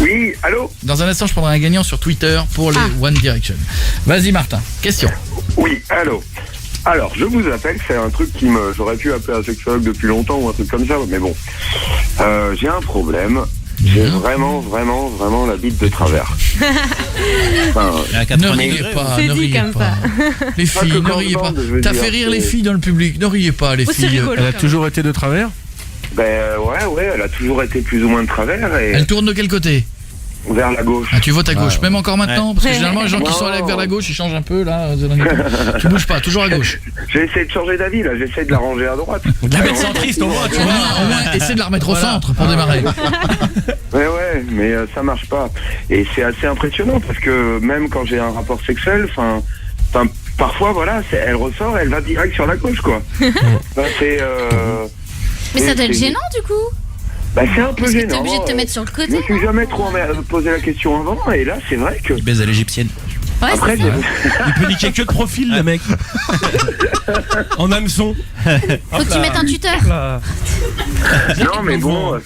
Oui, allô? Dans un instant, je prendrai un gagnant sur Twitter pour les One Direction. Vas-y Martin, question. Oui, allô? Alors, je vous appelle, c'est un truc j'aurais pu appeler un sexologue depuis longtemps ou un truc comme ça, mais bon. J'ai un problème. J'ai vraiment la bite de travers. Ne riez pas, c'est ne dit riez comme pas. ça. Les filles, ne riez pas. T'as fait rire les filles dans le public, ne riez pas les filles. Elle a toujours été de travers? Ben ouais, elle a toujours été plus ou moins de travers. Et elle tourne de quel côté? Vers la gauche. Ah, tu votes à gauche, même encore maintenant? Parce que généralement les gens qui sont allés vers la gauche, ils changent un peu là. Tu bouges pas, toujours à gauche. J'ai essayé de changer d'avis là, j'essaie de la ranger à droite. De la mettre centriste au moins, tu vois. Au moins, essaie de la remettre au centre pour démarrer. Ouais, mais ça marche pas. Et c'est assez impressionnant parce que même quand j'ai un rapport sexuel, parfois voilà, elle ressort, elle va direct sur la gauche quoi. Mais ça doit être gênant du coup. Bah c'est un peu gênant. T'es obligé de te mettre sur le côté. Je me suis jamais trop posé la question avant et là c'est vrai que. Il baise à l'égyptienne. Ouais, après, il peut niquer que de profil le mec. En hameçon. Faut que tu mettes un tuteur. Non mais bon,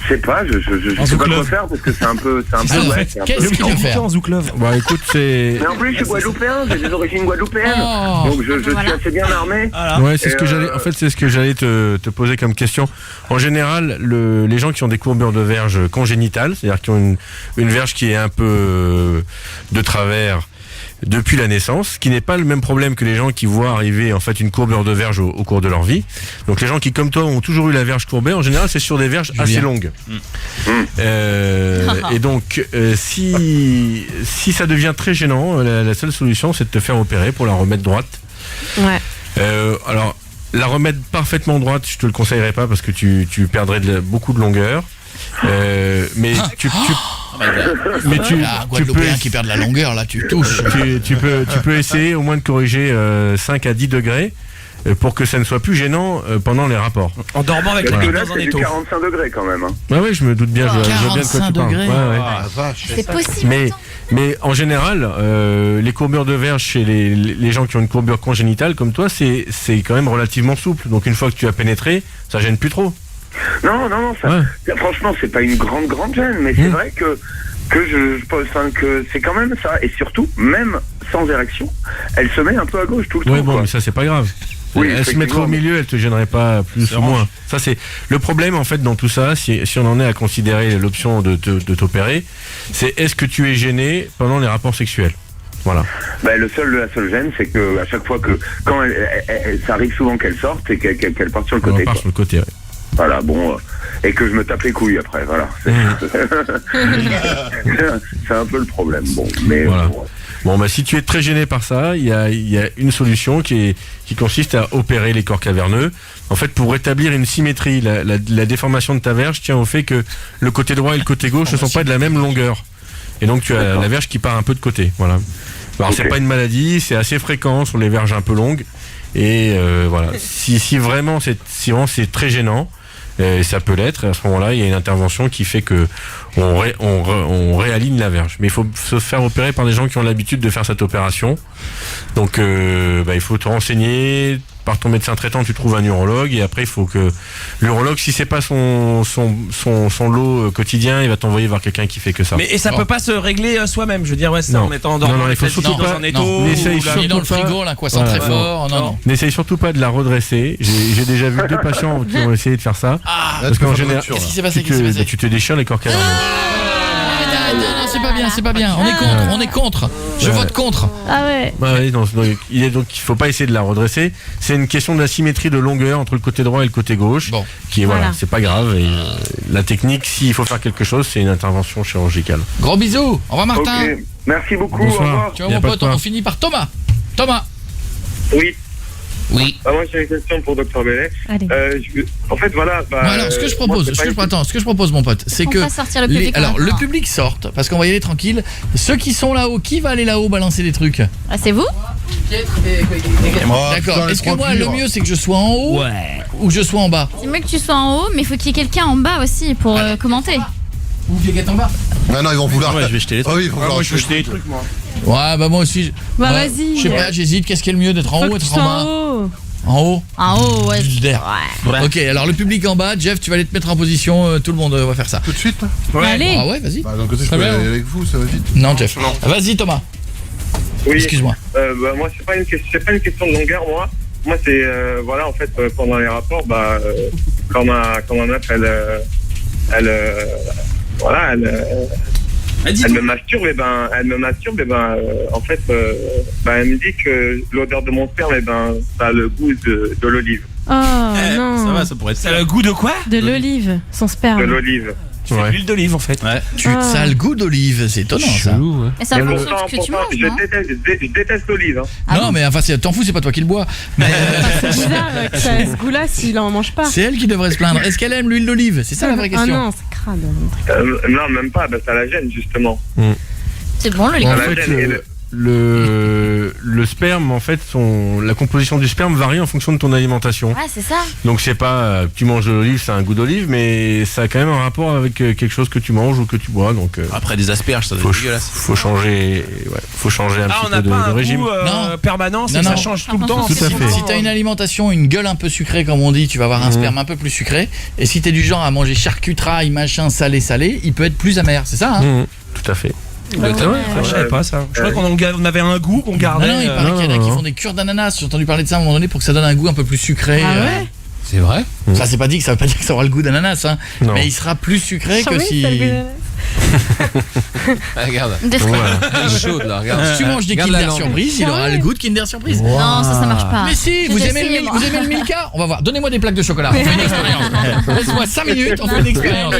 je sais pas, je sais pas quoi faire parce que c'est un peu qu'est-ce qu'il veut faire en Zouklov? Bah écoute, c'est. Mais en plus je suis guadeloupéen, j'ai des origines guadeloupéennes. Donc je suis assez bien armé. Ouais, c'est ce que j'allais. En fait, c'est ce que j'allais te poser comme question. En général, les gens qui ont des courbures de verge congénitales, c'est-à-dire qui ont une verge qui est un peu de travers depuis la naissance, ce qui n'est pas le même problème que les gens qui voient arriver en fait une courbure de verge au cours de leur vie. Donc les gens qui comme toi ont toujours eu la verge courbée, en général c'est sur des verges assez longues. Et donc si ça devient très gênant, la seule solution c'est de te faire opérer pour la remettre droite. Ouais. Alors la remettre parfaitement droite, je te le conseillerais pas parce que tu perdrais beaucoup de longueur. Mais tu Guadeloupéen qui perd de la longueur là, tu touches. Tu peux essayer au moins de corriger 5 à 10 degrés pour que ça ne soit plus gênant pendant les rapports. En dormant avec la bite dans un étau. 45 degrés quand même. Ouais, je me doute bien, je vois bien de quoi tu parles. C'est possible. Mais en général, les courbures de verge chez les gens qui ont une courbure congénitale comme toi, c'est quand même relativement souple. Donc une fois que tu as pénétré, ça gêne plus trop. Non, franchement, c'est pas une grande gêne, mais c'est vrai que c'est quand même ça. Et surtout, même sans érection, elle se met un peu à gauche tout le temps. Oui, bon, mais ça c'est pas grave. Oui, elle se mettrait au milieu, elle te gênerait pas plus ou moins. Ça c'est le problème en fait dans tout ça. Si on en est à considérer l'option de t'opérer, c'est est-ce que tu es gêné pendant les rapports sexuels. Voilà. La seule gêne, c'est que à chaque fois que quand ça arrive souvent qu'elle sorte et qu'elle parte sur le côté. Elle part sur le côté. Ouais. Voilà, bon, et que je me tape les couilles après, voilà. C'est un peu le problème, bon, mais... Voilà. Bon, bah, si tu es très gêné par ça, il y a une solution qui consiste à opérer les corps caverneux. En fait, pour rétablir une symétrie, la déformation de ta verge tient au fait que le côté droit et le côté gauche ne sont pas de la même longueur. Et donc, tu as la verge qui part un peu de côté, voilà. Alors, c'est pas une maladie, c'est assez fréquent sur les verges un peu longues. Et voilà, si vraiment c'est très gênant, ça peut l'être, à ce moment-là il y a une intervention qui fait que on réaligne la verge, mais il faut se faire opérer par des gens qui ont l'habitude de faire cette opération. Donc il faut te renseigner par ton médecin traitant, tu trouves un urologue, et après il faut que l'urologue, si c'est pas son lot quotidien, il va t'envoyer voir quelqu'un qui fait que ça. Mais et ça peut pas se régler soi-même, je veux dire, en étant dans il faut surtout pas dans un étau, n'essaye surtout dans le frigo là, quoi, ça très fort. Non. N'essaye surtout pas de la redresser. J'ai déjà vu 2 patients qui ont essayé de faire ça. Parce qu'en général, qu'est-ce qui s'est passé? Tu te déchires les corps caverneux. Non, c'est pas bien. On est contre. Je vote contre. Ah ouais. Il faut pas essayer de la redresser. C'est une question de la symétrie de longueur entre le côté droit et le côté gauche. Bon. C'est pas grave. Et la technique, s'il faut faire quelque chose, c'est une intervention chirurgicale. Gros bisous. Au revoir, Martin. Ok. Merci beaucoup. Bonsoir. Au revoir. Tu vois, mon pote, on finit par Thomas. Oui. Oui. Moi j'ai une question pour Dr Bellet. En fait voilà. Alors ce que je propose, mon pote, c'est que le public sorte, parce qu'on va y aller tranquille. Ceux qui sont là-haut, qui va aller là-haut balancer des trucs? Ah, c'est vous? D'accord. Est-ce que moi le mieux c'est que je sois en haut ou que je sois en bas? C'est mieux que tu sois en haut, mais il faut qu'il y ait quelqu'un en bas aussi pour commenter. Ou Vieux en bas. Non, ils vont vouloir. Ouais, je vais jeter les trucs. Moi je vais jeter les trucs, moi. Ouais, bah moi aussi. Vas-y. Je sais pas, j'hésite. Qu'est-ce qui est le mieux, d'être en haut ou d'être en bas? En haut. En haut, ouais. Ok, alors le public en bas, Jeff, tu vas aller te mettre en position, tout le monde va faire ça. Tout de suite? Allez. Ah ouais, vas-y. D'un côté, je peux aller avec vous, ça va vite. Non, Jeff. Vas-y, Thomas. Oui. Excuse-moi. Moi, c'est pas une question de longueur, moi. Moi, c'est, voilà, en fait, pendant les rapports, quand ma meuf, elle me masturbe, en fait, elle me dit que l'odeur de mon sperme, ça a le goût de l'olive. Oh non. Ça va, ça pourrait être. Ça a le goût de quoi? De l'olive, son sperme. De l'olive. C'est l'huile d'olive en fait. Ça a le goût d'olive, c'est étonnant ça. Et ça fonctionne ce que tu manges, non? Je déteste l'olive. Non, mais enfin, t'en fous, c'est pas toi qui le bois. Mais c'est bizarre que ça ait ce goût-là s'il en mange pas. c'est elle qui devrait se plaindre. Est-ce qu'elle aime l'huile d'olive? C'est ça la vraie question. Ah non, c'est crade. Non, même pas, ça la gêne justement. C'est bon l'olive. En fait, le sperme, en fait, la composition du sperme varie en fonction de ton alimentation. Ouais, c'est ça. Donc c'est pas tu manges de l'olive, ça a un goût d'olive, mais ça a quand même un rapport avec quelque chose que tu manges ou que tu bois. Donc après des asperges, ça doit être dégueulasse. Faut changer un petit peu de régime. Non, permanent, ça change tout le temps. Tout à fait. Si t'as une alimentation, une gueule un peu sucrée comme on dit, tu vas avoir un sperme un peu plus sucré. Et si t'es du genre à manger charcutaille, machin, salé, il peut être plus amer, c'est ça hein? Tout à fait. Je savais pas ça. Je crois qu'on avait un goût qu'on gardait. Non, il paraît qu'il y en a qui font des cures d'ananas. J'ai entendu parler de ça à un moment donné pour que ça donne un goût un peu plus sucré. Ah ouais? C'est vrai? Ça, c'est pas dit que ça veut pas dire que ça aura le goût d'ananas, hein. Mais il sera plus sucré que si. Regarde. Chaude là, regarde. Si tu manges des Kinder Surprise, il aura le goût de Kinder Surprise. Non, ça marche pas. Mais si, vous aimez le Milka? On va voir. Donnez-moi des plaques de chocolat. On fait une expérience. Laisse-moi 5 minutes, on fait une expérience.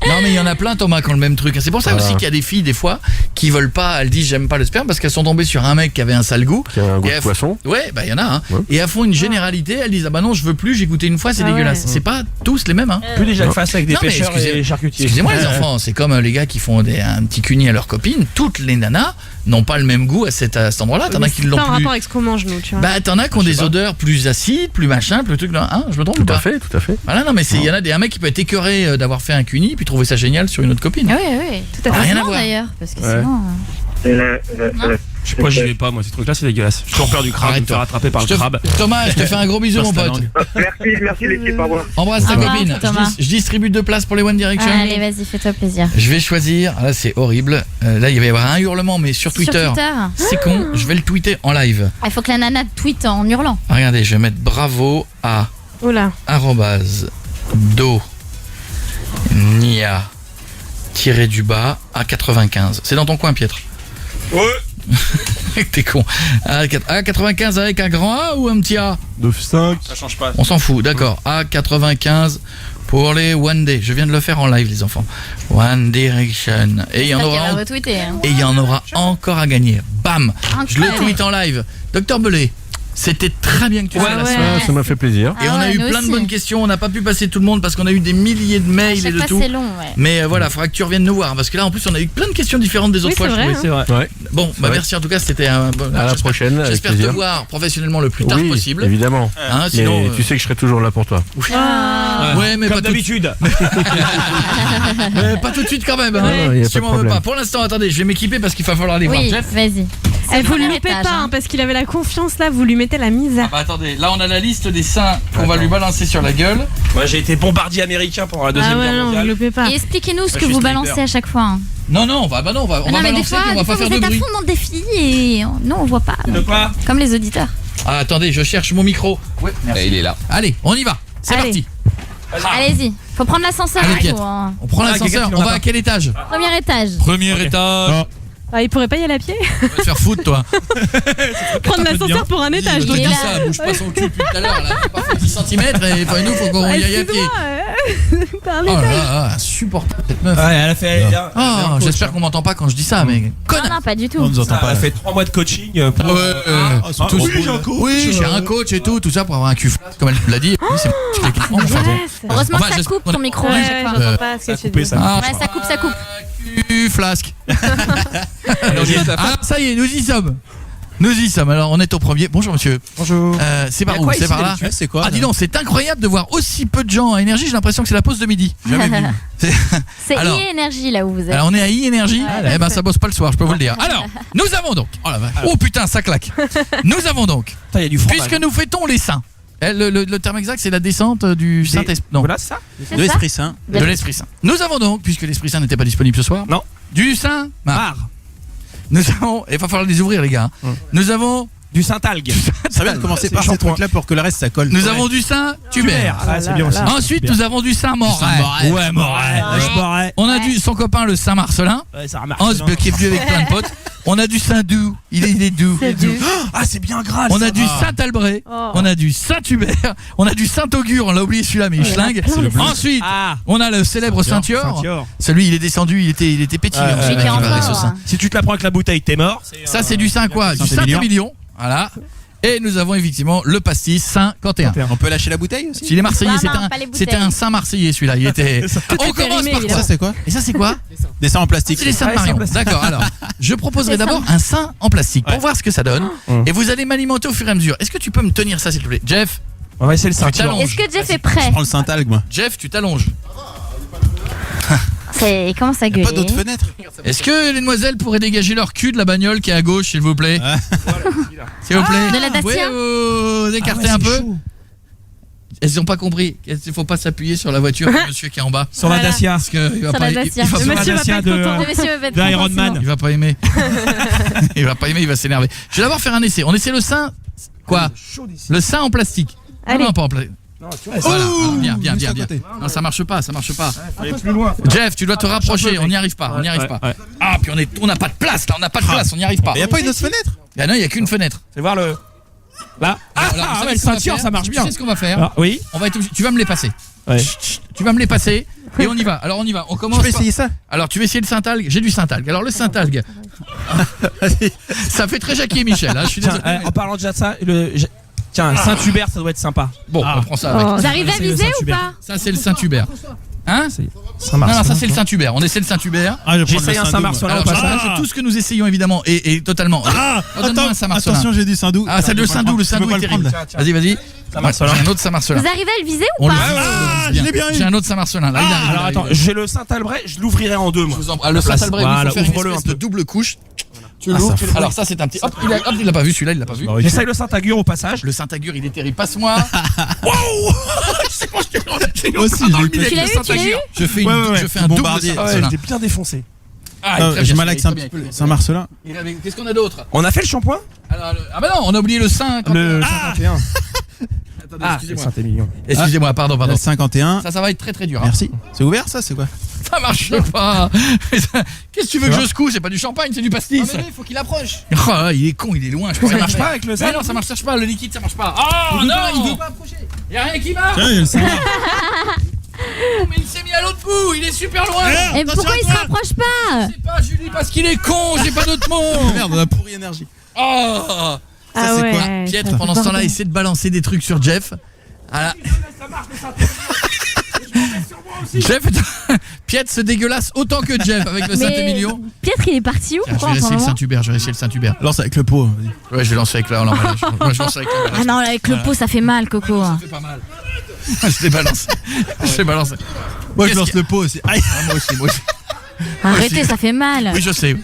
Non, mais il y en a plein, Thomas, qui ont le même truc. C'est pour ça aussi qu'il y a des filles, des fois, qui veulent pas, elles disent j'aime pas le sperme parce qu'elles sont tombées sur un mec qui avait un sale goût. Qui avait un goût de poisson. Ouais, bah il y en a, hein. Et elles font une généralité, elles disent ah bah non, je veux plus, j'ai goûté une fois, c'est dégueulasse. C'est pas tous les mêmes, hein. Plus déjà de face avec des pêcheurs et des charcutiers. Excusez-moi les enfants, c'est comme les gars qui font un petit cuni à leurs copines. Toutes les nanas n'ont pas le même goût à cet endroit-là. T'en as qui l'ont plus. C'est en rapport avec ce qu'on mange nous, tu vois. Bah t'en as qui ont des odeurs plus acides, plus machin, plus truc. Hein, je me trompe ou pas? Tout à fait. Voilà, non mais il y en a un mec qui peut être écœuré d'avoir fait un cuni puis trouver ça génial sur une autre copine. Oui, tout à fait. Rien à voir d'ailleurs, parce que sinon. Je sais pas, j'y vais pas, moi, ces trucs-là, c'est dégueulasse. Je suis peur du crabe, de me faire attraper par le crabe. Thomas, je te fais un gros bisou, mon pote. Merci l'équipe, au revoir. Embrasse ta copine. Je distribue 2 places pour les One Direction. Allez, vas-y, fais-toi plaisir. Je vais choisir, là c'est horrible. Là, il va y avoir un hurlement, mais sur Twitter. C'est con, je vais le tweeter en live. Il faut que la nana tweete en hurlant. Regardez, je vais mettre bravo à @do nia _du-bas à 95. C'est dans ton coin, Pietre? Ouais. T'es con. A95 avec un grand A ou un petit A? 9,5. Ça change pas. On s'en fout, d'accord. A95 pour les One Day. Je viens de le faire en live, les enfants. One Direction. Et il y en aura. Et il y en aura encore à gagner. Bam. Je le tweet en live. Docteur Belay. C'était très bien que tu sois là. Ça m'a fait plaisir. Et on a eu plein de bonnes questions. On n'a pas pu passer tout le monde parce qu'on a eu des milliers de mails et de tout. C'est long, Mais voilà, il faudra que tu reviennes nous voir parce que là en plus on a eu plein de questions différentes des autres fois. C'est vrai. Ouais. Bon, merci en tout cas, c'était un bon. À la prochaine. J'espère te voir professionnellement le plus tard possible. Évidemment. Sinon, mais tu sais que je serai toujours là pour toi. Ouais, mais comme d'habitude. Mais pas tout de suite quand même. Tu m'en veux pas. Pour l'instant, attendez, je vais m'équiper parce qu'il va falloir aller voir Jeff. Vas-y. Vous le loupez pas parce qu'il avait la confiance là, vous lui mettez la misère. Attendez, là on a la liste des seins qu'on va lui balancer sur la gueule. Moi j'ai été bombardier américain pendant la deuxième guerre mondiale. Loupez pas. Et expliquez-nous ce que vous balancez à chaque fois. Non, on va balancer puis on va pas faire de bruit. Vous êtes à fond dans le défi et non, on voit pas. De quoi ? Comme les auditeurs. Ah, attendez, je cherche mon micro. Ouais, merci. Il est là. Allez, on y va. C'est parti. Allez-y. Faut prendre l'ascenseur. On prend l'ascenseur. On va à quel étage ? Premier étage. Premier étage. Il pourrait pas y aller à pied. Tu vas te faire foutre, toi. Prendre l'ascenseur pour un étage. Je te dis ça, bouge pas son cul depuis tout à l'heure. Là, on a pas fait 10 cm et nous, faut qu'on y aille à pied. Par Oh là, insupportable cette meuf. Ouais, elle a fait. J'espère qu'on m'entend pas quand je dis ça, mais Non, pas du tout. On nous entend pas. Elle a fait 3 mois de coaching pour. Oui, j'ai un coach et tout ça pour avoir un cul comme elle l'a dit. Heureusement que ça coupe ton micro. Ça coupe, ça coupe. Flasque. Ça y est, nous y sommes. Alors on est au premier. Bonjour monsieur. Bonjour. C'est par où ? C'est par là ? C'est quoi ? Ah dis donc, c'est incroyable de voir aussi peu de gens à Énergie. J'ai l'impression que c'est la pause de midi. Jamais vu. C'est e-énergie là où vous êtes. Alors on est à e-énergie. Ça bosse pas le soir, je peux vous le dire. Alors, nous avons donc. Oh putain, ça claque. Nous avons donc. Il y a du fromage. Puisque nous fêtons les saints. Le terme exact, c'est la descente du Saint-Esprit. Non. Voilà, ça. De l'Esprit Saint. De l'Esprit Saint. Nous avons donc, puisque l'Esprit Saint n'était pas disponible ce soir, du Saint-Marc. Nous avons, il va falloir les ouvrir les gars. Nous avons du Saint-Algue. Ça vient de commencer par ces trucs-là pour que le reste ça colle. Nous avons du Saint-Tubert. C'est bien aussi. Ensuite, nous avons du Saint-Moret. Ouais, Moret. On a son copain le Saint-Marcelin. Qui est venu avec plein de potes. On a du Saint-Doux. Il est doux. Ah, c'est bien gras. On a du Saint-Albret. On a du Saint-Hubert. On a du Saint-Augur. On l'a oublié celui-là, mais il schlingue. Ensuite, on a le célèbre Saint-Yor. Celui, il est descendu. Il était pétillant. Si tu te la prends avec la bouteille, t'es mort. Ça, c'est du Saint quoi ? Du Saint-Émilion. Voilà. Et nous avons effectivement le pastis Saint-Quentin. On peut lâcher la bouteille aussi ? S'il est marseillais, c'était un Saint-Marseillais celui-là. Il était. On commence par quoi ? Ça c'est quoi ? Et ça c'est quoi ? Des seins en plastique. C'est les seins de Marion. D'accord. Alors, je proposerai d'abord un sein en plastique pour voir ce que ça donne. Et vous allez m'alimenter au fur et à mesure. Est-ce que tu peux me tenir ça s'il te plaît, Jeff ? On va essayer le sein. Est-ce que Jeff est prêt ? Je prends le Saint-Algue moi. Jeff, tu t'allonges. Il commence à gueuler. Pas d'autres fenêtres. Est-ce que les demoiselles pourraient dégager leur cul de la bagnole qui est à gauche, s'il vous plaît ? S'il vous plaît. De la Dacia ? Vous écartez un peu. Elles n'ont pas compris. Il ne faut pas s'appuyer sur la voiture du monsieur qui est en bas. Sur la Dacia. Parce qu'il va pas aimer. Le monsieur va pas être content. Iron Man. Il va pas aimer. Il va pas aimer, il va s'énerver. Je vais d'abord faire un essai. On essaie le sein. Quoi ? Le sein en plastique. Allez. Non, pas en plastique. Voilà. Bien. Non, ça marche pas. Allez plus loin. Jeff, tu dois te rapprocher. On n'y arrive pas. Ah, puis on n'a pas de place là. On n'y arrive pas. Il n'y a pas une autre fenêtre ? Ah non, il n'y a qu'une fenêtre. C'est voir le. Là. Le ceinture, ça marche bien. Tu sais ce qu'on va faire ? Oui. Tu vas me les passer. Tu vas me les passer et on y va. Alors on y va. On commence. Je vais essayer ça. Alors tu vas essayer le Saint-Algue. J'ai du Saint-Algue. Alors le Saint-Algue. Ça fait très Jackie et Michel. Je suis désolé. En parlant déjà de ça, tiens, Saint-Hubert, ça doit être sympa. Bon, on prend ça avec. Vous arrivez à viser ou pas ? Ça c'est le Saint-Hubert. Hein ? Non, ça c'est le Saint-Hubert. On essaie le Saint-Hubert. J'essaye un Saint-Marcelin au passage. C'est tout ce que nous essayons évidemment et totalement. Attends, attention, j'ai du Saint-Doux. Ah, c'est le Saint-Doux. Le Saint-Doux est terrible. Vas-y. J'ai un autre Saint-Marcelin. Vous arrivez à le viser ou pas ? Je l'ai bien eu. J'ai un autre Saint-Marcelin. Là, alors attends, j'ai le Saint-Albret, je l'ouvrirai en deux moi. Le Saint-Albret, il faut faire une espèce de double couche. Tu l'ouvres. Alors ça c'est un petit. Hop, il l'a pas vu celui-là, il l'a pas vu. J'essaye le Saint-Agur au passage. Le Saint-Agur, il est terrible. Passe-moi. Waouh. C'est moi j'ai aussi tu l'as eu ? Je fais un bombardier. J'étais bien défoncé. J'ai mal avec Saint-Marcelin. Qu'est-ce qu'on a d'autre ? On a fait le shampoing ? Ah bah non, on a oublié le Saint. Le 51. Excusez-moi. Saint-Émilion. Excusez-moi, pardon. Le 51. Ça va être très très dur. Merci. C'est ouvert ça, c'est quoi ? Ça marche pas. Qu'est-ce que tu veux que je secoue ? C'est pas du champagne, c'est du pastis. Mais il faut qu'il approche. Il est con, il est loin. Ça marche pas avec le Saint ? Non, ça marche pas. Le liquide, ça marche pas. Oh non, il veut pas approcher. Y a rien qui marche. Tiens, il y a le Saint. Mais il s'est mis à l'autre bout, il est super loin. Et pourquoi il se rapproche pas? C'est pas Julie parce qu'il est con, j'ai pas d'autre mot. Merde, on a pourri énergie. Oh. Ça c'est quoi? Pietre pendant ce temps-là essaie de balancer des trucs sur Jeff. Voilà. Jeff, Pietre se dégueulasse autant que Jeff avec le Saint-Émilion. Pietre il est parti où? Je vais essayer le Saint-Hubert, Lance avec le pot. Ouais, je vais lancer avec l'emballage. Moi, je lance avec l'emballage. Ah non, avec le pot ça fait mal, Coco. Ça fait pas mal. Je l'ai balancé. Moi je lance le pot aussi. Aïe. Moi aussi. Arrêtez, ça fait mal. Oui, je sais.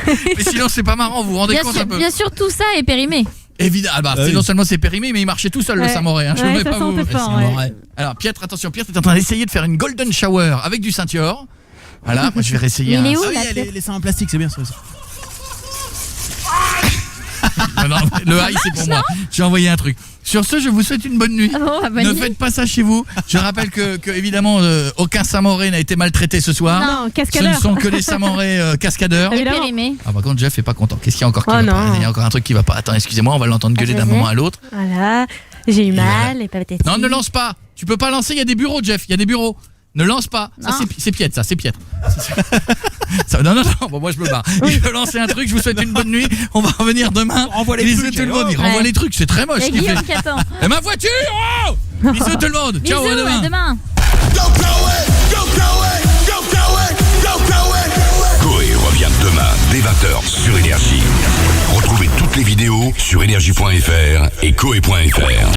Mais sinon c'est pas marrant, vous vous rendez compte un peu? Bien sûr, tout ça est périmé. Évidemment, non seulement c'est périmé, mais il marchait tout seul le Samoré. Hein. Je ne vais pas vous. Alors Pietre, attention, Pietre est en train d'essayer de faire une golden shower avec du Saint-Yor. Voilà, moi je vais réessayer. Il est où les seins en plastique, c'est bien ça. Non, le high c'est pour moi. J'ai envoyé un truc. Sur ce, je vous souhaite une bonne nuit. Ne faites pas ça chez vous. Je rappelle que évidemment, aucun Samoré n'a été maltraité ce soir. Non, cascadeur. Ce ne sont que les Samorés cascadeurs. Périmé. Ah par contre, Jeff est pas content. Qu'est-ce qu'il y a encore qui va pas? Il y a encore un truc qui va pas. Attends, excusez-moi, on va l'entendre gueuler d'un moment à l'autre. Voilà, j'ai eu mal et pas peut-être. Non, ne lance pas. Tu peux pas lancer, il y a des bureaux, Jeff, il y a des bureaux. Ne lance pas. Ça c'est Pietre, ça c'est Pietre. Non, bon, moi je me barre. Je vais lancer un truc, je vous souhaite une bonne nuit. On va revenir demain. Envoie les trucs. Bisous tout le monde, il renvoie les trucs, c'est très moche ce qu'il fait. Et ma voiture. Bisous tout le monde. Ciao, à demain. Coé revient demain dès 20h sur Énergie. Retrouvez toutes les vidéos sur énergie.fr et coé.fr.